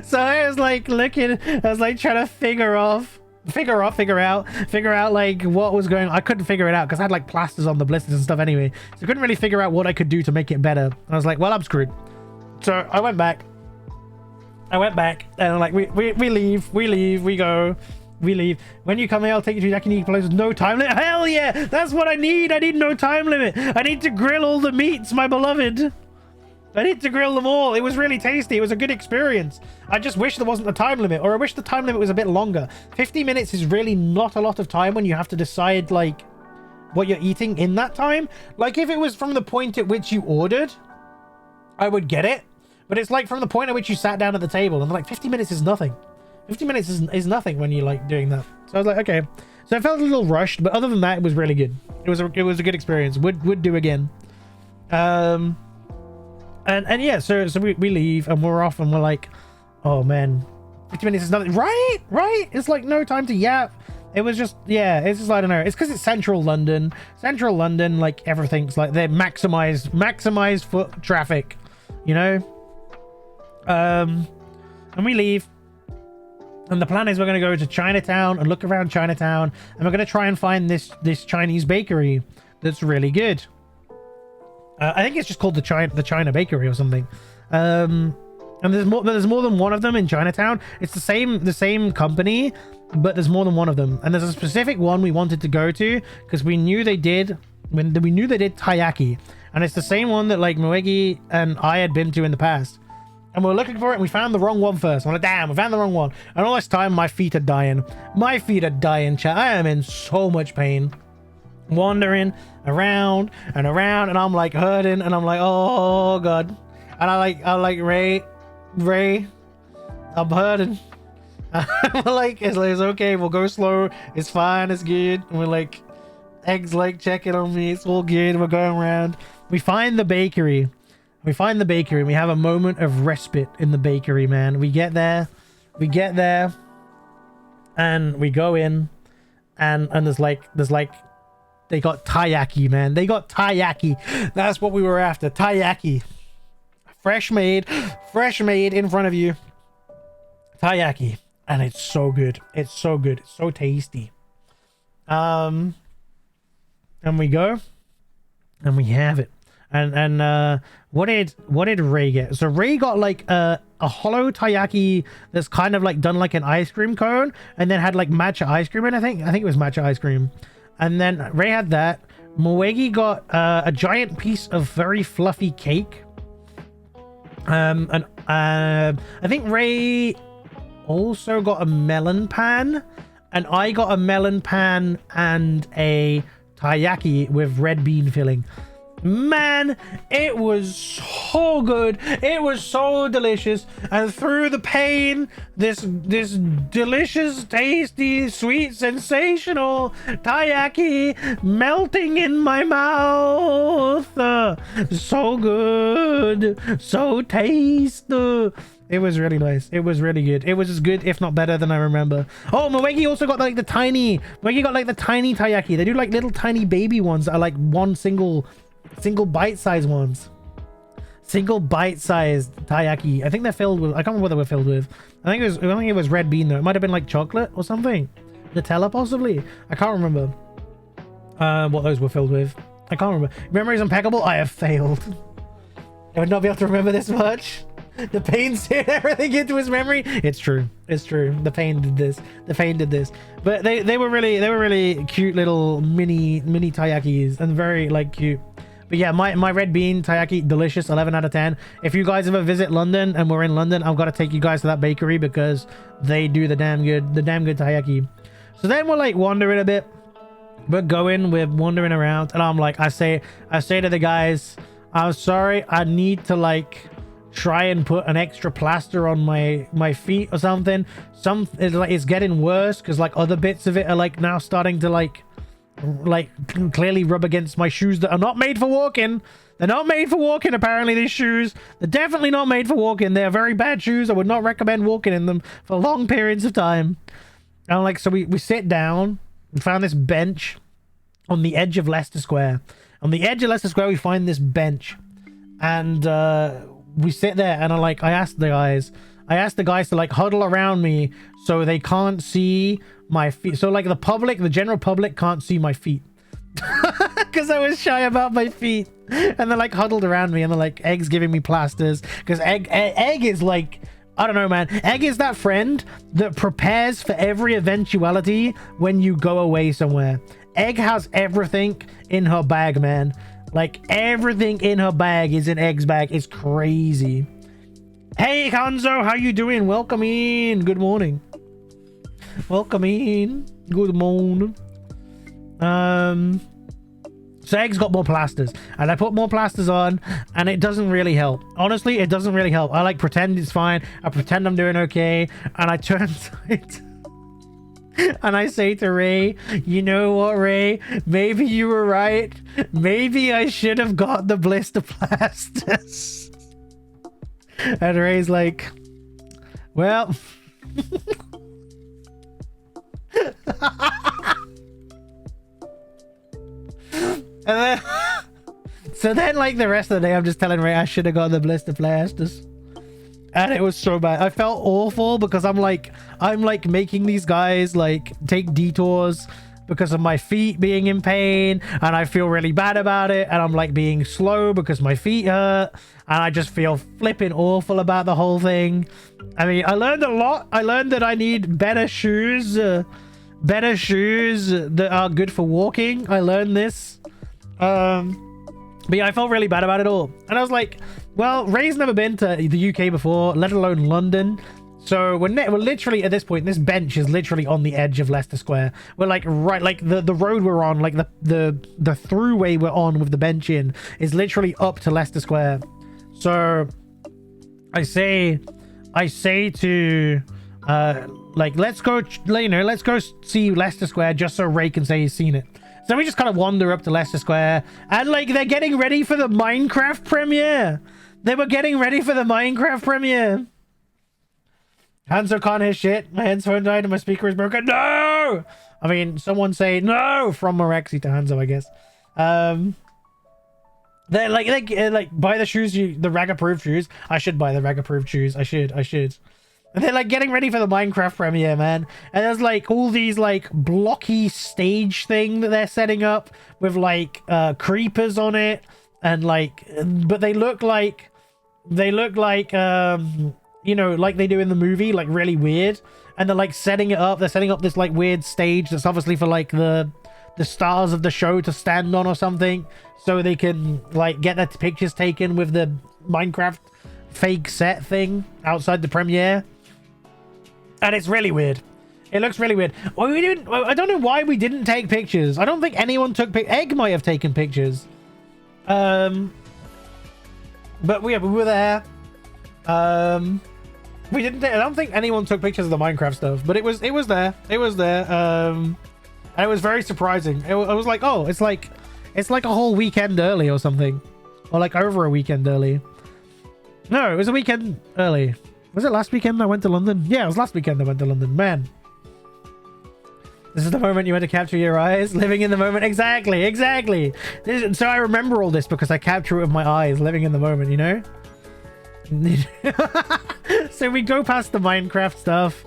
Speaker 1: So I was like looking, I was like trying to figure out like what was going on. I couldn't figure it out because I had like plasters on the blisters and stuff anyway. So I couldn't really figure out what I could do to make it better. I was like, well, I'm screwed. So I went back and like we leave, we go. When you come here, I'll take you to yakiniku places. No time limit. Hell yeah, that's what I need. I need no time limit. I need to grill all the meats, my beloved. I need to grill them all. It was really tasty. It was a good experience. I just wish there wasn't a time limit, or I wish the time limit was a bit longer. 50 minutes is really not a lot of time when you have to decide like what you're eating in that time. Like if it was from the point at which you ordered, I would get it. But it's like from the point at which you sat down at the table, and like 50 minutes is nothing. 50 minutes is nothing when you like doing that. So I was like, okay. So I felt a little rushed, but other than that, it was really good. It was a good experience. Would do again. And yeah, so we leave and we're off and we're like, oh man, 50 minutes is nothing. Right? It's like no time to yap. It was just, yeah, it's just, I don't know. It's because it's central London. Central London, like everything's like they maximize foot traffic, you know? And we leave. And the plan is we're going to go to Chinatown and look around Chinatown. And we're going to try and find this Chinese bakery that's really good. I think it's just called the China Bakery or something. And there's more than one of them in Chinatown. It's the same company, but there's more than one of them. And there's a specific one we wanted to go to because we knew they did taiyaki, and it's the same one that like Moegi and I had been to in the past. And we were looking for it and we found the wrong one first. I'm like, damn, we found the wrong one. And all this time my feet are dying. My feet are dying, chat. I am in so much pain. Wandering around and around, and I'm like hurting, and I'm like, oh god. And I like Ray, I'm hurting. I'm like, it's okay, we'll go slow, it's fine, it's good. And we're like, Egg's like checking on me, it's all good. We're going around, we find the bakery, we have a moment of respite in the bakery, man. We get there and we go in, and there's like they got taiyaki, man. They got taiyaki. That's what we were after. Taiyaki. Fresh made in front of you. Taiyaki. And it's so good. It's so good. It's so tasty. And we go and we have it. And what did Ray get? So Ray got like a hollow taiyaki that's kind of like done like an ice cream cone, and then had like matcha ice cream, and I think it was matcha ice cream. And then Ray had that. Moegi got a giant piece of very fluffy cake. And I think Ray also got a melon pan, and I got a melon pan and a taiyaki with red bean filling. Man, it was so good. It was so delicious. And through the pain, this delicious, tasty, sweet, sensational taiyaki melting in my mouth. So good. So tasty. It was really nice. It was really good. It was as good, if not better, than I remember. Oh, Moegi also got like the tiny taiyaki. They do like little tiny baby ones that are like one single bite-sized ones. Single bite-sized taiyaki. I think they're filled with, I can't remember what they were filled with. I think it was red bean though. It might have been like chocolate or something. Nutella possibly. I can't remember what those were filled with. I can't remember. Memory is impeccable. I have failed. I would not be able to remember this much. The pain seared everything into his memory. It's true. The pain did this. But they were really cute little mini taiyakis, and very like cute. But yeah, my red bean taiyaki, delicious. 11 out of 10. If you guys ever visit London and we're in London, I've got to take you guys to that bakery because they do the damn good taiyaki. So then we're like wandering a bit. We're wandering around, and I'm like, I say to the guys, I'm sorry, I need to like try and put an extra plaster on my feet or something. It's getting worse because like other bits of it are like now starting to like clearly rub against my shoes that are not made for walking. They're not made for walking, apparently. These shoes, they're definitely not made for walking. They're very bad shoes. I would not recommend walking in them for long periods of time. And like, so we sit down and found this bench on the edge of Leicester Square. On the edge of Leicester Square, we find this bench, and we sit there. And I asked the guys to like huddle around me so they can't see my feet. So like the general public can't see my feet because I was shy about my feet. And they're like huddled around me, and they're like, Egg's giving me plasters because Egg is like, I don't know, man. Egg is that friend that prepares for every eventuality when you go away somewhere. Egg has everything in her bag, man. Like, everything in her bag is in Egg's bag. It's crazy. Hey, Hanzo, how you doing? Welcome in. Good morning. Welcome in. Good morning. So Egg's got more plasters, and I put more plasters on, and it doesn't really help. Honestly, it doesn't really help. I like pretend it's fine. I pretend I'm doing okay, and I turn side. And I say to Ray, you know what, Ray? Maybe you were right. Maybe I should have got the blister plasters. And Ray's like, well. And then, so then, like, the rest of the day, I'm just telling Ray I should have got the blister plasters. And it was so bad. I felt awful because I'm like making these guys like take detours because of my feet being in pain, and I feel really bad about it, and I'm like being slow because my feet hurt, and I just feel flipping awful about the whole thing. I mean, I learned a lot. I learned that I need better shoes that are good for walking. I learned this. But yeah, I felt really bad about it all. And I was like, well, Ray's never been to the UK before, let alone London. So we're literally at this point, this bench is literally on the edge of Leicester Square. We're like right, like the road we're on, like the throughway we're on with the bench in is literally up to Leicester Square. So I say to like, let's go see Leicester Square just so Ray can say he's seen it. So we just kind of wander up to Leicester Square, and like they're getting ready for the Minecraft premiere. They were getting ready for the Minecraft premiere. Hanzo can't hear shit. My headphone died and my speaker is broken. No! I mean, someone say no from Moraxi to Hanzo, I guess. They're like buy the shoes, the rag approved shoes. I should buy the rag approved shoes. I should. And they're like getting ready for the Minecraft premiere, man. And there's like all these like blocky stage thing that they're setting up with like creepers on it, and like, but they look like you know, like they do in the movie, like really weird. And they're like setting it up. They're setting up this like weird stage that's obviously for like the stars of the show to stand on or something, so they can like get their pictures taken with the Minecraft fake set thing outside the premiere. And it's really weird. It looks really weird. Well, I don't know why we didn't take pictures. I don't think anyone took Egg might have taken pictures. But we were there. We didn't. I don't think anyone took pictures of the Minecraft stuff, but it was there. It was there. And it was very surprising. I was like, oh, it's like a whole weekend early or something, or like over a weekend early. No, it was a weekend early. Was it last weekend I went to London? Yeah, it was last weekend I went to London. Man, this is the moment you had to capture your eyes, living in the moment. Exactly. So I remember all this because I capture it with my eyes, living in the moment, you know. So we go past the Minecraft stuff,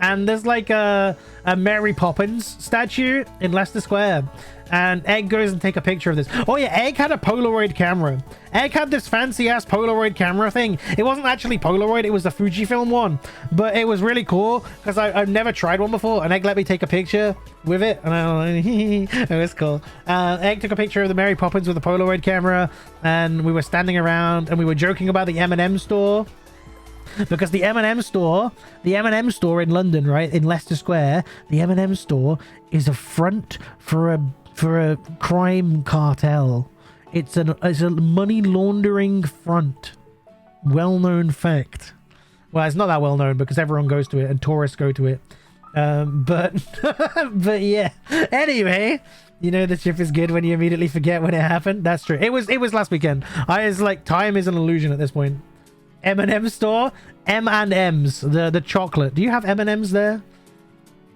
Speaker 1: and there's like a Mary Poppins statue in Leicester Square, and Egg goes and take a picture of this. Oh yeah, Egg had a Polaroid camera. Egg had this fancy ass Polaroid camera thing. It wasn't actually Polaroid, it was the Fujifilm one, but it was really cool because I've never tried one before, and Egg let me take a picture with it, and it was cool. Egg took a picture of the Mary Poppins with a Polaroid camera, and we were standing around and we were joking about the M&M store. Because the M&M store in London, right, in Leicester Square, the M&M store is a front for a crime cartel. It's a money laundering front. Well-known fact. Well, it's not that well known because everyone goes to it and tourists go to it. But but yeah. Anyway, you know the ship is good when you immediately forget when it happened. That's true. It was last weekend. I was like, time is an illusion at this point. M&M store, M&M's, the chocolate. Do you have M&M's there?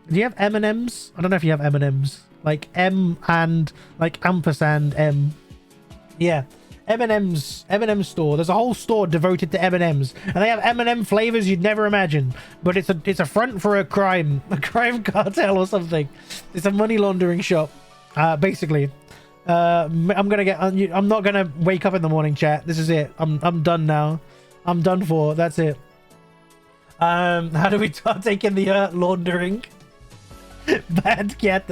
Speaker 1: Do you have M&Ms? I don't know if you have M&Ms. Like M and like ampersand M. Yeah. M&M's store. There's a whole store devoted to M&M's, and they have M&M flavors you'd never imagine. But it's a front for a crime cartel or something. It's a money laundering shop, basically. I'm not gonna wake up in the morning, chat. This is it. I'm done now. I'm done for. That's it. How do we start taking the laundering? Bad cat.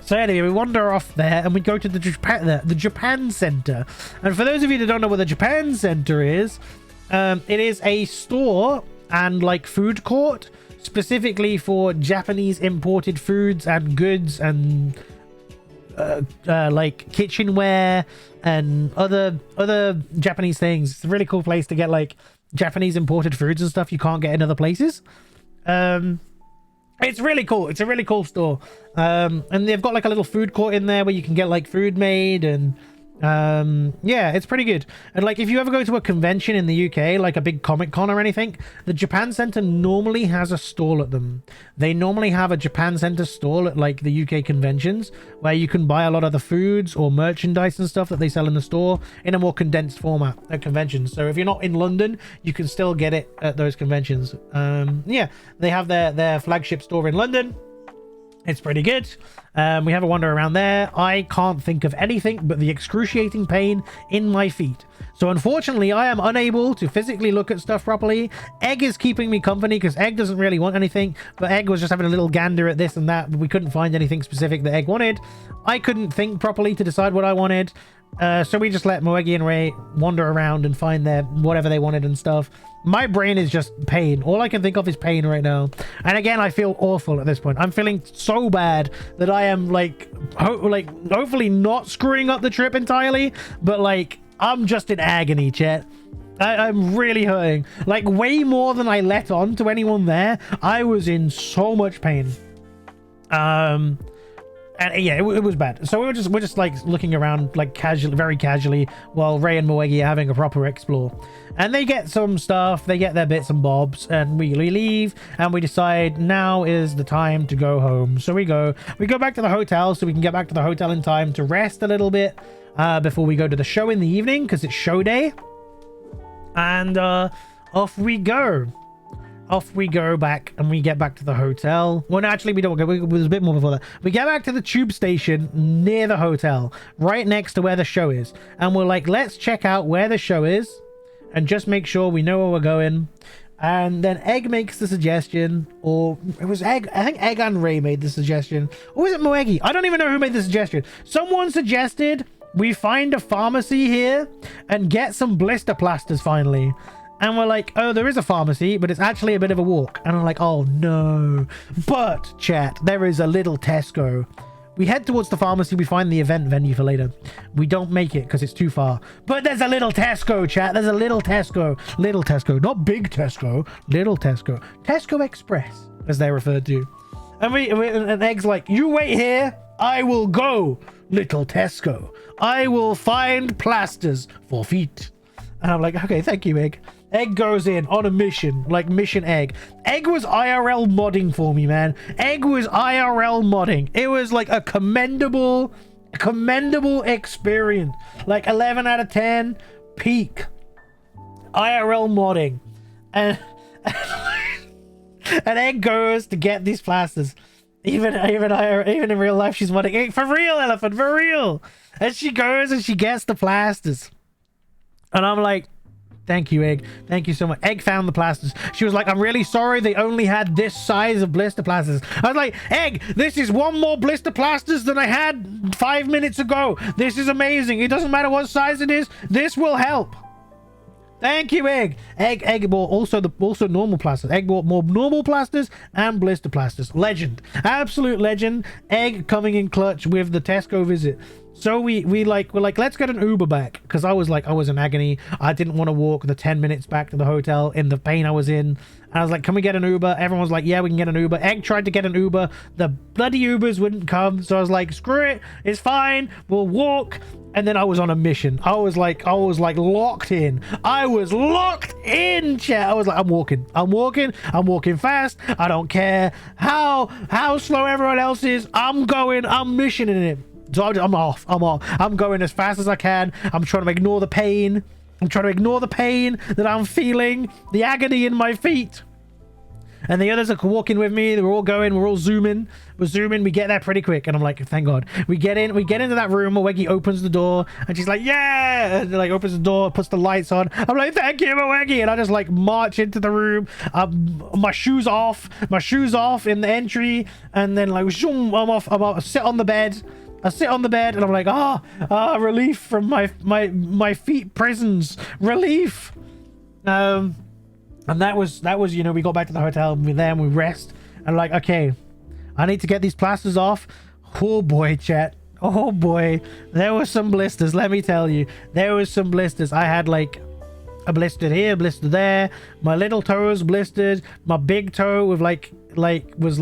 Speaker 1: So anyway, we wander off there and we go to the Japan Center. And for those of you that don't know what the Japan Center is, it is a store and like food court specifically for Japanese imported foods and goods and like kitchenware and other Japanese things. It's a really cool place to get like Japanese imported foods and stuff you can't get in other places. It's really cool. It's a really cool store. And they've got like a little food court in there where you can get like food made and yeah, it's pretty good. And like if you ever go to a convention in the UK, like a big Comic Con or anything, the Japan Center normally has a stall at them. They normally have a Japan Center stall at like the UK conventions where you can buy a lot of the foods or merchandise and stuff that they sell in the store in a more condensed format at conventions. So if you're not in London, you can still get it at those conventions. Yeah, they have their flagship store in London. It's pretty good. We have a wander around there. I can't think of anything but the excruciating pain in my feet. So unfortunately, I am unable to physically look at stuff properly. Egg is keeping me company because Egg doesn't really want anything. But Egg was just having a little gander at this and that. But we couldn't find anything specific that Egg wanted. I couldn't think properly to decide what I wanted. So we just let Moegi and Ray wander around and find their whatever they wanted and stuff. My brain is just pain. All I can think of is pain right now. And again, I feel awful at this point. I'm feeling so bad that I am like hopefully not screwing up the trip entirely, but like I'm just in agony, chat. I'm really hurting. Like way more than I let on to anyone there. I was in so much pain. And yeah, it was bad. So we're just like looking around like very casually while Ray and Moegi are having a proper explore. And they get some stuff, they get their bits and bobs, and we leave and we decide now is the time to go home. So we go back to the hotel so we can get back to the hotel in time to rest a little bit before we go to the show in the evening because it's show day. And off we go. Off we go back and we get back to the hotel. Well, no, actually we don't go. There's a bit more before that. We get back to the tube station near the hotel, right next to where the show is. And we're like, let's check out where the show is and just make sure we know where we're going. And then Egg makes the suggestion, or it was Egg. I think Egg and Ray made the suggestion. Or was it Moegi? I don't even know who made the suggestion. Someone suggested we find a pharmacy here and get some blister plasters finally. And we're like, oh, there is a pharmacy, but it's actually a bit of a walk. And I'm like, oh no. But chat, there is a little Tesco. We head towards the pharmacy. We find the event venue for later. We don't make it because it's too far. But there's a little Tesco, chat. There's a little Tesco. Little Tesco. Not big Tesco. Little Tesco. Tesco Express, as they're referred to. And Egg's like, you wait here. I will go, little Tesco. I will find plasters for feet. And I'm like, okay, thank you, Egg. Egg goes in on a mission, like Mission Egg. Egg was IRL modding for me, man. Egg was IRL modding. It was like a commendable experience. Like 11 out of 10, peak. IRL modding. And and Egg goes to get these plasters. Even in real life, she's modding. Egg, for real, Elephant, for real. And she goes and she gets the plasters. And I'm like, thank you, Egg. Thank you so much. Egg found the plasters. She was like, I'm really sorry they only had this size of blister plasters. I was like, Egg, this is one more blister plasters than I had 5 minutes ago. This is amazing. It doesn't matter what size it is. This will help. Thank you, Egg. Egg bought also normal plasters. Egg bought more normal plasters and blister plasters. Legend. Absolute legend. Egg coming in clutch with the Tesco visit. So we're like, let's get an Uber back, because I was in agony. I didn't want to walk the 10 minutes back to the hotel in the pain I was in. And I was like, can we get an Uber? Everyone was like, yeah, we can get an Uber. Egg tried to get an Uber. The bloody Ubers wouldn't come. So I was like, screw it, it's fine, we'll walk. And then I was on a mission. I was like locked in. I was locked in, chat. I was like, I'm walking fast. I don't care how slow everyone else is. I'm missioning it. So I'm off. I'm going as fast as I can. I'm trying to ignore the pain. That I'm feeling, the agony in my feet. And the others are walking with me. We're all going. We're all zooming. We get there pretty quick. And I'm like, thank God. We get into that room. Mwegi opens the door. And she's like, yeah. And like opens the door, puts the lights on. I'm like, thank you, Mwegi. And I just like march into the room. My shoes off in the entry. And then like, zoom, I'm off. I sit on the bed. And I'm like, relief from my feet prisons. Relief. And that was, you know, we got back to the hotel, and we're there and we rest. And like, okay, I need to get these plasters off. Oh boy, chat. Oh boy. There were some blisters, let me tell you. There was some blisters. I had like a blister here, a blister there. My little toe was blistered. My big toe with was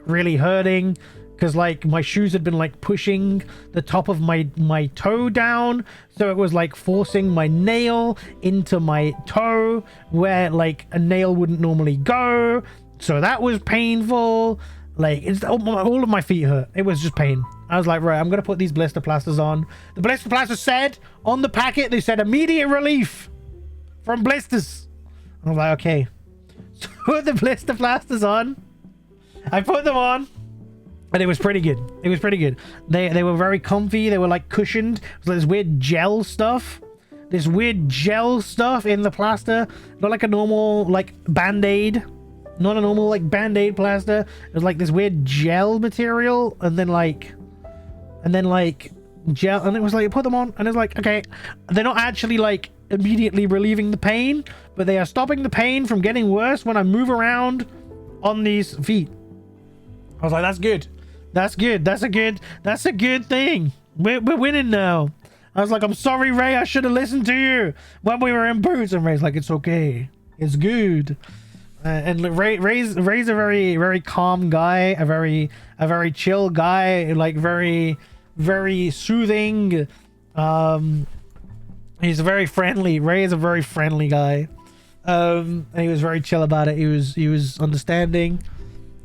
Speaker 1: really hurting. Because like my shoes had been like pushing the top of my toe down, so it was like forcing my nail into my toe where like a nail wouldn't normally go. So that was painful. Like it's all of my feet hurt. It was just pain. I was like, right, I'm gonna put these blister plasters on. The blister plaster said on the packet, they said immediate relief from blisters. I was like, okay. So put the blister plasters on. I put them on. And it was pretty good. They were very comfy. They were like cushioned. It was like this weird gel stuff. In the plaster. Not like a normal like band-aid. Not a normal like band-aid plaster. It was like this weird gel material. And then like gel. And it was like, you put them on. And it's like, okay. They're not actually like immediately relieving the pain. But they are stopping the pain from getting worse when I move around on these feet. I was like, that's good. That's a good thing. We're winning now. I was like, I'm sorry, Ray. I should have listened to you when we were in boots. And Ray's like, it's okay. It's good. And Ray's a very, very calm guy. A very chill guy. Like very, very soothing. He's very friendly. Ray is a very friendly guy. And he was very chill about it. He was understanding.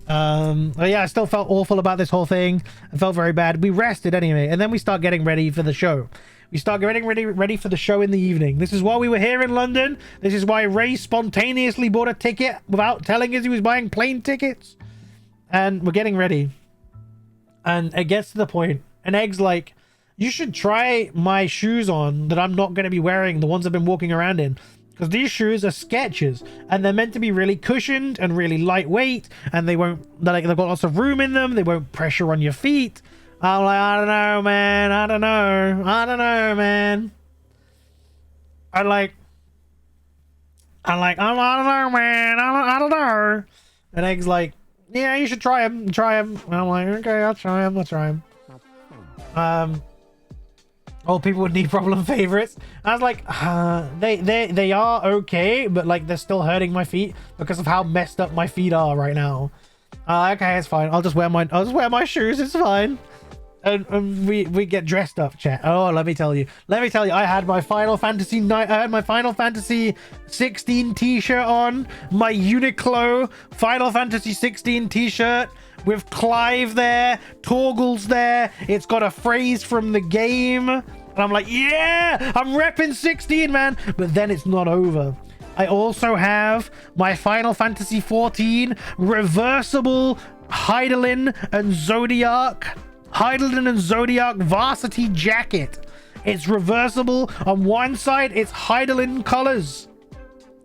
Speaker 1: But yeah, I still felt awful about this whole thing. I felt very bad. We rested anyway, and then we start getting ready for the show. We start getting ready for the show in the evening. This is why we were here in London. This is why Ray spontaneously bought a ticket without telling us he was buying plane tickets. And we're getting ready. And it gets to the point, and Egg's like, you should try my shoes on that I'm not going to be wearing, the ones I've been walking around in. Because these shoes are Skechers, and they're meant to be really cushioned and really lightweight, and they've got lots of room in them. They won't pressure on your feet. I'm like, I don't know, man. I don't know, man. I don't know, man. I don't know. And Egg's like, yeah, you should try them. And I'm like, okay, I'll try them. Old people with knee problem favorites. I was like, they are okay, but like they're still hurting my feet because of how messed up my feet are right now. Okay, it's fine. I'll just wear my shoes. It's fine. And we get dressed up, chat. Oh, let me tell you. I had my Final Fantasy 16 t-shirt on, my Uniqlo Final Fantasy 16 t-shirt. With Clive there, Torgal's there. It's got a phrase from the game. And I'm like, yeah, I'm repping 16, man. But then it's not over. I also have my Final Fantasy 14 reversible Heidelin and Zodiac varsity jacket. It's reversible. On one side, it's Heidelin colors.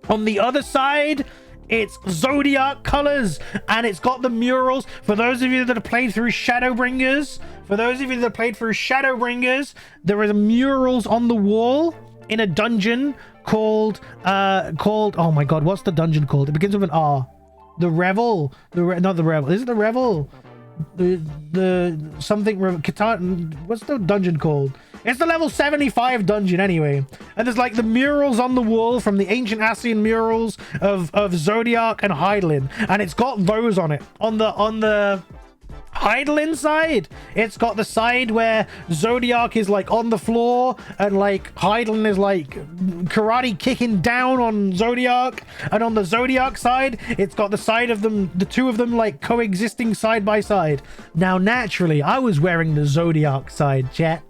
Speaker 1: On the other side, it's Zodiac colors, and it's got the murals. For those of you that have played through Shadowbringers, there are murals on the wall in a dungeon called oh my god, what's the dungeon called? It begins with an R. The Revel. Not the Revel. Is it the Revel? the something what's the dungeon called? It's the level 75 dungeon anyway, and there's like the murals on the wall from the ancient Ascian murals of Zodiac and Hydaelyn, and it's got those on it. On the Hydaelyn side, it's got the side where Zodiac is like on the floor and like Hydaelyn is like karate kicking down on Zodiac, and on the Zodiac side it's got the side of them, the two of them like coexisting side by side. Now naturally I was wearing the Zodiac side, chat.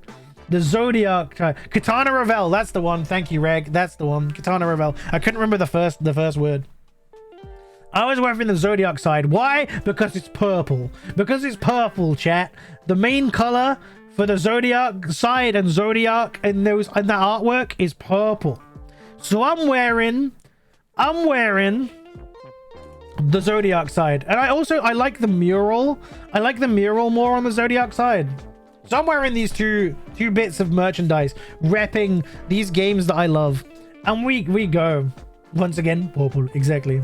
Speaker 1: The Zodiac Katana Revel, that's the one. Thank you, Reg, that's the one. Katana Revel. I couldn't remember the first word. I was wearing the Zodiac side. Why? Because it's purple. Because it's purple, chat. The main color for the Zodiac side and Zodiac and that artwork is purple. So I'm wearing the Zodiac side. And I like the mural. I like the mural more on the Zodiac side. So I'm wearing these two bits of merchandise, repping these games that I love. And we go. Once again, purple. Exactly.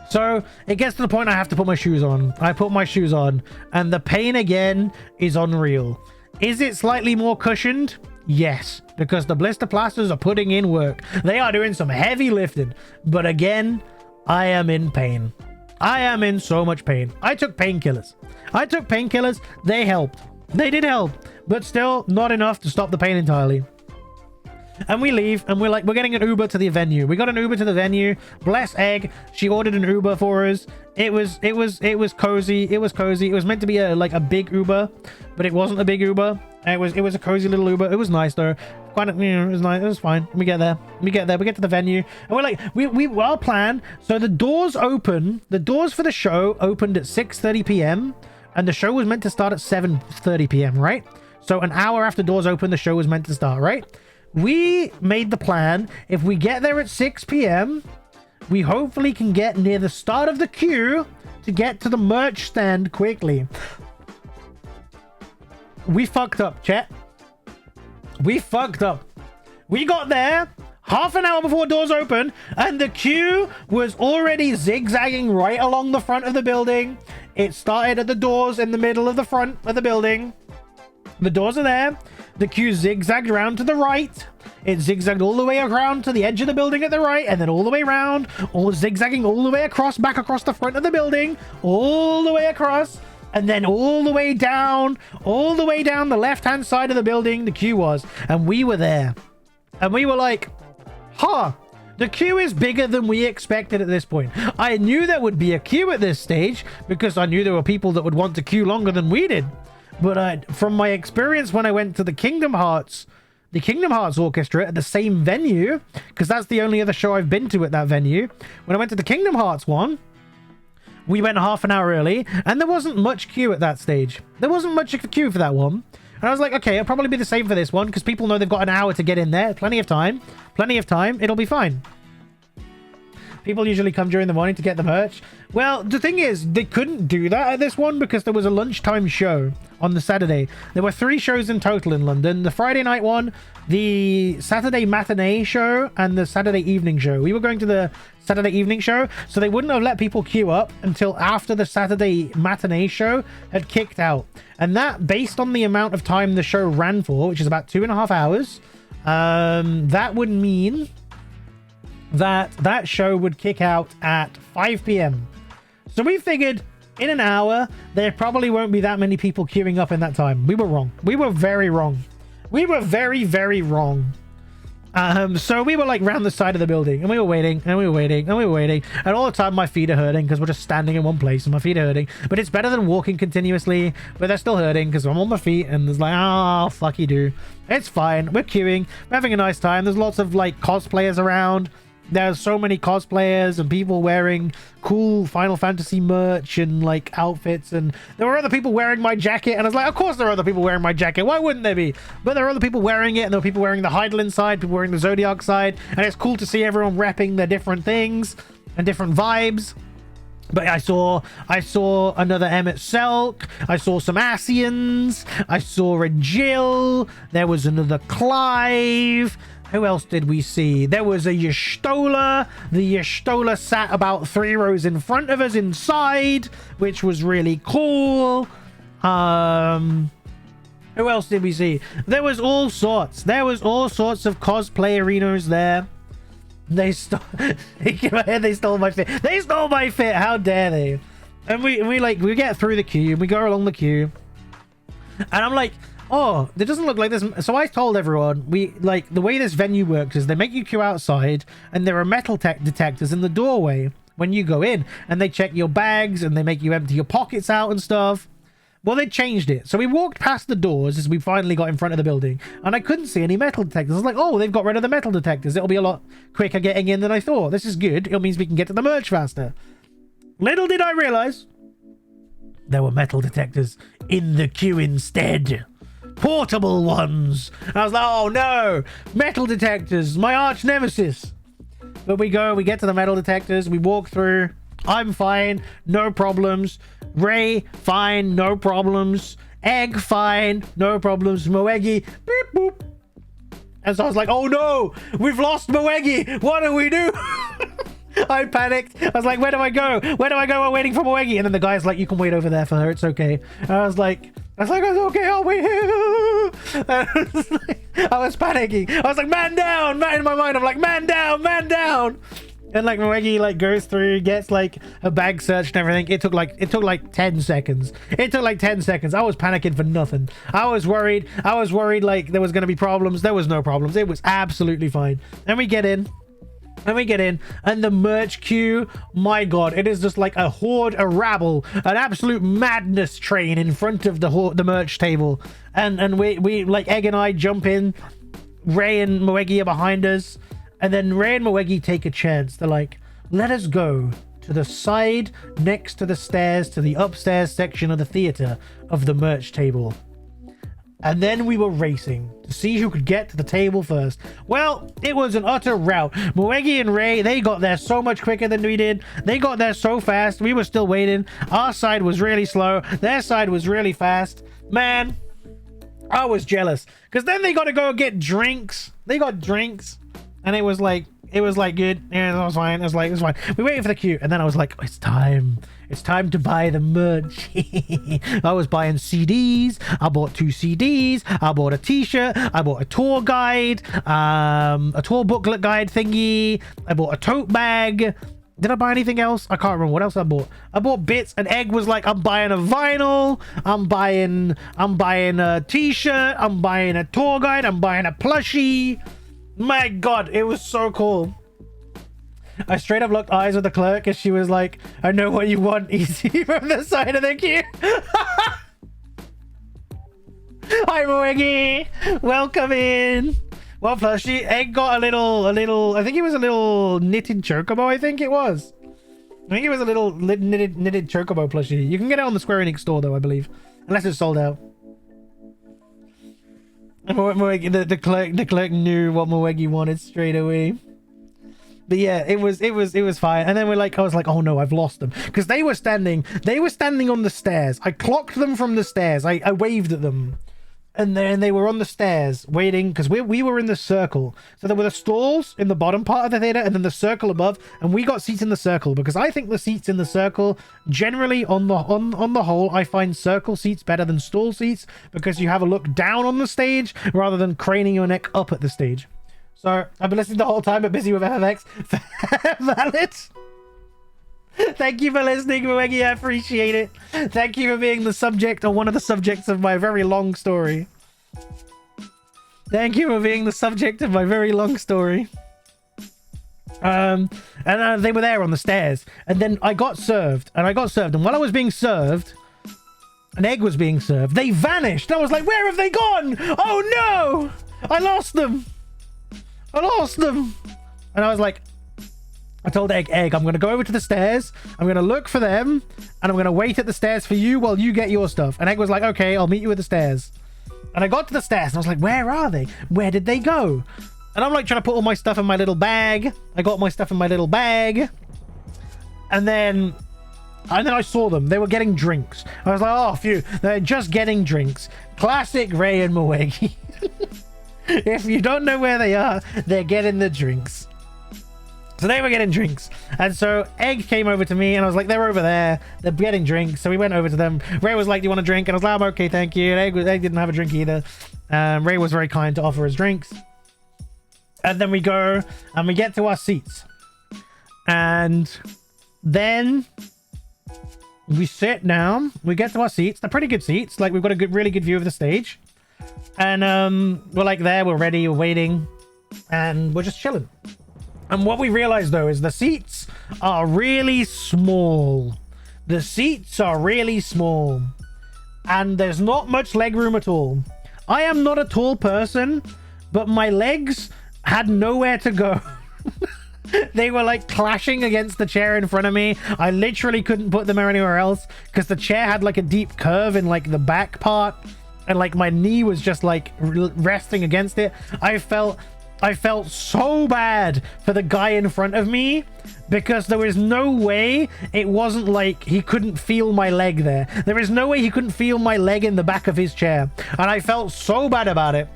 Speaker 1: So it gets to the point I have to put my shoes on. I put my shoes on, and the pain again is unreal. Is it slightly more cushioned? Yes, because the blister plasters are putting in work. They are doing some heavy lifting. But again, I am in pain. I am in so much pain. I took painkillers. They helped. They did help, but still not enough to stop the pain entirely. And we leave, and we're getting an Uber to the venue. We got an Uber to the venue. Bless Egg. She ordered an Uber for us. It was cozy. It was meant to be a big Uber, but it wasn't a big Uber. It was a cozy little Uber. It was nice though. Quite, it was nice. It was fine. We get there. We get to the venue, and we're like, we our plan. So the doors open. The doors for the show opened at 6:30 p.m. and the show was meant to start at 7:30 p.m. Right? So an hour after doors open, the show was meant to start. Right? We made the plan. If we get there at 6 p.m., we hopefully can get near the start of the queue to get to the merch stand quickly. We fucked up, chat. We fucked up. We got there half an hour before doors open, and the queue was already zigzagging right along the front of the building. It started at the doors in the middle of the front of the building. The doors are there. The queue zigzagged around to the right. It zigzagged all the way around to the edge of the building at the right, and then all the way around, all zigzagging all the way across, back across the front of the building, all the way across, and then all the way down the left-hand side of the building, the queue was. And we were there. And we were like, huh, the queue is bigger than we expected at this point. I knew there would be a queue at this stage because I knew there were people that would want to queue longer than we did. But from my experience when I went to the Kingdom Hearts Orchestra at the same venue, because that's the only other show I've been to at that venue. When I went to the Kingdom Hearts one, we went half an hour early, and there wasn't much queue at that stage. There wasn't much of a queue for that one. And I was like, okay, it'll probably be the same for this one, because people know they've got an hour to get in there. Plenty of time. It'll be fine. People usually come during the morning to get the merch. Well, the thing is, they couldn't do that at this one because there was a lunchtime show on the Saturday. There were 3 shows in total in London. The Friday night one, the Saturday matinee show, and the Saturday evening show. We were going to the Saturday evening show, so they wouldn't have let people queue up until after the Saturday matinee show had kicked out. And that, based on the amount of time the show ran for, which is about 2.5 hours, that would mean that show would kick out at 5 p.m. So we figured in an hour, there probably won't be that many people queuing up in that time. We were wrong. We were very wrong. We were very, very wrong. So we were like round the side of the building, and we were waiting, and we were waiting, and we were waiting, and all the time my feet are hurting because we're just standing in one place and my feet are hurting. But it's better than walking continuously, but they're still hurting because I'm on my feet and there's like, oh, fuck you do. It's fine. We're queuing. We're having a nice time. There's lots of like cosplayers around. There's so many cosplayers and people wearing cool Final Fantasy merch and like outfits, and there were other people wearing my jacket, and I was like, of course there are other people wearing my jacket, why wouldn't there be? But there are other people wearing it, and there were people wearing the Hydaelyn side, people wearing the Zodiac side, and it's cool to see everyone repping their different things and different vibes. But I saw another Emmett Selk. I saw some Ascians. I saw a Jill. There was another Clive. Who else did we see? There was a Y'shtola. The Y'shtola sat about 3 rows in front of us inside, which was really cool. Who else did we see? There was all sorts. There was all sorts of cosplay arenas there. They stole they stole my fit. They stole my fit. How dare they? And we get through the queue. We go along the queue. And I'm like, oh, it doesn't look like this. So I told everyone, the way this venue works is they make you queue outside and there are metal detectors in the doorway when you go in, and they check your bags and they make you empty your pockets out and stuff. Well, they changed it. So we walked past the doors as we finally got in front of the building, and I couldn't see any metal detectors. I was like, oh, they've got rid of the metal detectors. It'll be a lot quicker getting in than I thought. This is good. It means we can get to the merch faster. Little did I realize there were metal detectors in the queue instead. Portable ones. And I was like, oh no, metal detectors, my arch nemesis. But we get to the metal detectors, we walk through. I'm fine, no problems. Ray, fine, no problems. Egg, fine, no problems. Moegi, beep boop. And so I was like, oh no, we've lost Moegi. What do we do? I panicked. I was like, where do I go? Where do I go? We're waiting for Moegi. And then the guy's like, you can wait over there for her. It's okay. And I was like, it's okay. I'll wait here. I was panicking. I was like, man down. In my mind, I'm like, man down, man down. And like Moegi like goes through, gets like her bag searched and everything. It took like 10 seconds. It took like 10 seconds. I was panicking for nothing. I was worried like there was going to be problems. There was no problems. It was absolutely fine. And we get in. And the merch queue, my god, it is just like a horde, a rabble, an absolute madness train in front of the merch table. And we like Egg and I jump in. Ray and Moegi are behind us. And then Ray and Moegi take a chance. They're like, let us go to the side next to the stairs to the upstairs section of the theater of the merch table. And then we were racing to see who could get to the table first. Well, it was an utter rout. Moegi and Ray, they got there so much quicker than we did. They got there so fast. We were still waiting. Our side was really slow. Their side was really fast. Man, I was jealous. Because then they got to go get drinks. They got drinks. And it was like good. Yeah, it was fine. It was fine. We waited for the queue. And then I was like, oh, it's time. It's time to buy the merch. I was buying CDs. I bought 2 CDs. I bought a t-shirt. I bought a tour guide. A tour booklet guide thingy. I bought a tote bag. Did I buy anything else? I can't remember what else I bought. I bought bits. And Egg was like, I'm buying a vinyl. I'm buying a t-shirt. I'm buying a tour guide. I'm buying a plushie. My god, it was so cool. I straight up locked eyes with the clerk as she was like, I know what you want, easy from the side of the queue. Hi, Moegi. Welcome in. What plushie? Egg got a little, I think it was a little knitted chocobo, I think it was. I think it was a little knitted chocobo plushie. You can get it on the Square Enix store, though, I believe. Unless it's sold out. The clerk knew what Moegi wanted straight away. But yeah, it was fine. And then I was like, oh no, I've lost them. Because they were standing on the stairs. I clocked them from the stairs. I waved at them. And then they were on the stairs waiting because we were in the circle. So there were the stalls in the bottom part of the theater and then the circle above. And we got seats in the circle because I think the seats in the circle generally on the whole, I find circle seats better than stall seats because you have a look down on the stage rather than craning your neck up at the stage. So I've been listening the whole time but busy with FFX. Valid. Thank you for listening, Moegi. I appreciate it. Thank you for being the subject or one of the subjects of my very long story. Thank you for being the subject of my very long story. And they were there on the stairs. And then I got served. And while I was being served, an egg was being served. They vanished. I was like, where have they gone? Oh no! I lost them. And I was like, I told Egg, I'm going to go over to the stairs. I'm going to look for them. And I'm going to wait at the stairs for you while you get your stuff. And Egg was like, okay, I'll meet you at the stairs. And I got to the stairs and I was like, where are they? Where did they go? And I'm like trying to put all my stuff in my little bag. I got my stuff in my little bag. And then I saw them. They were getting drinks. I was like, oh, phew. They're just getting drinks. Classic Ray and Moegi. If you don't know where they are, they're getting the drinks. So they were getting drinks. And so Egg came over to me and I was like, they're over there. They're getting drinks. So we went over to them. Ray was like, do you want a drink? And I was like, I'm okay, thank you. And Egg didn't have a drink either. Ray was very kind to offer us drinks. And then we go and we get to our seats. And then we sit down. We get to our seats. They're pretty good seats. Like, we've got a really good view of the stage. And we're like there. We're ready. We're waiting. And we're just chilling. And what we realized, though, is the seats are really small. The seats are really small. And there's not much leg room at all. I am not a tall person, but my legs had nowhere to go. They were like clashing against the chair in front of me. I literally couldn't put them anywhere else because the chair had like a deep curve in like the back part. And like my knee was just like resting against it. I felt so bad for the guy in front of me because there was no way it wasn't like he couldn't feel my leg there. There is no way he couldn't feel my leg in the back of his chair. And I felt so bad about it.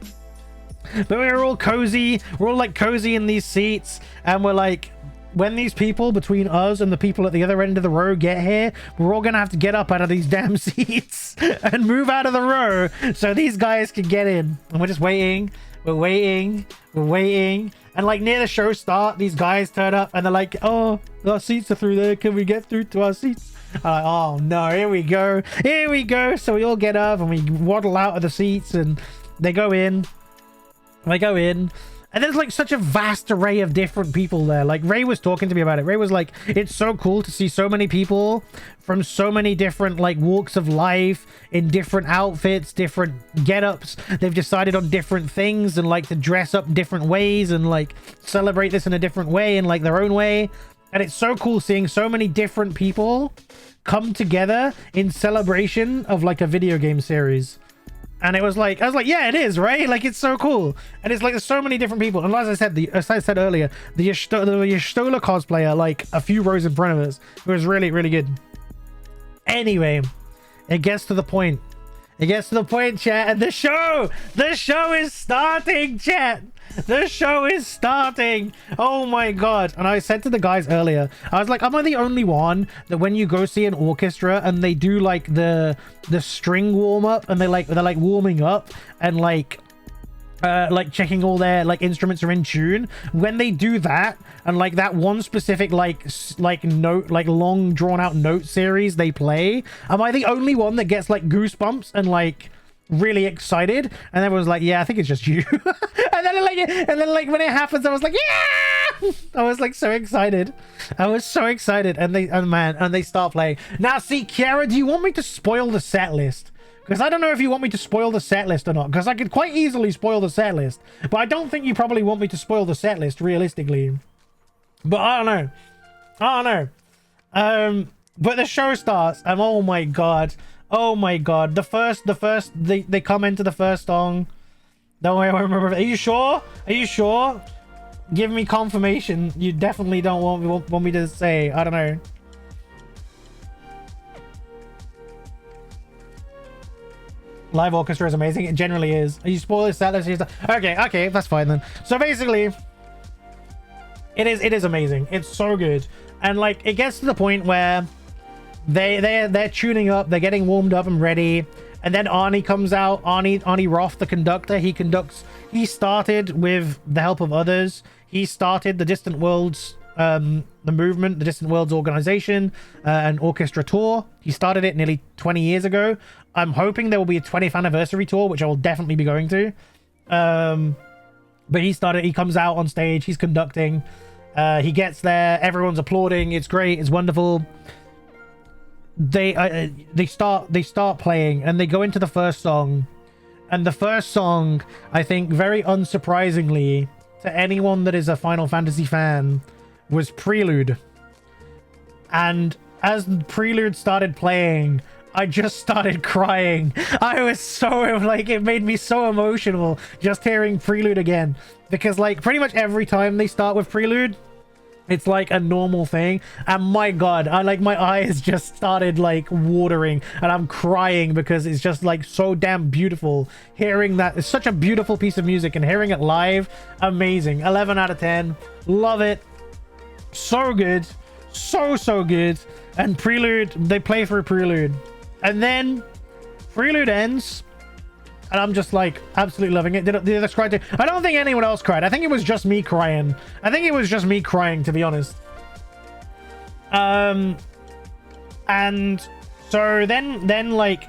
Speaker 1: But we were all cozy. We're all like cozy in these seats. And we're like, when these people between us and the people at the other end of the row get here, we're all going to have to get up out of these damn seats and move out of the row so these guys can get in. And we're just waiting. We're waiting. We're waiting. And like near the show start, these guys turn up and they're like, oh, our seats are through there. Can we get through to our seats? I'm like, oh no, here we go. Here we go. So we all get up and we waddle out of the seats and they go in. They go in. And there's like such a vast array of different people there. Like Ray was talking to me about it. Ray was like, it's so cool to see so many people from so many different like walks of life in different outfits, different get-ups. They've decided on different things and like to dress up different ways and like celebrate this in a different way in like their own way. And it's so cool seeing so many different people come together in celebration of like a video game series. And it was like, I was like, yeah, it is, right? Like, it's so cool. And it's like, there's so many different people. And as I said earlier, the Y'shtola cosplayer, like a few rows in front of us, it was really, really good. Anyway, it gets to the point. It gets to the point, chat. And the show is starting, chat. The show is starting. Oh my god. And I said to the guys earlier, I was like, am I the only one that when you go see an orchestra and they do like the string warm up and they're like warming up and like checking all their like instruments are in tune, when they do that and like that one specific like note, like long drawn out note series they play, am I the only one that gets like goosebumps and like really excited? And everyone's like, yeah, I think it's just you. and then like when it happens, I was like, yeah, I was like so excited. I was so excited. And they start playing. Now see, Kiara, do you want me to spoil the set list? Because I don't know if you want me to spoil the set list or not, because I could quite easily spoil the set list, but I don't think you probably want me to spoil the set list realistically. But I don't know. But the show starts and oh my god, the first they come into the first song. Don't worry, I remember. Are you sure? Give me confirmation. You definitely don't want me to say, I don't know. Live orchestra is amazing. It generally is. Are you spoiling that? Okay, that's fine then. So basically, it is amazing. It's so good. And like it gets to the point where they're tuning up, they're getting warmed up and ready, and then Arnie comes out. Arnie Roth, the conductor, he started with the help of others. He started the Distant Worlds the movement, the Distant Worlds organization, an orchestra tour. He started it nearly 20 years ago. I'm hoping there will be a 20th anniversary tour, which I will definitely be going to. But he comes out on stage, he's conducting, he gets there, everyone's applauding, it's great, it's wonderful. They start playing and they go into the first song, and the first song, I think very unsurprisingly to anyone that is a Final Fantasy fan, was Prelude. And as the Prelude started playing, I just started crying. I was so like, it made me so emotional just hearing Prelude again, because like pretty much every time they start with Prelude, It's like a normal thing, and my god, I like, my eyes just started like watering, and I'm crying because it's just like so damn beautiful hearing that. It's such a beautiful piece of music, and hearing it live, amazing. 11 out of 10. Love it. So good. So good. And Prelude, they play through Prelude, and then Prelude ends, and I'm just like absolutely loving it. Did others cry too? I don't think anyone else cried. I think it was just me crying. To be honest. And so then like,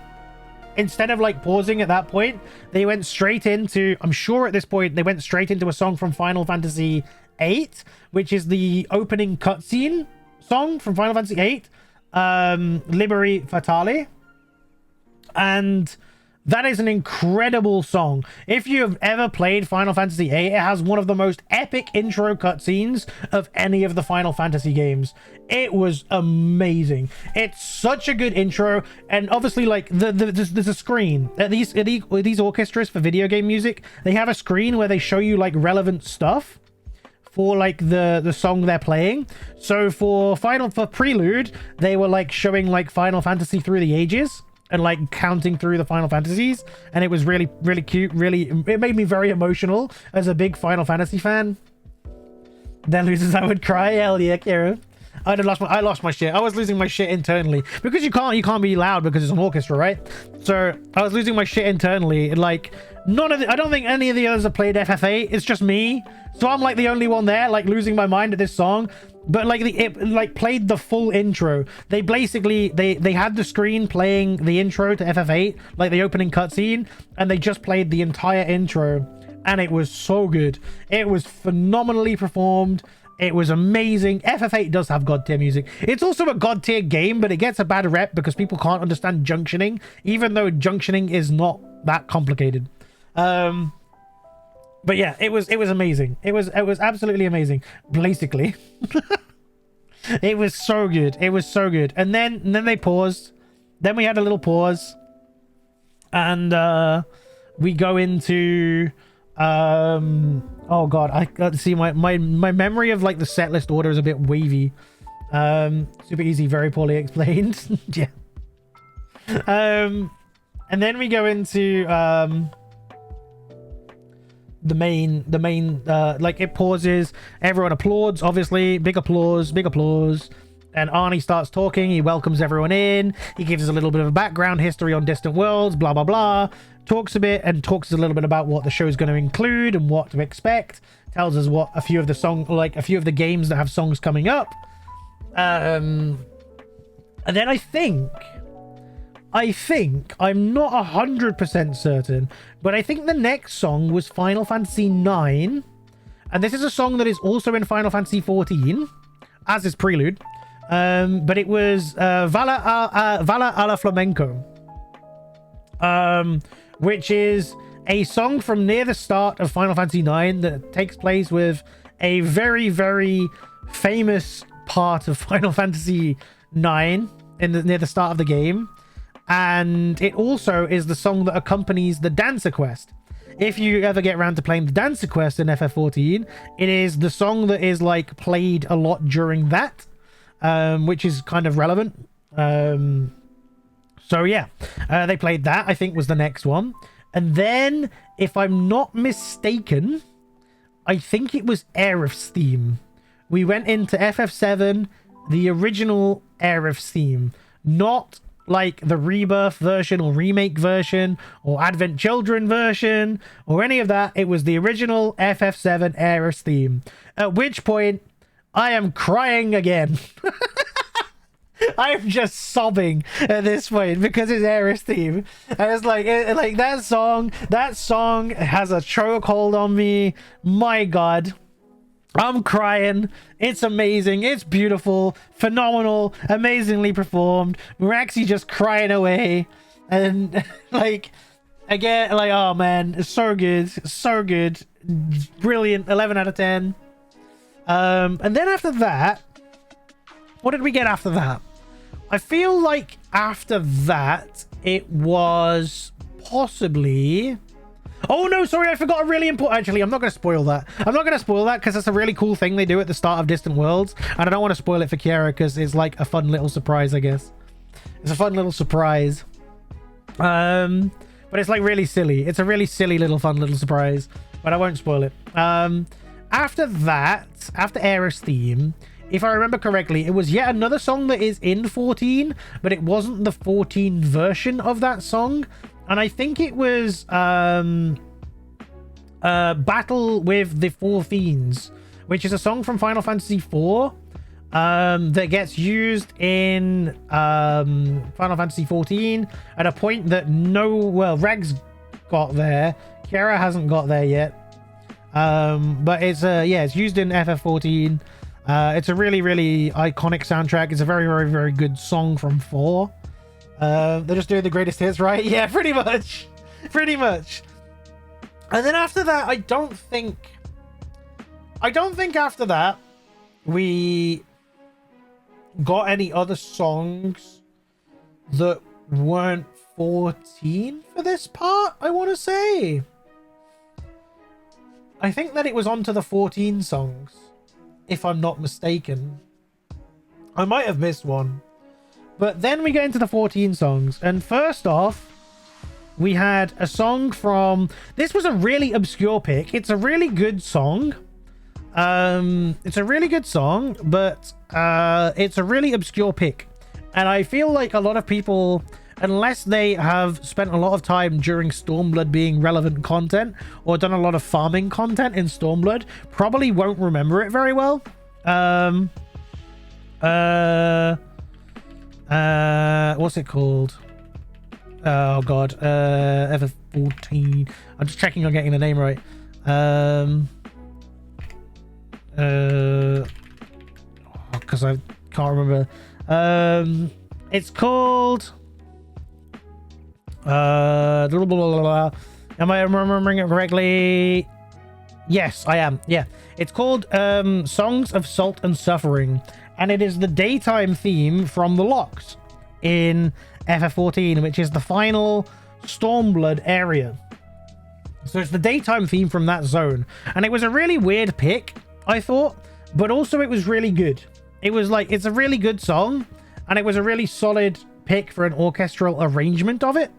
Speaker 1: instead of like pausing at that point, they went straight into, I'm sure at this point they went straight into a song from Final Fantasy VIII, which is the opening cutscene song from Final Fantasy VIII, Liberi Fatale. And that is an incredible song. If you have ever played Final Fantasy VIII, it has one of the most epic intro cutscenes of any of the Final Fantasy games. It was amazing. It's such a good intro, and obviously, like, there's a screen. These orchestras for video game music, they have a screen where they show you like relevant stuff for like the song they're playing. So for Prelude, they were like showing like Final Fantasy through the ages, and like counting through the Final Fantasies, and it was really cute. It made me very emotional as a big Final Fantasy fan. Then loses, I would cry. Hell yeah, Kira. I lost my shit. I was losing my shit internally because you can't be loud because it's an orchestra, right? So I was losing my shit internally. Like, I don't think any of the others have played FF8. It's just me, so I'm like the only one there, like losing my mind at this song. But like it played the full intro. They basically they had the screen playing the intro to FF8, like the opening cutscene, and they just played the entire intro, and it was so good. It was phenomenally performed. It was amazing. FF8 does have god tier music. It's also a god tier game, but it gets a bad rep because people can't understand junctioning, even though junctioning is not that complicated. But yeah, it was amazing. It was absolutely amazing. Basically, it was so good. It was so good. And then they paused. Then we had a little pause, and we go into oh god, I got to see my memory of like the set list order is a bit wavy. Super easy, very poorly explained. Yeah. And then we go into the main like, it pauses, everyone applauds, obviously, big applause, and Arnie starts talking. He welcomes everyone in, he gives us a little bit of a background history on Distant Worlds, blah blah blah, talks a bit a little bit about what the show is going to include and what to expect, tells us what a few of the games that have songs coming up, and then I think I'm not 100% certain, but I think the next song was Final Fantasy 9, and this is a song that is also in Final Fantasy 14, as is Prelude, but it was Vala alla Flamenco, which is a song from near the start of Final Fantasy 9 that takes place with a very famous part of Final Fantasy 9 near the start of the game. And it also is the song that accompanies the Dancer Quest. If you ever get around to playing the Dancer Quest in FF14, it is the song that is like played a lot during that, which is kind of relevant. So yeah, they played that, I think was the next one. And then, if I'm not mistaken, I think it was Aerith's theme. We went into FF7, the original Aerith's theme, not like the Rebirth version or remake version or Advent Children version or any of that. It was the original FF7 Aerith's theme, at which point I am crying again. I'm just sobbing at this point because it's Aerith's theme, and it's like that song has a chokehold on me. My god, I'm crying. It's amazing. It's beautiful, phenomenal, amazingly performed. Moraxi just crying away, and like, again, like, oh man, it's so good, brilliant. 11 out of 10. And then after that, what did we get after that? I feel like after that it was possibly, Oh no, sorry, I forgot a really important. Actually, I'm not going to spoil that. I'm not going to spoil that because it's a really cool thing they do at the start of Distant Worlds, and I don't want to spoil it for Kiara because it's like a fun little surprise, I guess. It's a fun little surprise. But it's like really silly. It's a really silly little fun little surprise, but I won't spoil it. After that, after Aerith's theme, if I remember correctly, it was yet another song that is in 14, but it wasn't the 14 version of that song. And I think it was Battle with the Four Fiends, which is a song from Final Fantasy IV that gets used in Final Fantasy 14 at a point that Reg's got there. Kiara hasn't got there yet. But it's it's used in FF14. It's a really, really iconic soundtrack. It's a very, very, very good song from 4. They're just doing the greatest hits, right? Yeah, pretty much. Pretty much. And then after that, I don't think after that we got any other songs that weren't 14 for this part, I want to say. I think that it was onto the 14 songs, if I'm not mistaken. I might have missed one. But then we get into the 14 songs. And first off, we had a song from... This was a really obscure pick. It's a really good song. It's a really good song, but it's a really obscure pick. And I feel like a lot of people, unless they have spent a lot of time during Stormblood being relevant content or done a lot of farming content in Stormblood, probably won't remember it very well. What's it called? Oh god, FF14. I'm just checking on getting the name right. Because I can't remember. It's called blah, blah, blah, blah. Am I remembering it correctly? Yes, I am. Yeah, it's called Songs of Salt and Suffering, and it is the daytime theme from the locks in FF14, which is the final Stormblood area. So it's the daytime theme from that zone, and it was a really weird pick, I thought, but also it was really good. It was like, it's a really good song, and it was a really solid pick for an orchestral arrangement of it.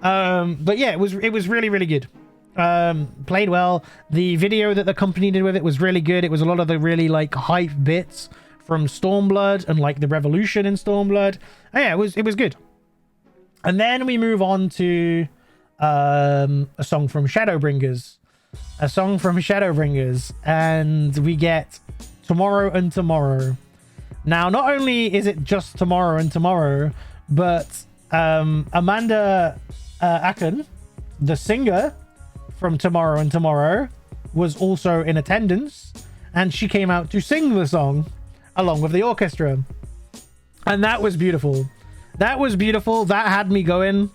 Speaker 1: But yeah, it was really, really good. Played well. The video that the company did with it was really good. It was a lot of the really like hype bits from Stormblood and like the revolution in Stormblood. And yeah, it was good. And then we move on to a song from Shadowbringers. And we get Tomorrow and Tomorrow. Now, not only is it just Tomorrow and Tomorrow, but Amanda Aken, the singer from Tomorrow and Tomorrow, was also in attendance, and she came out to sing the song along with the orchestra. And that was beautiful. That was beautiful. That had me going.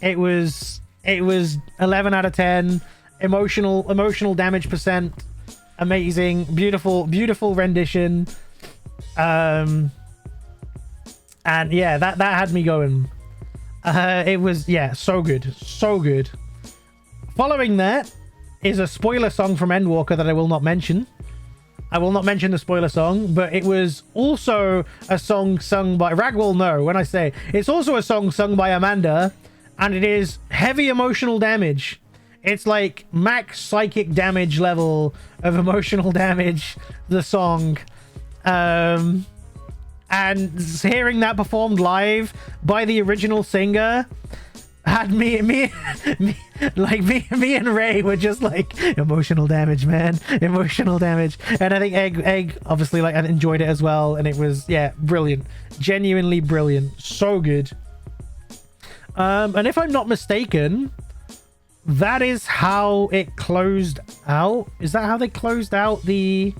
Speaker 1: It was 11 out of 10. Emotional damage percent. Amazing. Beautiful rendition. And yeah, that had me going. It was, yeah, so good. Following that is a spoiler song from Endwalker that I will not mention. I will not mention the spoiler song, but it was also a song sung by... Rag will know when I say it's also a song sung by Amanda, and it is heavy emotional damage. It's like max psychic damage level of emotional damage, the song. And hearing that performed live by the original singer had me and Ray were just like, emotional damage, man, emotional damage. And I think Egg obviously like enjoyed it as well, and it was, yeah, brilliant, genuinely brilliant, so good. And if I'm not mistaken, that is how it closed out. Is that how they closed out the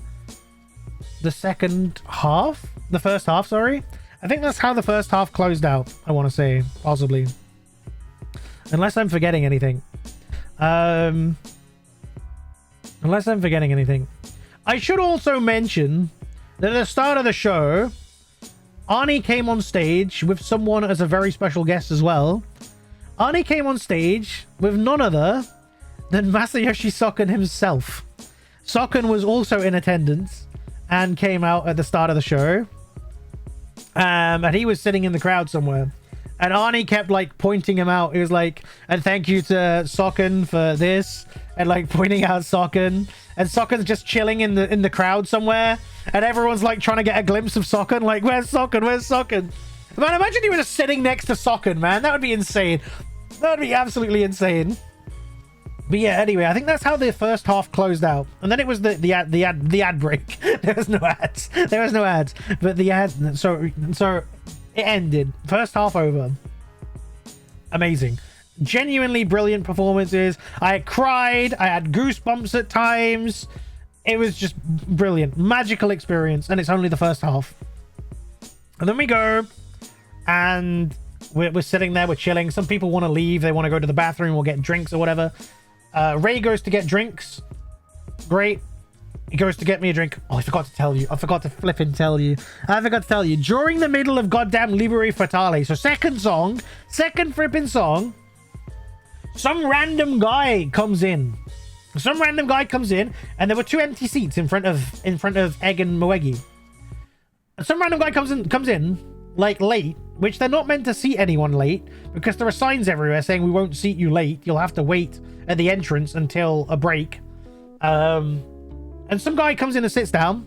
Speaker 1: second half? The first half, sorry. I think that's how the first half closed out, I want to say, possibly. Unless I'm forgetting anything. I should also mention that at the start of the show, Arnie came on stage with someone as a very special guest as well. Arnie came on stage with none other than Masayoshi Soken himself. Soken was also in attendance and came out at the start of the show. And he was sitting in the crowd somewhere. And Arnie kept like pointing him out. He was like, and thank you to Soken for this. And like pointing out Soken. And Sokken's just chilling in the crowd somewhere. And everyone's like trying to get a glimpse of Soken. Like, where's Soken? Where's Soken? Man, imagine you were just sitting next to Soken, man. That would be insane. That would be absolutely insane. But yeah, anyway, I think that's how the first half closed out. And then it was the ad break. There was no ads. There was no ads. But the ad, so it ended. First half over. Amazing. Genuinely brilliant performances. I cried. I had goosebumps at times. It was just brilliant. Magical experience. And it's only the first half. And then we go and we're sitting there. We're chilling. Some people want to leave. They want to go to the bathroom or get drinks or whatever. Ray goes to get drinks. Great. He goes to get me a drink. Oh, I forgot to tell you. I forgot to flipping tell you. I forgot to tell you. During the middle of goddamn Liberi Fatale, so second flipping song, some random guy comes in. And there were 2 empty seats in front of Egg and Moegi. And some random guy comes in, like late, which they're not meant to seat anyone late, because there are signs everywhere saying we won't seat you late. You'll have to wait at the entrance until a break. And some guy comes in and sits down.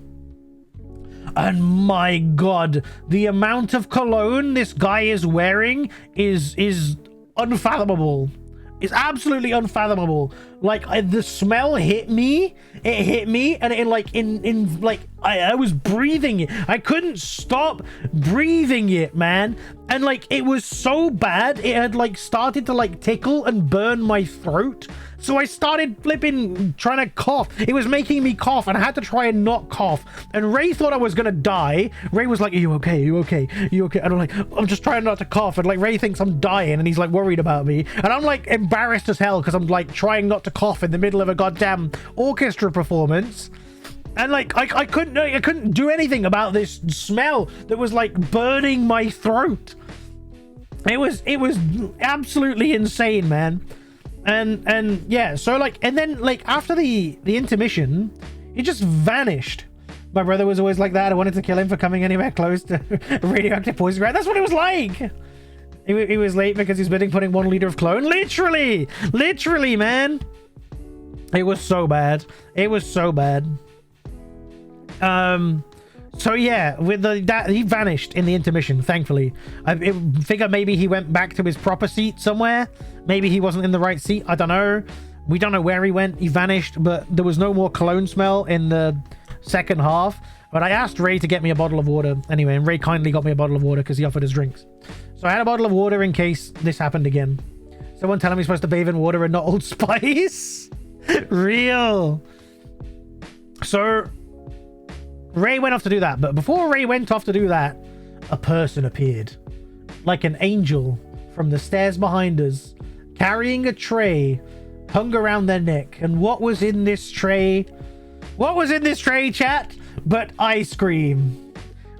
Speaker 1: And my god, the amount of cologne this guy is wearing is unfathomable. It's absolutely unfathomable. Like the smell hit me. It hit me, and I was breathing it. I couldn't stop breathing it, man. And like it was so bad, it had like started to like tickle and burn my throat. So I started flipping trying to cough. It was making me cough, and I had to try and not cough. And Ray thought I was gonna die. Ray was like, "Are you okay? Are you okay? Are you okay?" And I'm like, "I'm just trying not to cough." And like Ray thinks I'm dying, and he's like worried about me. And I'm like embarrassed as hell because I'm like trying not to cough in the middle of a goddamn orchestra performance. And like I couldn't do anything about this smell that was like burning my throat. It was absolutely insane, man. And yeah, so like, and then like after the intermission, it just vanished. My brother was always like that. I wanted to kill him for coming anywhere close to radioactive poison ground. That's what it was like. He was late because he's putting 1 liter of cologne. Literally, man. It was so bad. So yeah, with that he vanished in the intermission. Thankfully, I figure maybe he went back to his proper seat somewhere. Maybe he wasn't in the right seat. I don't know. We don't know where he went. He vanished, but there was no more cologne smell in the second half. But I asked Ray to get me a bottle of water anyway, and Ray kindly got me a bottle of water because he offered us drinks. So I had a bottle of water in case this happened again. Someone telling me supposed to bathe in water and not Old Spice. Real. So Ray went off to do that, but before Ray went off to do that, a person appeared like an angel from the stairs behind us, carrying a tray hung around their neck. And what was in this tray? What was in this tray, chat? But ice cream.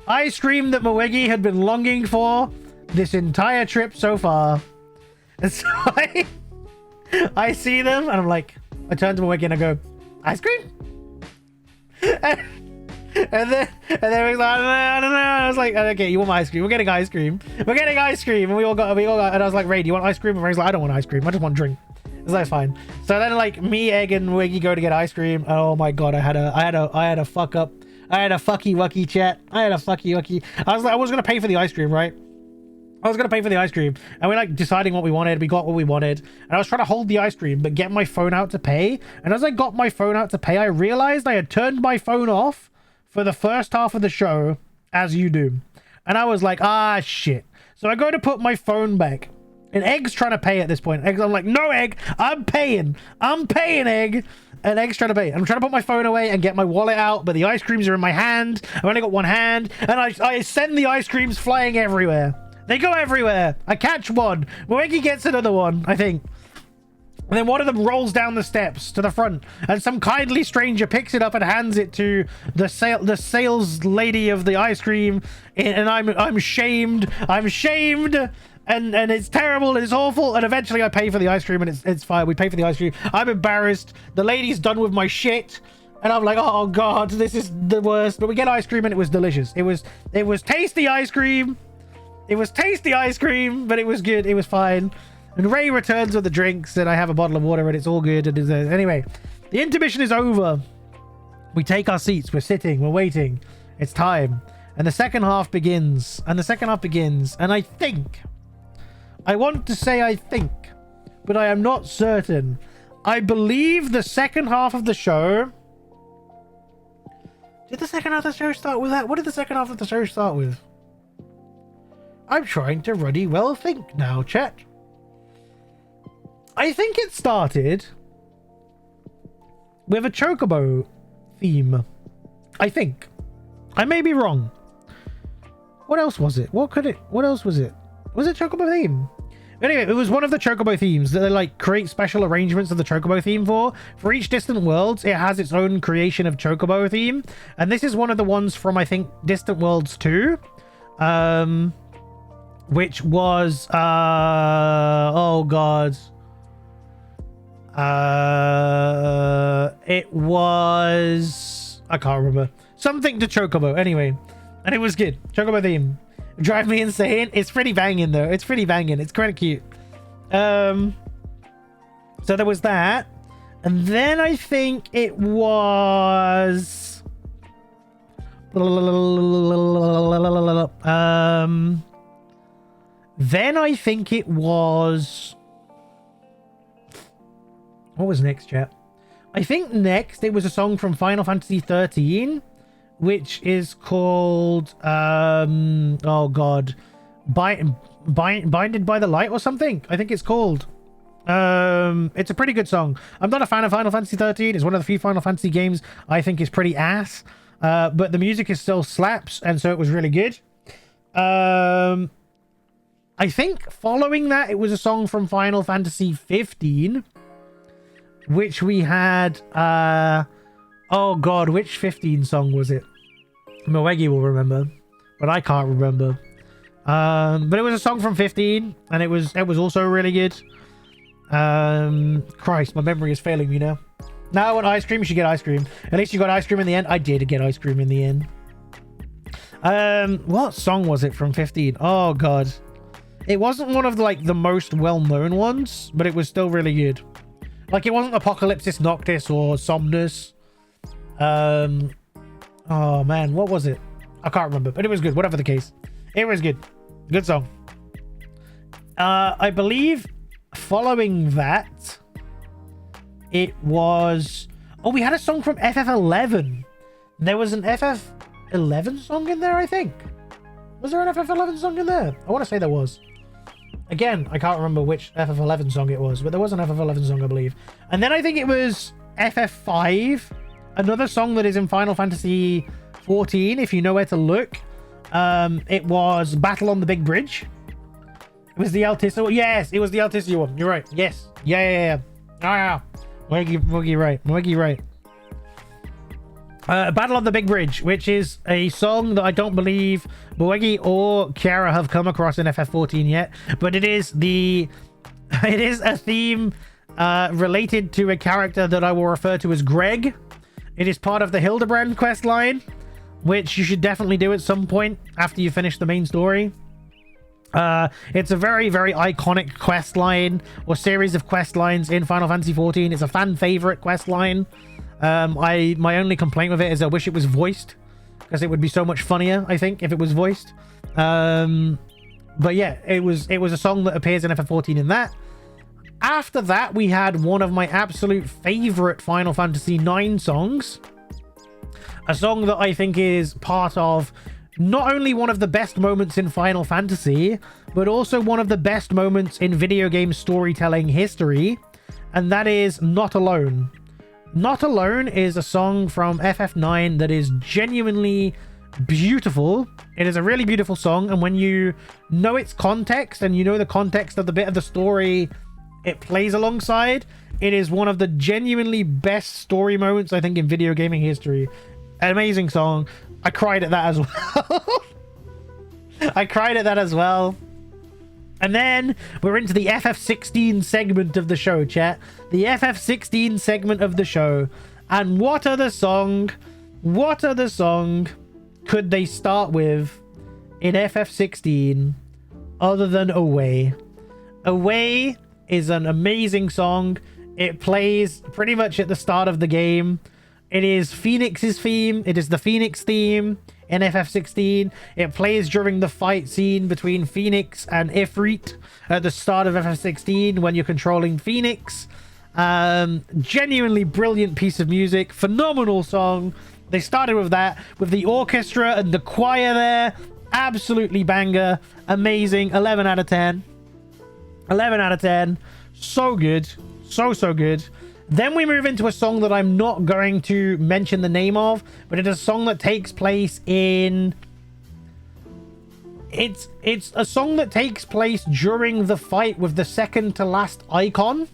Speaker 1: Ice cream that Moegi had been longing for this entire trip so far. And so I see them and I'm like, I turn to Moegi and I go, ice cream? And then he was like, I don't know. I was like, okay, you want my ice cream? We're getting ice cream. And we all got, and I was like, Ray, do you want ice cream? And Ray's like, I don't want ice cream. I just want drink. It's like, fine. So then like me, Egg, and Wiggy go to get ice cream. And oh my God, I had a fuck up. I had a fucky wucky, chat. I was like, I was going to pay for the ice cream, right? I was going to pay for the ice cream. And we're like deciding what we wanted. We got what we wanted. And I was trying to hold the ice cream, but get my phone out to pay. And as I got my phone out to pay, I realized I had turned my phone off for the first half of the show, as you do. And I was like, ah, shit. So I go to put my phone back. And Egg's trying to pay at this point. I'm like, no, Egg, I'm paying, Egg. And Egg's trying to pay. I'm trying to put my phone away and get my wallet out, but the ice creams are in my hand. I've only got one hand. And I send the ice creams flying everywhere. They go everywhere. I catch one. Moegi gets another one, I think. And then one of them rolls down the steps to the front, and some kindly stranger picks it up and hands it to the sales lady of the ice cream. And I'm shamed. and it's terrible and it's awful, and eventually I pay for the ice cream and it's fine. We pay for the ice cream. I'm embarrassed. The lady's done with my shit, and I'm like, oh god, this is the worst. But we get ice cream and it was delicious. It was tasty ice cream. It was tasty ice cream, but it was good. It was fine. And Ray returns with the drinks, and I have a bottle of water, and it's all good. And anyway, the intermission is over. We take our seats. We're sitting. We're waiting. It's time. And the second half begins. And I think... I want to say I think, but I am not certain. I believe the second half of the show... Did the second half of the show start with that? What did the second half of the show start with? I'm trying to ruddy well think now, chat. I think it started with a Chocobo theme. I think. I may be wrong. What else was it? What else was it? Was it Chocobo theme? Anyway, it was one of the Chocobo themes that they like create special arrangements of the Chocobo theme for. For each Distant Worlds, it has its own creation of Chocobo theme. And this is one of the ones from, I think, Distant Worlds 2. Which was, oh god. It was, I can't remember. Something to Chocobo, anyway. And it was good. Chocobo theme. Drive me insane. It's pretty banging, though. It's pretty banging. It's quite cute. So there was that. And then I think it was... Then I think it was... What was next, chat? I think next it was a song from Final Fantasy 13, which is called... oh, God. Binded by the Light or something? I think it's called. It's a pretty good song. I'm not a fan of Final Fantasy 13. It's one of the few Final Fantasy games I think is pretty ass. But the music is still slaps, and so it was really good. I think following that, it was a song from Final Fantasy 15, which we had, oh god, which 15 song was it? Moegi will remember, but I can't remember. But it was a song from 15, and it was also really good. Christ, my memory is failing me now. Now I want ice cream, you should get ice cream. At least you got ice cream in the end. I did get ice cream in the end. What song was it from 15? Oh god. It wasn't one of the most well-known ones, but it was still really good. Like, it wasn't Apocalypsis Noctis or Somnus. Oh man, what was it? I can't remember, but it was good. Whatever the case, it was good. Good song. I believe following that, it was... Oh, we had a song from FF11. There was an FF11 song in there, I think. Was there an FF11 song in there? I want to say there was. Again, I can't remember which FF11 song it was, but there was an FF11 song, I believe. And then I think it was FF5, another song that is in Final Fantasy 14, if you know where to look. It was Battle on the Big Bridge. It was the Altissa one. Yes, it was the Altissa one. You're right. Yes. Yeah. Ah, Moegi right. Battle on the Big Bridge, which is a song that I don't believe Moegi or Kiara have come across in FF14 yet, but it is a theme related to a character that I will refer to as Greg. It is part of the Hildebrand quest line, which you should definitely do at some point after you finish the main story. It's a very, very iconic quest line or series of quest lines in Final Fantasy 14. It's a fan favorite quest line. My only complaint with it is I wish it was voiced, because it would be so much funnier, I think, if it was voiced. But yeah, it was a song that appears in FF14 in that. After that, we had one of my absolute favorite Final Fantasy 9 songs. A song that I think is part of not only one of the best moments in Final Fantasy, but also one of the best moments in video game storytelling history. And that is Not Alone. Not Alone is a song from FF9 that is genuinely beautiful. It is a really beautiful song, and when you know its context and you know the context of the bit of the story it plays alongside, it is one of the genuinely best story moments, I think, in video gaming history. An amazing song. I cried at that as well. I cried at that as well. And then we're into the FF16 segment of the show, chat. The FF16 segment of the show. And what other song could they start with in FF16 other than Away? Away is an amazing song. It plays pretty much at the start of the game. It is Phoenix's theme. It is the Phoenix theme in FF16. It plays during the fight scene between Phoenix and Ifrit at the start of FF16 when you're controlling Phoenix. Genuinely brilliant piece of music. Phenomenal song. They started with that, with the orchestra and the choir there. Absolutely banger. Amazing. 11 out of 10. 11 out of 10. So good. So good. Then we move into a song that I'm not going to mention the name of, but it is a song that takes place in... It's a song that takes place during the fight with the second to last icon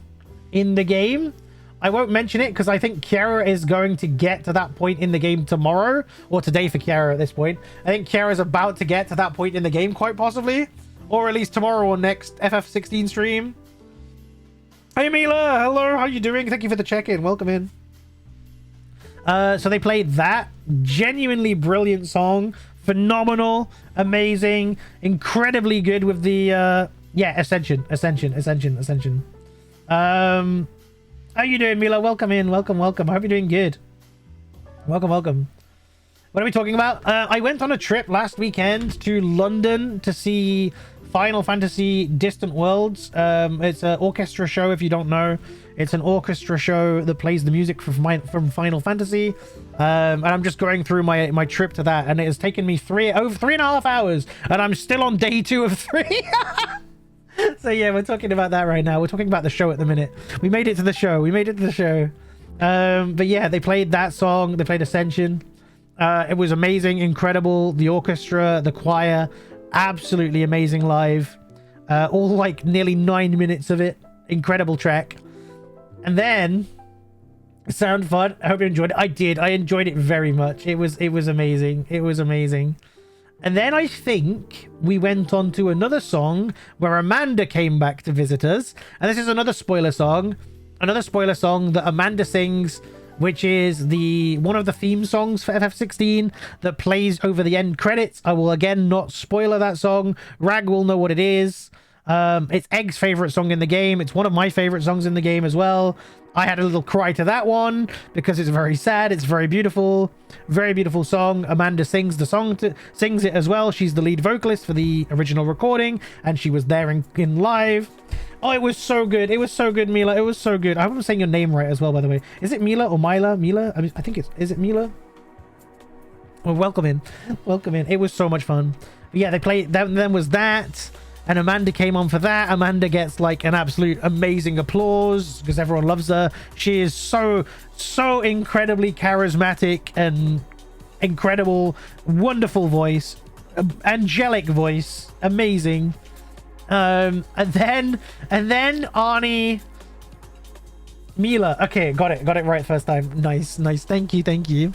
Speaker 1: in the game. I won't mention it because I think Kiara is going to get to that point in the game tomorrow, or today for Kiara at this point. I think Kiara is about to get to that point in the game, quite possibly, or at least tomorrow or next FF16 stream. Hey Mila, hello, how you doing? Thank you for the check-in. Welcome in. So they played that. Genuinely brilliant song. Phenomenal. Amazing. Incredibly good with the yeah, Ascension. How you doing, Mila? Welcome in. Welcome. I hope you're doing good. Welcome. What are we talking about? I went on a trip last weekend to London to see Final Fantasy Distant Worlds. It's an orchestra show, if you don't know. It's an orchestra show that plays the music from Final Fantasy. And I'm just going through my trip to that, and it has taken me over 3.5 hours, and I'm still on day 2 of 3. So yeah, we're talking about that right now. We're talking about the show at the minute. We made it to the show. But yeah, they played that song. They played Ascension. It was amazing, incredible. The orchestra, the choir, absolutely amazing live. All like nearly 9 minutes of it. Incredible track. And then sound fun. I hope you enjoyed it. I did. I enjoyed it very much. It was amazing. It was amazing. And then I think we went on to another song where Amanda came back to visit us. And this is another spoiler song. Another spoiler song that Amanda sings, which is one of the theme songs for FF16 that plays over the end credits. I will again not spoiler that song. Rag will know what it is. It's Egg's favorite song in the game. It's one of my favorite songs in the game as well. I had a little cry to that one because it's very sad. It's very beautiful song. Amanda sings the song, sings it as well. She's the lead vocalist for the original recording, and she was there in live. Oh, it was so good. It was so good, Mila. It was so good. I hope I'm saying your name right as well, by the way. Is it Mila or Mila? Mila? I think is it Mila? Well, welcome in. It was so much fun. But yeah, they played. Then was that. And Amanda came on for that. Amanda gets like an absolute amazing applause because everyone loves her. She is so incredibly charismatic and incredible, wonderful voice, angelic voice, amazing. And then Arnie, Mila. Okay, got it right first time. Nice. Thank you.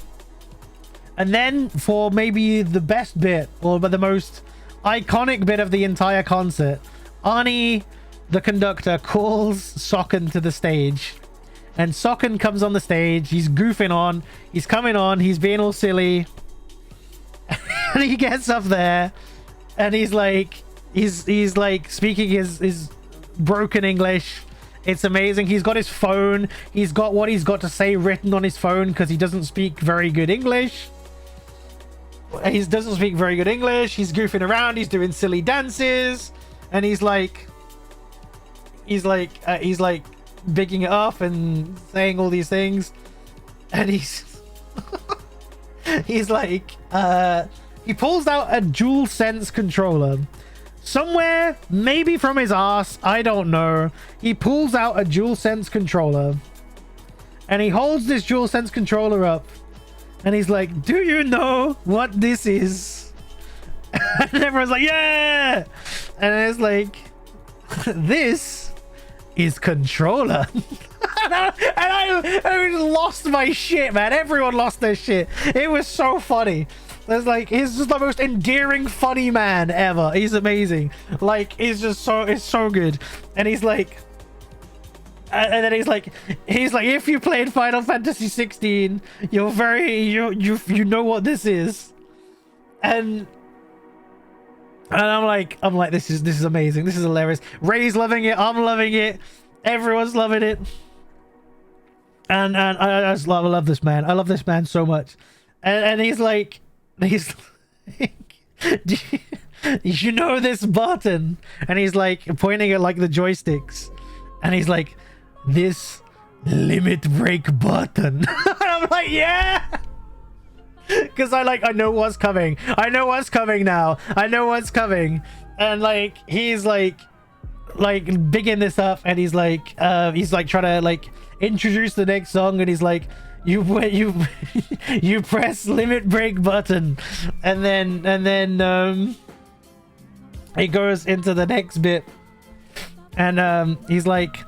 Speaker 1: And then for maybe the best bit, or the most iconic bit of the entire concert, Arnie, the conductor, calls Socken to the stage, and Socken comes on the stage. He's goofing on, he's coming on, he's being all silly, and he gets up there and he's like speaking his broken English. It's amazing. He's got his phone, he's got what he's got to say written on his phone because he doesn't speak very good English. He doesn't speak very good English. He's goofing around. He's doing silly dances, and he's like bigging it up and saying all these things. And he's like, he pulls out a dual sense controller somewhere, maybe from his ass. I don't know. He pulls out a dual sense controller, and he holds this dual sense controller up. And he's like, do you know what this is? And everyone's like, yeah! And it's like, this is controller. I lost my shit, man. Everyone lost their shit. It was so funny. There's like, he's just the most endearing, funny man ever. He's amazing. Like, he's just so, it's so good. And he's like, and then he's like, if you played Final Fantasy 16, you're very, you know what this is. And I'm like, this is amazing. This is hilarious. Ray's loving it. I'm loving it. Everyone's loving it. And I just love this man. I love this man so much. And he's like, do you know this button? And he's like pointing at like the joysticks. And he's like, this limit break button. And I'm like, yeah. Because I know what's coming. I know what's coming now. I know what's coming. And like, he's like bigging this up, and he's like trying to like introduce the next song, and he's like, you press limit break button, and then he goes into the next bit, and he's like,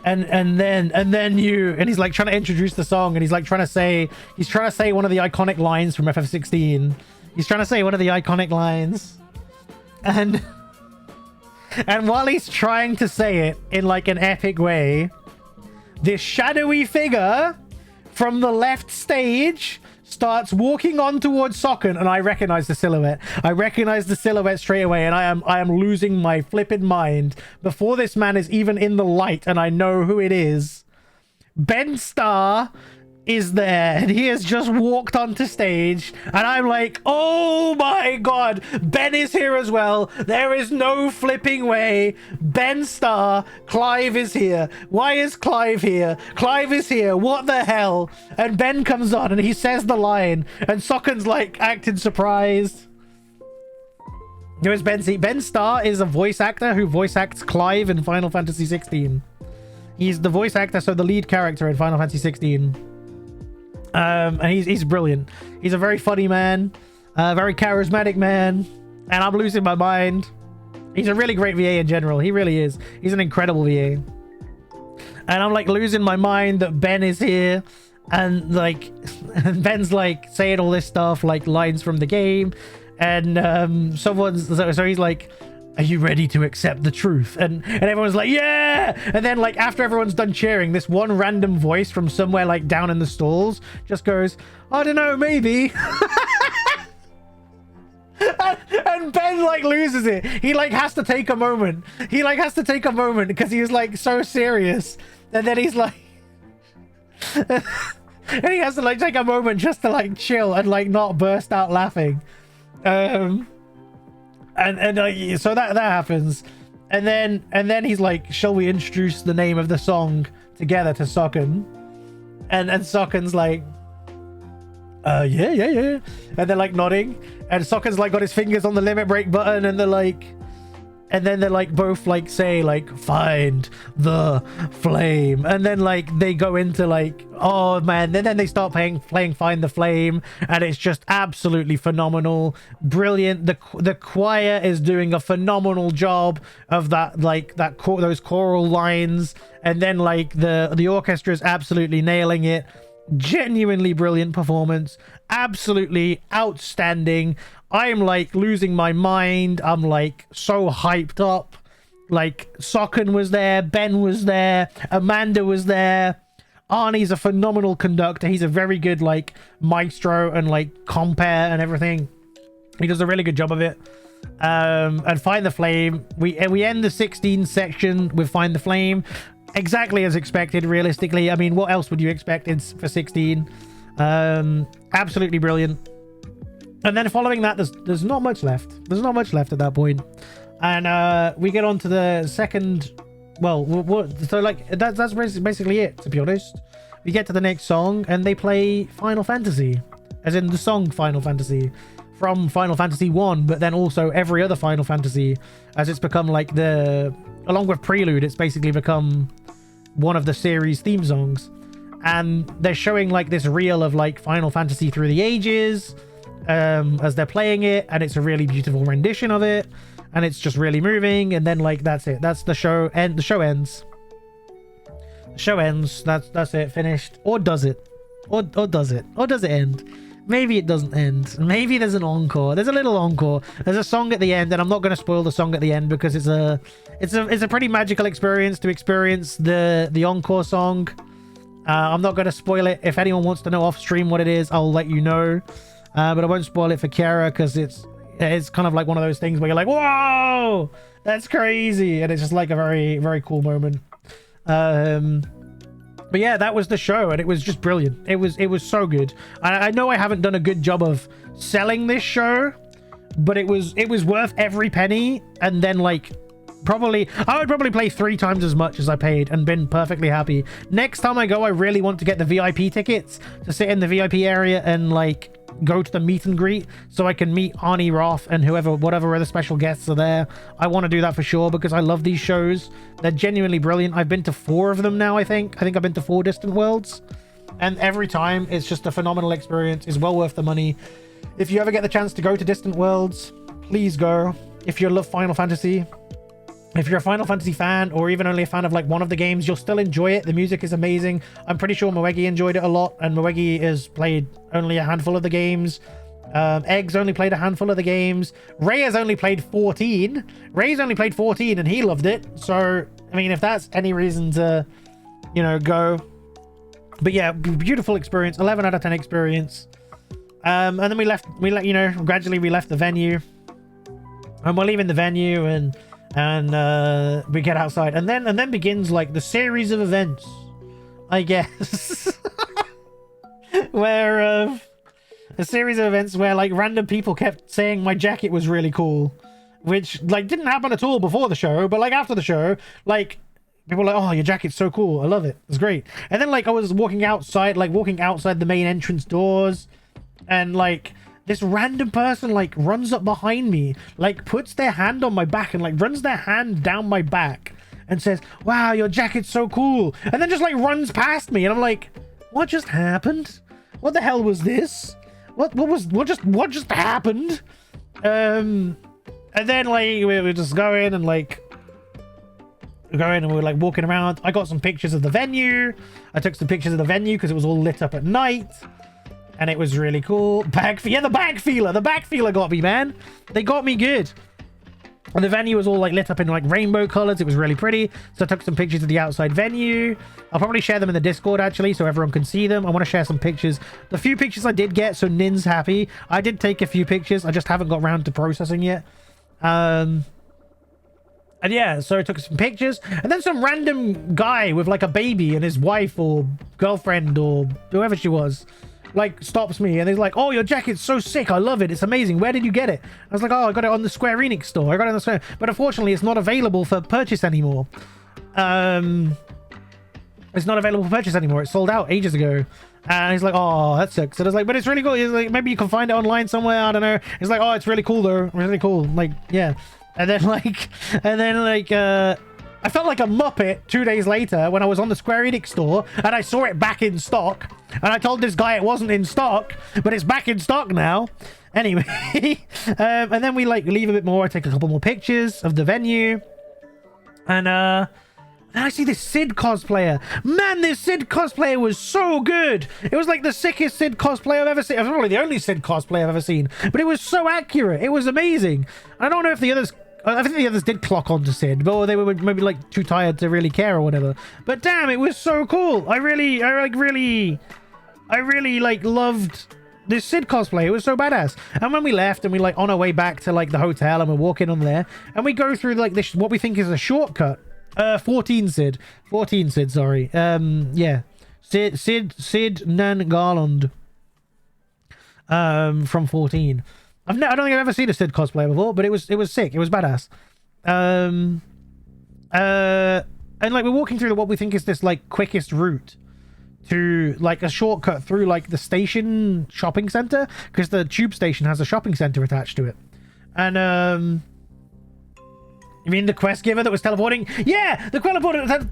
Speaker 1: and then you, and he's like trying to introduce the song, and he's trying to say one of the iconic lines from FF16. He's trying to say one of the iconic lines, and while he's trying to say it in like an epic way, this shadowy figure from the left stage starts walking on towards Socken, and I recognize the silhouette. I recognize the silhouette straight away, and I am losing my flippin' mind before this man is even in the light, and I know who it is. Ben Starr is there, and he has just walked onto stage, and I'm like, oh my god, Ben is here as well. There is no flipping way. Ben Starr, Clive is here. Why is Clive here? Clive is here. What the hell? And Ben comes on, and he says the line, and Sokken's like acting surprised. Here's Ben. Ben Starr is a voice actor who voice acts Clive in Final Fantasy 16. He's the voice actor, so the lead character in Final Fantasy 16. And he's brilliant. He's a very funny man, very charismatic man, and I'm losing my mind. He's a really great VA in general. He really is. He's an incredible VA. And I'm like losing my mind that Ben is here, and like, and Ben's like saying all this stuff, like lines from the game, and so he's like, are you ready to accept the truth? And everyone's like, yeah. And then like after everyone's done cheering, this one random voice from somewhere like down in the stalls just goes, I don't know, maybe. and Ben like loses it. He like has to take a moment. Because he was like so serious. And then he's like, and he has to like take a moment just to like chill and like not burst out laughing. And so that happens, and then he's like, shall we introduce the name of the song together to Socken? And Sokken's like, yeah, and they're like nodding, and Sokken's like got his fingers on the limit break button, and they're like, and then they're like both like say like, find the flame, and then like they go into like, oh man, then they start playing Find the Flame, and it's just absolutely phenomenal, brilliant. The choir is doing a phenomenal job of that, like those choral lines, and then like the orchestra is absolutely nailing it. Genuinely brilliant performance, absolutely outstanding. I'm like losing my mind. I'm like so hyped up. Like Socken was there, Ben was there, Amanda was there. Arnie's a phenomenal conductor. He's a very good like maestro and like compare and everything. He does a really good job of it. And Find the Flame, we end the 16 section with Find the Flame, exactly as expected. Realistically, I mean, what else would you expect for 16? Absolutely brilliant. And then following that, there's not much left. There's not much left at that point. And we get on to the second. Well, so like that's basically it, to be honest. We get to the next song, and they play Final Fantasy, as in the song Final Fantasy from Final Fantasy 1, but then also every other Final Fantasy, as it's become like along with Prelude, it's basically become one of the series theme songs. And they're showing like this reel of like Final Fantasy through the ages, as they're playing it, and it's a really beautiful rendition of it, and it's just really moving. And then like that's it, that's the show, and the show ends. Show ends. That's it. Finished. Or does it? Or does it? Or does it end? Maybe it doesn't end. Maybe there's an encore. There's a little encore. There's a song at the end, and I'm not going to spoil the song at the end because it's a pretty magical experience to experience the encore song. I'm not going to spoil it. If anyone wants to know off stream what it is, I'll let you know. But I won't spoil it for Kiara because it's kind of like one of those things where you're like, whoa, that's crazy, and it's just like a very, very cool moment. But yeah, that was the show, and it was just brilliant. It was so good. I know I haven't done a good job of selling this show, but it was worth every penny. And then like I would probably play 3 times as much as I paid and been perfectly happy. Next time I go, I really want to get the VIP tickets to sit in the VIP area and like go to the meet and greet so I can meet Arnie Roth and whatever other special guests are there. I want to do that for sure because I love these shows. They're genuinely brilliant. I've been to 4 of them now. I think I've been to 4 Distant Worlds, and every time it's just a phenomenal experience. It's well worth the money. If you ever get the chance to go to Distant Worlds, please go. If you love Final Fantasy, if you're a Final Fantasy fan, or even only a fan of like one of the games, you'll still enjoy it. The music is amazing. I'm pretty sure Moegi enjoyed it a lot, and Moegi has played only a handful of the games. Eggs only played a handful of the games. Ray has only played 14. Ray's only played 14 and he loved it. So, I mean, if that's any reason to, you know, go. But yeah, beautiful experience. 11 out of 10 experience. And then we left, gradually we left the venue. And we're leaving the venue and we get outside. And then begins like the series of events, I guess. Where, a series of events where like random people kept saying my jacket was really cool, which like didn't happen at all before the show, but like after the show, like people were like, oh, your jacket's so cool, I love it, it's great. And then like I was walking outside the main entrance doors, and like this random person like runs up behind me, like puts their hand on my back and like runs their hand down my back and says, wow, your jacket's so cool, and then just like runs past me, and I'm like, what just happened? What the hell was this? What just happened? And then like we were just going and we were like walking around. I got some pictures of the venue. I took some pictures of the venue because it was all lit up at night, and it was really cool. The back feeler got me, man. They got me good. And the venue was all like lit up in like rainbow colors. It was really pretty. So I took some pictures of the outside venue. I'll probably share them in the Discord actually, so everyone can see them. I want to share some pictures. The few pictures I did get, so Nin's happy. I did take a few pictures. I just haven't got around to processing yet. And yeah, so I took some pictures, and then some random guy with like a baby and his wife or girlfriend or whoever she was, like stops me, and he's like, oh, your jacket's so sick, I love it, it's amazing, where did you get it? I was like, oh, I got it on the Square Enix store. I got it on the Square, but unfortunately it's not available for purchase anymore. It's not available for purchase anymore, it sold out ages ago. And he's like, oh, that sucks. And I was like, but it's really cool. He's like, maybe you can find it online somewhere, I don't know. He's like, oh, it's really cool though, really cool, like, yeah. And then I felt like a Muppet 2 days later when I was on the Square Enix store and I saw it back in stock. And I told this guy it wasn't in stock, but it's back in stock now. Anyway, and then we like leave a bit more. I take a couple more pictures of the venue. And then I see this Sid cosplayer. Man, this Sid cosplayer was so good. It was like the sickest Sid cosplay I've ever seen. It was probably the only Sid cosplay I've ever seen. But it was so accurate. It was amazing. I don't know if the others... I think the others did clock on to Sid, but they were maybe like too tired to really care or whatever. But damn, it was so cool. I really like loved this Sid cosplay. It was so badass. And when we left and we like on our way back to like the hotel and we're walking on there and we go through like this, what we think is a shortcut. 14 Sid, sorry. Yeah. Sid Nan Garland. From 14. I don't think I've ever seen a Sid cosplay before, but it was sick. It was badass. And like we're walking through what we think is this like quickest route to like a shortcut through like the station shopping center, because the tube station has a shopping center attached to it. And You mean the quest giver that was teleporting? Yeah, the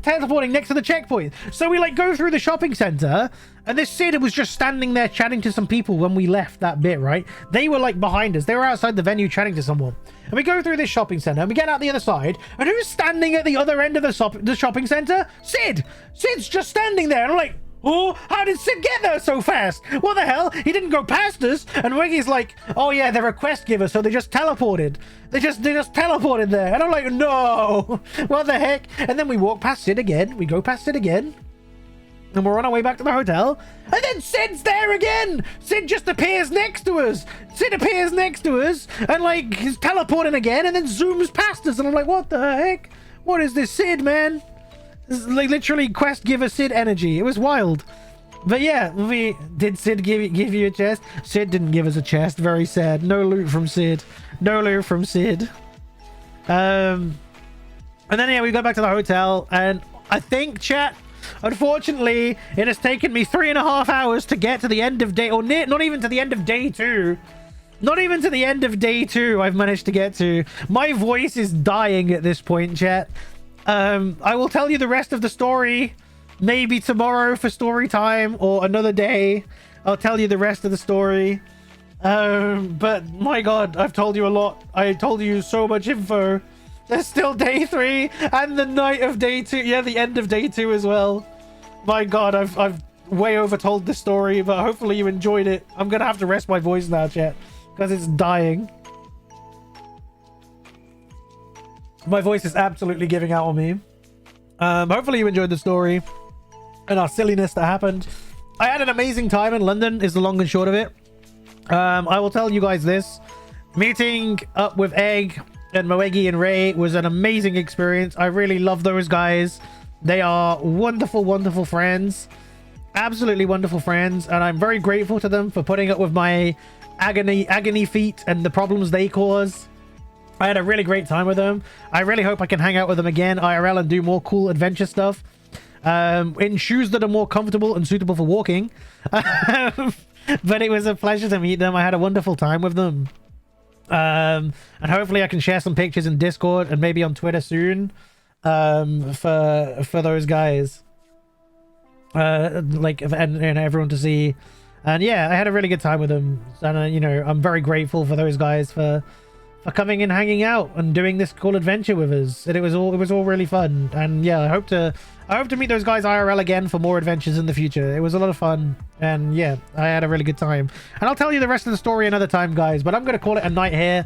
Speaker 1: teleporting next to the checkpoint. So we like go through the shopping center, and this Sid was just standing there chatting to some people when we left that bit, right? They were like behind us. They were outside the venue chatting to someone. And we go through this shopping center, and we get out the other side, and who's standing at the other end of the shopping center? Sid! Sid's just standing there, and I'm like, oh, how did Sid get there so fast? What the hell? He didn't go past us. And Wiggy's like, oh yeah, they're a quest giver, so they just teleported. They just teleported there. And I'm like, no, what the heck? And then we walk past Sid again. We go past Sid again. And we're on our way back to the hotel. And then Sid's there again. Sid just appears next to us. Sid appears next to us. And like, he's teleporting again and then zooms past us. And I'm like, what the heck? What is this Sid, man? This is like literally quest giver Sid energy. It was wild. But yeah, did Sid give you a chest? Sid didn't give us a chest. Very sad. No loot from Sid. No loot from Sid. And then yeah, we go back to the hotel, and I think, chat, unfortunately, it has taken me 3.5 hours to get to the end of day, or not even to the end of day 2. Not even to the end of day 2 I've managed to get to. My voice is dying at this point, chat. I will tell you the rest of the story maybe tomorrow for story time, or another day I'll tell you the rest of the story. But my god, I've told you a lot. I told you so much info. There's still day 3 and the night of day 2. Yeah, the end of day 2 as well. My god, I've way overtold the story, but hopefully you enjoyed it. I'm gonna have to rest my voice now, chat, because it's dying. My voice is absolutely giving out on me. Hopefully you enjoyed the story and our silliness that happened. I had an amazing time in London is the long and short of it. I will tell you guys this. Meeting up with Egg and Moegi and Ray was an amazing experience. I really love those guys. They are wonderful, wonderful friends. Absolutely wonderful friends. And I'm very grateful to them for putting up with my agony feet and the problems they cause. I had a really great time with them. I really hope I can hang out with them again IRL and do more cool adventure stuff in shoes that are more comfortable and suitable for walking. But it was a pleasure to meet them. I had a wonderful time with them. And hopefully I can share some pictures in Discord and maybe on Twitter soon for those guys. And everyone to see. And yeah, I had a really good time with them. And, you know, I'm very grateful for those guys for coming and hanging out and doing this cool adventure with us. And it was all really fun. And yeah, I hope to meet those guys IRL again for more adventures in the future. It was a lot of fun, and yeah, I had a really good time. And I'll tell you the rest of the story another time, guys, but I'm gonna call it a night here.